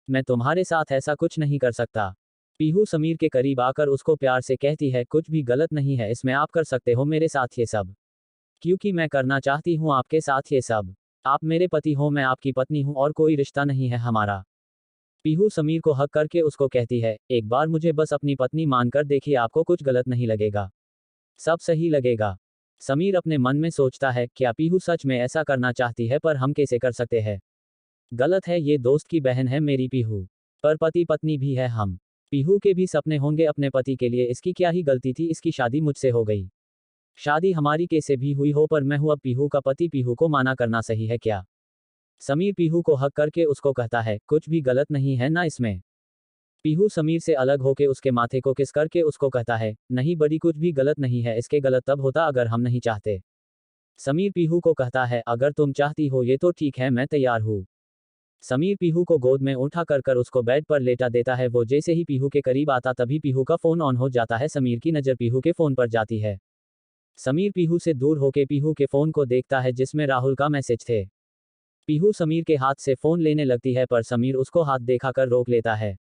मैं तुम्हारे साथ ऐसा कुछ नहीं कर सकता। पीहू समीर के करीब आकर उसको प्यार से कहती है कुछ भी गलत नहीं है इसमें, आप कर सकते हो मेरे साथ ये सब, क्योंकि मैं करना चाहती हूँ आपके साथ ये सब। आप मेरे पति हो, मैं आपकी पत्नी हूँ और कोई रिश्ता नहीं है हमारा। पीहू समीर को हक करके उसको कहती है एक बार मुझे बस अपनी पत्नी मानकर देखिए, आपको कुछ गलत नहीं लगेगा, सब सही लगेगा। समीर अपने मन में सोचता है क्या पीहू सच में ऐसा करना चाहती है, पर हम कैसे कर सकते हैं, गलत है, ये दोस्त की बहन है मेरी पीहू, पर पति पत्नी भी है हम। पीहू के भी सपने होंगे अपने पति के लिए, इसकी क्या ही गलती थी, इसकी शादी मुझसे हो गई, शादी हमारी कैसे भी हुई हो पर मैं हूं अब पीहू का पति, पीहू को माना करना सही है क्या। समीर पीहू को हक करके उसको कहता है कुछ भी गलत नहीं है ना इसमें। पीहू समीर से अलग होके उसके माथे को किस करके उसको कहता है नहीं बड़ी कुछ भी गलत नहीं है, इसके गलत तब होता अगर हम नहीं चाहते। समीर पीहू को कहता है अगर तुम चाहती हो ये तो ठीक है, मैं तैयार हूँ। समीर पीहू को गोद में उठा कर उसको बेड पर लेटा देता है, वो जैसे ही पीहू के करीब आता तभी पीहू का फोन ऑन हो जाता है, समीर की नज़र पीहू के फोन पर जाती है। समीर पीहू से दूर होके पीहू के फोन को देखता है जिसमें राहुल का मैसेज थे। पीहू समीर के हाथ से फोन लेने लगती है पर समीर उसको हाथ दिखाकर रोक लेता है।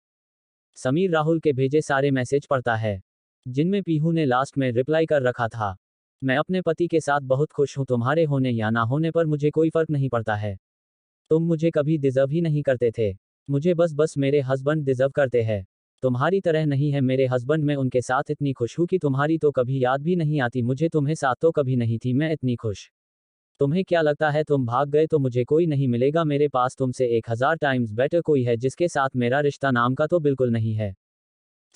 समीर राहुल के भेजे सारे मैसेज पढ़ता है। जिनमें पीहू ने लास्ट में रिप्लाई कर रखा था, मैं अपने पति के साथ बहुत खुश हूँ, तुम्हारे होने या ना होने पर मुझे कोई फर्क नहीं पड़ता है। तुम मुझे कभी डिजर्व ही नहीं करते थे। मुझे बस मेरे हस्बैंड डिजर्व करते हैं। तुम्हारी तरह नहीं है मेरे हस्बैंड, मैं उनके साथ इतनी खुश हूँ कि तुम्हारी तो कभी याद भी नहीं आती मुझे, तुम्हें साथ तो कभी नहीं थी मैं इतनी खुश। तुम्हें क्या लगता है तुम भाग गए तो मुझे कोई नहीं मिलेगा? मेरे पास तुमसे 1000 टाइम्स बेटर कोई है जिसके साथ मेरा रिश्ता नाम का तो बिल्कुल नहीं है।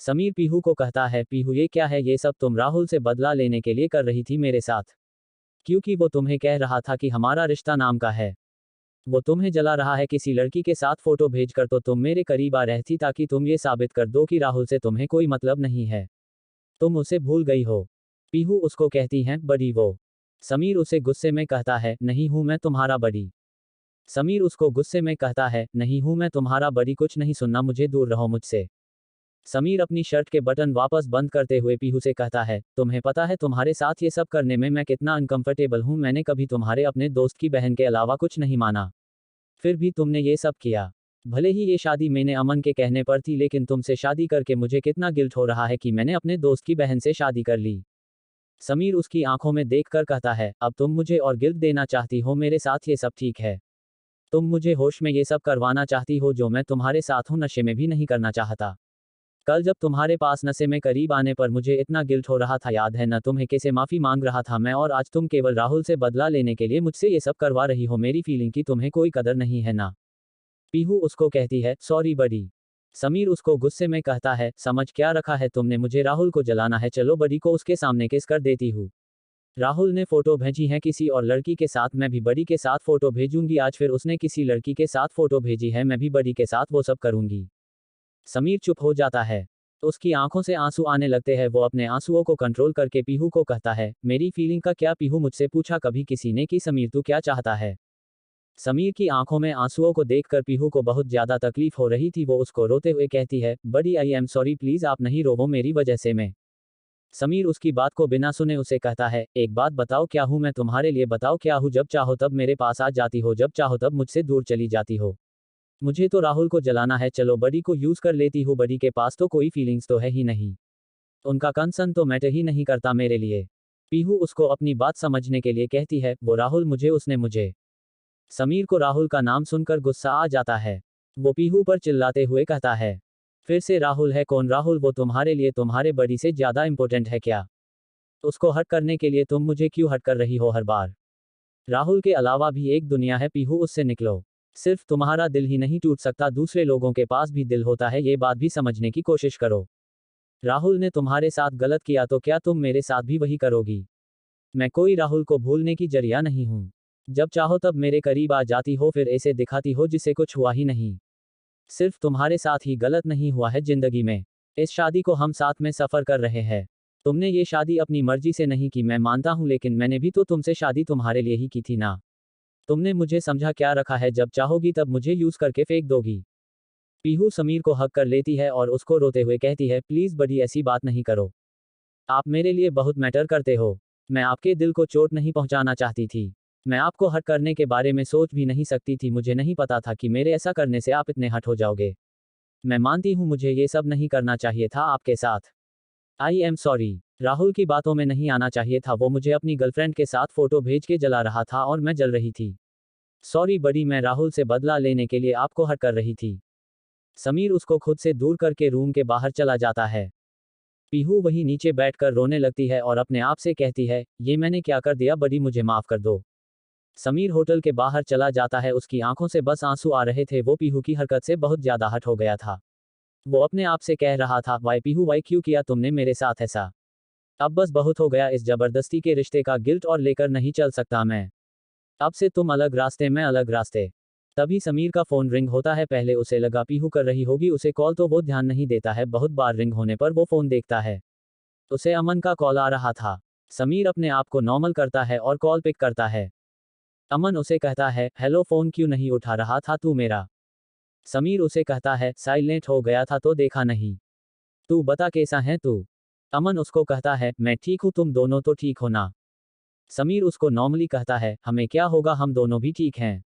समीर पीहू को कहता है, पीहू ये क्या है ये सब? तुम राहुल से बदला लेने के लिए कर रही थी मेरे साथ, क्योंकि वो तुम्हें कह रहा था कि हमारा रिश्ता नाम का है। वो तुम्हें जला रहा है किसी लड़की के साथ फोटो भेजकर, तो तुम मेरे करीब आ रहती ताकि तुम ये साबित कर दो कि राहुल से तुम्हें कोई मतलब नहीं है। तुम उसे भूल गई हो। पीहू उसको कहती हैं, बड़ी वो। समीर उसे गुस्से में कहता है, नहीं हूं मैं तुम्हारा बड़ी। समीर उसको गुस्से में कहता है, नहीं हूं मैं तुम्हारा बड़ी, कुछ नहीं सुनना मुझे, दूर रहो मुझसे। समीर अपनी शर्ट के बटन वापस बंद करते हुए पीहू से कहता है, तुम्हें पता है तुम्हारे साथ ये सब करने में मैं कितना अनकंफर्टेबल हूं? मैंने कभी तुम्हारे अपने दोस्त की बहन के अलावा कुछ नहीं माना, फिर भी तुमने ये सब किया। भले ही ये शादी मैंने अमन के कहने पर थी, लेकिन तुमसे शादी करके मुझे कितना गिल्ट हो रहा है कि मैंने अपने दोस्त की बहन से शादी कर ली। समीर उसकी आंखों में देखकर कहता है, अब तुम मुझे और गिल्ट देना चाहती हो? मेरे साथ ये सब ठीक है। तुम मुझे होश में ये सब करवाना चाहती हो जो मैं तुम्हारे साथ हूं, नशे में भी नहीं करना चाहता। कल जब तुम्हारे पास नशे में करीब आने पर मुझे इतना गिल्ट हो रहा था, याद है न? तुम्हें कैसे माफी मांग रहा था मैं, और आज तुम केवल राहुल से बदला लेने के लिए मुझसे ये सब करवा रही हो। मेरी फीलिंग की तुम्हें कोई कदर नहीं है ना? पीहू उसको कहती है, सॉरी बडी। समीर उसको गुस्से में कहता है, समझ क्या रखा है तुमने? मुझे राहुल को जलाना है, चलो बडी को उसके सामने किस कर देती हूँ। राहुल ने फोटो भेजी है किसी और लड़की के साथ, मैं भी बडी के साथ फोटो भेजूंगी आज। फिर उसने किसी लड़की के साथ फोटो भेजी है, मैं भी बडी के साथ वो सब करूंगी। समीर चुप हो जाता है, तो उसकी आंखों से आंसू आने लगते हैं। वो अपने आंसुओं को कंट्रोल करके पीहू को कहता है, मेरी फीलिंग का क्या? पीहू मुझसे पूछा कभी किसी ने कि समीर तू क्या चाहता है? समीर की आंखों में आंसुओं को देखकर पीहू को बहुत ज्यादा तकलीफ हो रही थी। वो उसको रोते हुए कहती है, बड़ी आई एम सॉरी, प्लीज आप नहीं रोवो मेरी वजह से मैं। समीर उसकी बात को बिना सुने उसे कहता है, एक बात बताओ, क्या हूं मैं तुम्हारे लिए? बताओ क्या हूं? जब चाहो तब मेरे पास आ जाती हो, जब चाहो तब मुझसे दूर चली जाती हो। मुझे तो राहुल को जलाना है, चलो बड़ी को यूज कर लेती हूँ। बड़ी के पास तो कोई फीलिंग्स तो है ही नहीं, उनका कंसर्न तो मैटर ही नहीं करता मेरे लिए। पीहू उसको अपनी बात समझने के लिए कहती है, वो राहुल उसने मुझे। समीर को राहुल का नाम सुनकर गुस्सा आ जाता है। वो पीहू पर चिल्लाते हुए कहता है, फिर से राहुल है? कौन राहुल? वो तुम्हारे लिए तुम्हारे बड़ी से ज्यादा इंपॉर्टेंट है क्या? उसको हट करने के लिए तुम मुझे क्यों हट कर रही हो हर बार? राहुल के अलावा भी एक दुनिया है पीहू, उससे निकलो। सिर्फ तुम्हारा दिल ही नहीं टूट सकता, दूसरे लोगों के पास भी दिल होता है, ये बात भी समझने की कोशिश करो। राहुल ने तुम्हारे साथ गलत किया तो क्या तुम मेरे साथ भी वही करोगी? मैं कोई राहुल को भूलने की जरिया नहीं हूं। जब चाहो तब मेरे करीब आ जाती हो, फिर ऐसे दिखाती हो जिसे कुछ हुआ ही नहीं। सिर्फ तुम्हारे साथ ही गलत नहीं हुआ है जिंदगी में। इस शादी को हम साथ में सफर कर रहे हैं। तुमने ये शादी अपनी मर्जी से नहीं की, मैं मानता हूं, लेकिन मैंने भी तो तुमसे शादी तुम्हारे लिए ही की थी ना। तुमने मुझे समझा क्या रखा है? जब चाहोगी तब मुझे यूज करके फेंक दोगी। पीहू समीर को हक कर लेती है और उसको रोते हुए कहती है, प्लीज बड़ी ऐसी बात नहीं करो। आप मेरे लिए बहुत मैटर करते हो। मैं आपके दिल को चोट नहीं पहुंचाना चाहती थी। मैं आपको हट करने के बारे में सोच भी नहीं सकती थी। मुझे नहीं पता था कि मेरे ऐसा करने से आप इतने हट हो जाओगे। मैं मानती हूं मुझे ये सब नहीं करना चाहिए था आपके साथ। आई एम सॉरी। राहुल की बातों में नहीं आना चाहिए था। वो मुझे अपनी गर्लफ्रेंड के साथ फोटो भेज के जला रहा था और मैं जल रही थी। सॉरी बड़ी, मैं राहुल से बदला लेने के लिए आपको हट कर रही थी। समीर उसको खुद से दूर करके रूम के बाहर चला जाता है। पीहू वहीं नीचे बैठकर रोने लगती है और अपने आप से कहती है, ये मैंने क्या कर दिया बड़ी, मुझे माफ कर दो। समीर होटल के बाहर चला जाता है, उसकी आंखों से बस आंसू आ रहे थे। वो पीहू की हरकत से बहुत ज्यादा हट हो गया था। वो अपने आप से कह रहा था, वाई पीहू वाई, क्यों किया तुमने मेरे साथ ऐसा? अब बस बहुत हो गया, इस जबरदस्ती के रिश्ते का गिल्ट और लेकर नहीं चल सकता मैं। अब से तुम अलग रास्ते, मैं अलग रास्ते। तभी समीर का फोन रिंग होता है। पहले उसे लगा पीहू कर रही होगी उसे कॉल, तो वो ध्यान नहीं देता है। बहुत बार रिंग होने पर वो फोन देखता है, उसे अमन का कॉल आ रहा था। समीर अपने आप को नॉर्मल करता है और कॉल पिक करता है। अमन उसे कहता है, हेलो, फोन क्यों नहीं उठा रहा था तू मेरा? समीर उसे कहता है, साइलेंट हो गया था तो देखा नहीं। तू बता कैसा है तू? अमन उसको कहता है, मैं ठीक हूँ, तुम दोनों तो ठीक हो ना? समीर उसको नॉर्मली कहता है, हमें क्या होगा, हम दोनों भी ठीक हैं।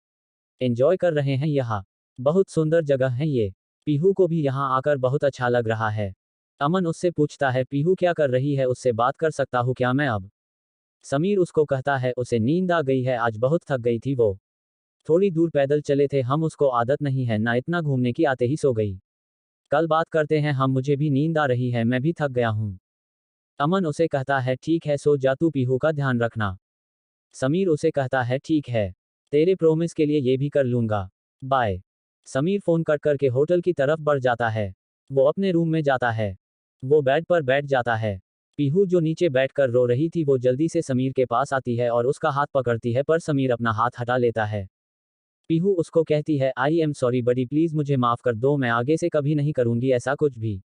एंजॉय कर रहे हैं यहाँ। बहुत सुंदर जगह है ये। पीहू को भी यहाँ आकर बहुत अच्छा लग रहा है। अमन उससे पूछता है पीहू क्या कर रही है, उससे बात कर सकता हूँ क्या मैं अब? समीर उसको कहता है उसे नींद आ गई है, आज बहुत थक गई थी वो। थोड़ी दूर पैदल चले थे हम, उसको आदत नहीं है ना इतना घूमने की, आते ही सो गई। कल बात करते हैं हम, मुझे भी नींद आ रही है, मैं भी थक गया हूँ। अमन उसे कहता है ठीक है सो जा तू, पीहू का ध्यान रखना। समीर उसे कहता है ठीक है, तेरे प्रोमिस के लिए ये भी कर लूंगा, बाय। समीर फोन कट करके होटल की तरफ बढ़ जाता है। वो अपने रूम में जाता है। वो बेड पर बैठ जाता है। पीहू जो नीचे बैठकर रो रही थी वो जल्दी से समीर के पास आती है और उसका हाथ पकड़ती है, पर समीर अपना हाथ हटा लेता है। पीहू उसको कहती है I am sorry buddy, please मुझे माफ कर दो, मैं आगे से कभी नहीं करूंगी ऐसा कुछ भी।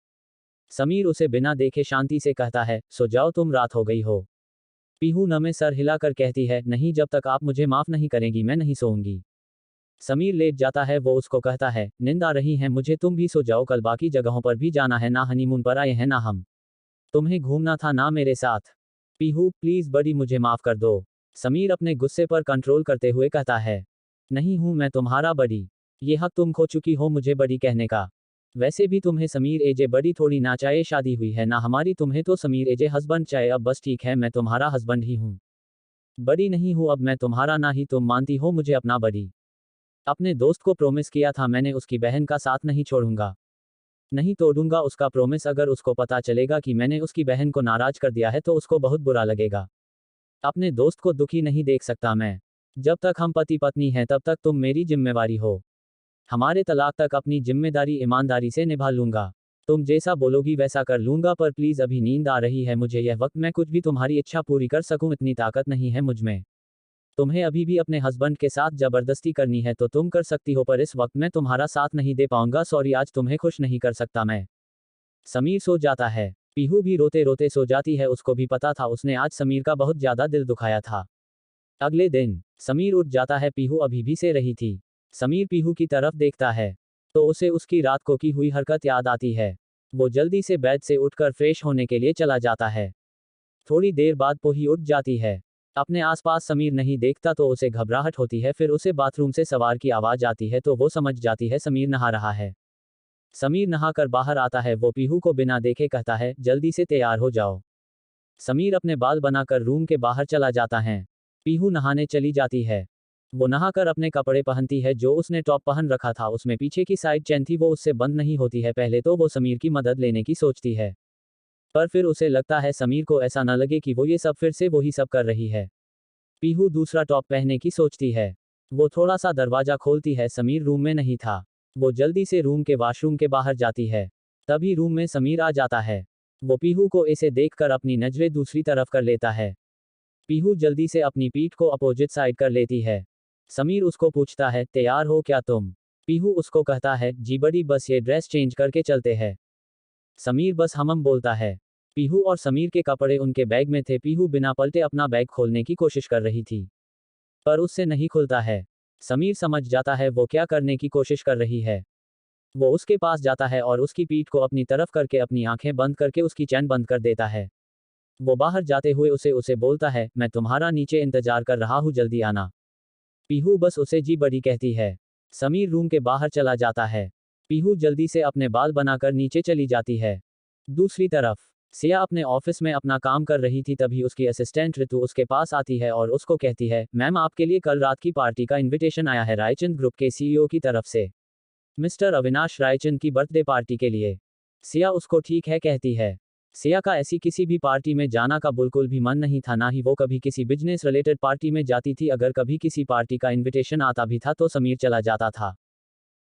समीर उसे बिना देखे शांति से कहता है सो जाओ तुम, रात हो गई हो। पीहू नमे सर हिलाकर कहती है नहीं, जब तक आप मुझे माफ नहीं करेंगी मैं नहीं सोऊंगी। समीर लेट जाता है। वो उसको कहता है नींद आ रही है मुझे, तुम भी सो जाओ, कल बाकी जगहों पर भी जाना है ना, हनीमून पर आए हैं ना हम, तुम्हें घूमना था ना मेरे साथ। पीहू प्लीज बड़ी मुझे माफ कर दो। समीर अपने गुस्से पर कंट्रोल करते हुए कहता है नहीं हूं मैं तुम्हारा बड़ी, ये हक तुम खो चुकी हो मुझे बड़ी कहने का। वैसे भी तुम्हें समीर एजे बड़ी थोड़ी ना चाहे, शादी हुई है ना हमारी, तुम्हें तो समीर एजे हस्बैंड चाहे, अब बस ठीक है मैं तुम्हारा हस्बैंड ही हूँ, बड़ी नहीं हूँ अब मैं तुम्हारा, ना ही तुम मानती हो मुझे अपना बड़ी। अपने दोस्त को प्रॉमिस किया था मैंने, उसकी बहन का साथ नहीं छोड़ूंगा, नहीं तोड़ूंगा उसका प्रॉमिस। अगर उसको पता चलेगा कि मैंने उसकी बहन को नाराज कर दिया है तो उसको बहुत बुरा लगेगा। अपने दोस्त को दुखी नहीं देख सकता मैं। जब तक हम पति पत्नी हैं तब तक तुम मेरी जिम्मेवारी हो, हमारे तलाक तक अपनी जिम्मेदारी ईमानदारी से निभा लूंगा, तुम जैसा बोलोगी वैसा कर लूंगा, पर प्लीज अभी नींद आ रही है मुझे, यह वक्त मैं कुछ भी तुम्हारी इच्छा पूरी कर सकूं इतनी ताकत नहीं है मुझ में। तुम्हें अभी भी अपने हस्बैंड के साथ जबरदस्ती करनी है तो तुम कर सकती हो, पर इस वक्त मैं तुम्हारा साथ नहीं दे पाऊंगा, सॉरी आज तुम्हें खुश नहीं कर सकता मैं। समीर सो जाता है। पीहू भी रोते रोते सो जाती है, उसको भी पता था उसने आज समीर का बहुत ज्यादा दिल दुखाया था। अगले दिन समीर उठ जाता है, पीहू अभी भी सो रही थी। समीर पीहू की तरफ देखता है तो उसे उसकी रात को की हुई हरकत याद आती है। वो जल्दी से बेड से उठकर फ्रेश होने के लिए चला जाता है। थोड़ी देर बाद पोही उठ जाती है। अपने आसपास समीर नहीं देखता तो उसे घबराहट होती है, फिर उसे बाथरूम से सवार की आवाज आती है तो वो समझ जाती है समीर नहा रहा है। समीर नहाकर बाहर आता है। वो पीहू को बिना देखे कहता है जल्दी से तैयार हो जाओ। समीर अपने बाल बनाकर रूम के बाहर चला जाता है। पीहू नहाने चली जाती है। वो नहाकर अपने कपड़े पहनती है, जो उसने टॉप पहन रखा था उसमें पीछे की साइड चैन थी वो उससे बंद नहीं होती है। पहले तो वो समीर की मदद लेने की सोचती है, पर फिर उसे लगता है समीर को ऐसा न लगे कि वो ये सब फिर से वही सब कर रही है। पीहू दूसरा टॉप पहनने की सोचती है। वो थोड़ा सा दरवाजा खोलती है, समीर रूम में नहीं था। वो जल्दी से रूम के वॉशरूम के बाहर जाती है। तभी रूम में समीर आ जाता है। वो पीहू को इसे देखकर अपनी नजरें दूसरी तरफ कर लेता है। पीहू जल्दी से अपनी पीठ को अपोजिट साइड कर लेती है। समीर उसको पूछता है तैयार हो क्या तुम? पीहू उसको कहता है जी बड़ी, बस ये ड्रेस चेंज करके चलते हैं। समीर बस हमम बोलता है। पीहू और समीर के कपड़े उनके बैग में थे। पीहू बिना पलटे अपना बैग खोलने की कोशिश कर रही थी, पर उससे नहीं खुलता है। समीर समझ जाता है वो क्या करने की कोशिश कर रही है। वो उसके पास जाता है और उसकी पीठ को अपनी तरफ करके अपनी आंखें बंद करके उसकी चैन बंद कर देता है। वो बाहर जाते हुए उसे बोलता है मैं तुम्हारा नीचे इंतजार कर रहा हूँ, जल्दी आना। पीहू बस उसे जी बड़ी कहती है। समीर रूम के बाहर चला जाता है। पीहू जल्दी से अपने बाल बनाकर नीचे चली जाती है। दूसरी तरफ सिया अपने ऑफिस में अपना काम कर रही थी, तभी उसकी असिस्टेंट ऋतु उसके पास आती है और उसको कहती है मैम आपके लिए कल रात की पार्टी का इनविटेशन आया है रायचंद ग्रुप के सीईओ की तरफ से, मिस्टर अविनाश रायचंद की बर्थडे पार्टी के लिए। सिया उसको ठीक है कहती है। सिया का ऐसी किसी भी पार्टी में जाना का बिल्कुल भी मन नहीं था, ना ही वो कभी किसी बिजनेस रिलेटेड पार्टी में जाती थी। अगर कभी किसी पार्टी का इनविटेशन आता भी था तो समीर चला जाता था।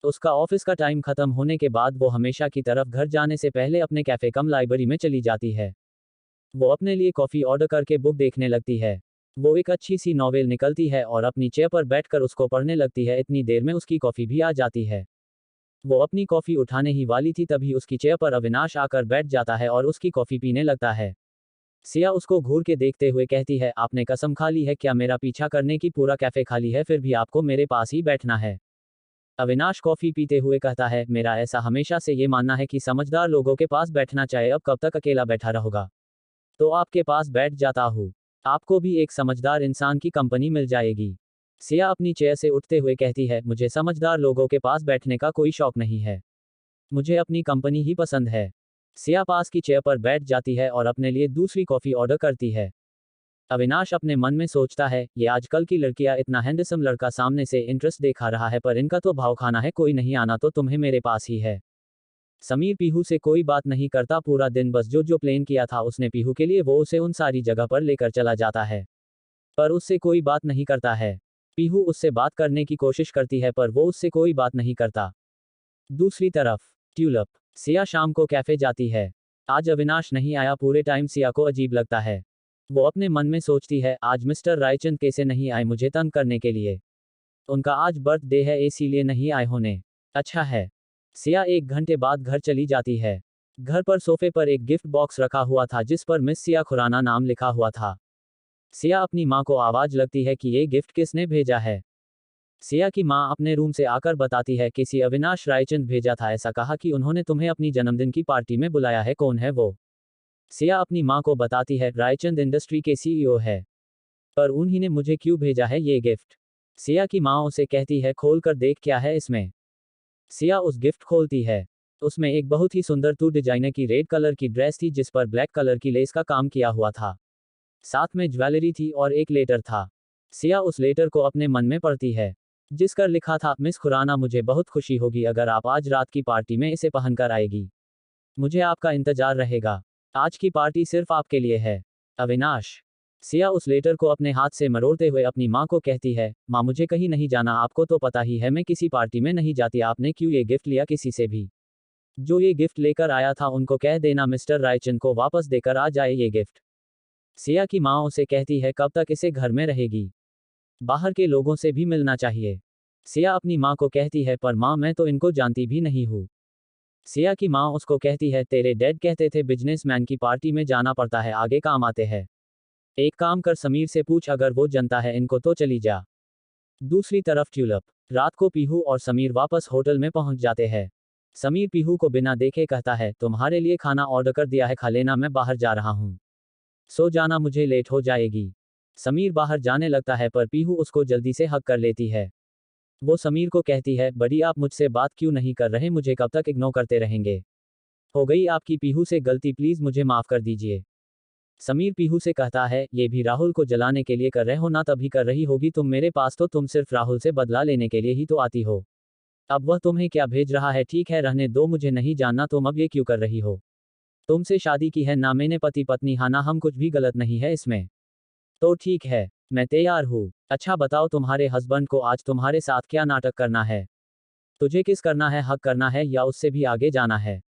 उसका ऑफिस का टाइम खत्म होने के बाद वो हमेशा की तरफ घर जाने से पहले अपने कैफे कम लाइब्रेरी में चली जाती है। वो अपने लिए कॉफी ऑर्डर करके बुक देखने लगती है। वो एक अच्छी सी नॉवेल निकलती है और अपनी चेयर पर बैठकर उसको पढ़ने लगती है। इतनी देर में उसकी कॉफी भी आ जाती है। वो अपनी कॉफी उठाने ही वाली थी, तभी उसकी चेयर पर अविनाश आकर बैठ जाता है और उसकी कॉफी पीने लगता है। सिया उसको घूर के देखते हुए कहती है आपने कसम खा ली है क्या मेरा पीछा करने की? पूरा कैफे खाली है फिर भी आपको मेरे पास ही बैठना है। अविनाश कॉफी पीते हुए कहता है मेरा ऐसा हमेशा से ये मानना है कि समझदार लोगों के पास बैठना चाहिए, अब कब तक अकेला बैठा रहोगा? तो आपके पास बैठ जाता हूँ, आपको भी एक समझदार इंसान की कंपनी मिल जाएगी। सिया अपनी चेयर से उठते हुए कहती है मुझे समझदार लोगों के पास बैठने का कोई शौक नहीं है, मुझे अपनी कंपनी ही पसंद है। सिया पास की चेयर पर बैठ जाती है और अपने लिए दूसरी कॉफी ऑर्डर करती है। अविनाश अपने मन में सोचता है, ये आजकल की लड़कियां इतना हैंडसम लड़का सामने से इंटरेस्ट दिखा रहा है पर इनका तो भाव खाना है, कोई नहीं आना तो तुम्हें मेरे पास ही है। समीर पीहू से कोई बात नहीं करता पूरा दिन, बस जो जो प्लान किया था उसने पीहू के लिए वो उसे उन सारी जगह पर लेकर चला जाता है। पर उससे कोई बात नहीं करता है। पीहू उससे बात करने की कोशिश करती है पर वो उससे कोई बात नहीं करता। दूसरी तरफ ट्यूलिप। सिया शाम को कैफे जाती है। आज अविनाश नहीं आया, पूरे टाइम सिया को अजीब लगता है। वो अपने मन में सोचती है, आज मिस्टर रायचंद कैसे नहीं आए मुझे तंग करने के लिए। उनका आज बर्थडे है इसीलिए नहीं आए होने। अच्छा है। सिया 1 घंटे बाद घर चली जाती है। घर पर सोफे पर एक गिफ्ट बॉक्स रखा हुआ था जिस पर मिस सिया खुराना नाम लिखा हुआ था। सिया अपनी माँ को आवाज लगती है कि ये गिफ्ट किसने भेजा है। सिया की माँ अपने रूम से आकर बताती है किसी अविनाश रायचंद भेजा था, ऐसा कहा कि उन्होंने तुम्हें अपनी जन्मदिन की पार्टी में बुलाया है, कौन है वो। सिया अपनी माँ को बताती है, रायचंद इंडस्ट्री के सीईओ है। पर उन्हीं ने मुझे क्यों भेजा है ये गिफ्ट। सिया की माँ उसे कहती है, खोल कर देख क्या है इसमें। सिया उस गिफ्ट खोलती है। उसमें एक बहुत ही सुंदर टू डिजाइनर की रेड कलर की ड्रेस थी जिस पर ब्लैक कलर की लेस का काम किया हुआ था। साथ में ज्वेलरी थी और एक लेटर था। सिया उस लेटर को अपने मन में पढ़ती है जिस पर लिखा था, मिस खुराना मुझे बहुत खुशी होगी अगर आप आज रात की पार्टी में इसे पहनकर आएगी। मुझे आपका इंतजार रहेगा। आज की पार्टी सिर्फ आपके लिए है, अविनाश। सिया उस लेटर को अपने हाथ से मरोड़ते हुए अपनी माँ को कहती है, माँ मुझे कहीं नहीं जाना, आपको तो पता ही है मैं किसी पार्टी में नहीं जाती, आपने क्यों ये गिफ्ट लिया किसी से भी। जो ये गिफ्ट लेकर आया था उनको कह देना मिस्टर रायचंद को वापस देकर आ जाए ये गिफ्ट। सिया की माँ उसे कहती है, कब तक इसे घर में रहेगी, बाहर के लोगों से भी मिलना चाहिए। सिया अपनी माँ को कहती है, पर माँ मैं तो इनको जानती भी नहीं हूँ। सिया की माँ उसको कहती है, तेरे डैड कहते थे बिजनेसमैन की पार्टी में जाना पड़ता है, आगे काम आते हैं। एक काम कर समीर से पूछ, अगर वो जनता है इनको तो चली जा। दूसरी तरफ ट्यूलिप। रात को पीहू और समीर वापस होटल में पहुंच जाते हैं। समीर पीहू को बिना देखे कहता है, तुम्हारे लिए खाना ऑर्डर कर दिया है, खा लेना, मैं बाहर जा रहा हूँ। सो जाना, मुझे लेट हो जाएगी। समीर बाहर जाने लगता है पर पीहू उसको जल्दी से हक कर लेती है। वो समीर को कहती है, बड़ी आप मुझसे बात क्यों नहीं कर रहे, मुझे कब तक इग्नोर करते रहेंगे। हो गई आपकी पीहू से गलती, प्लीज मुझे माफ कर दीजिए। समीर पीहू से कहता है, ये भी राहुल को जलाने के लिए कर रहे हो ना, तभी कर रही होगी तुम मेरे पास, तो तुम सिर्फ राहुल से बदला लेने के लिए ही तो आती हो। अब वह तुम्हें क्या भेज रहा है, ठीक है रहने दो, मुझे नहीं जानना तुम अब ये क्यों कर रही हो। तुमसे शादी की है ना मैंने, पति पत्नी, हाँ ना, हम कुछ भी गलत नहीं है इसमें। तो ठीक है, मैं तैयार हूँ। अच्छा बताओ तुम्हारे हस्बैंड को आज तुम्हारे साथ क्या नाटक करना है। तुझे किस करना है, हक करना है या उससे भी आगे जाना है।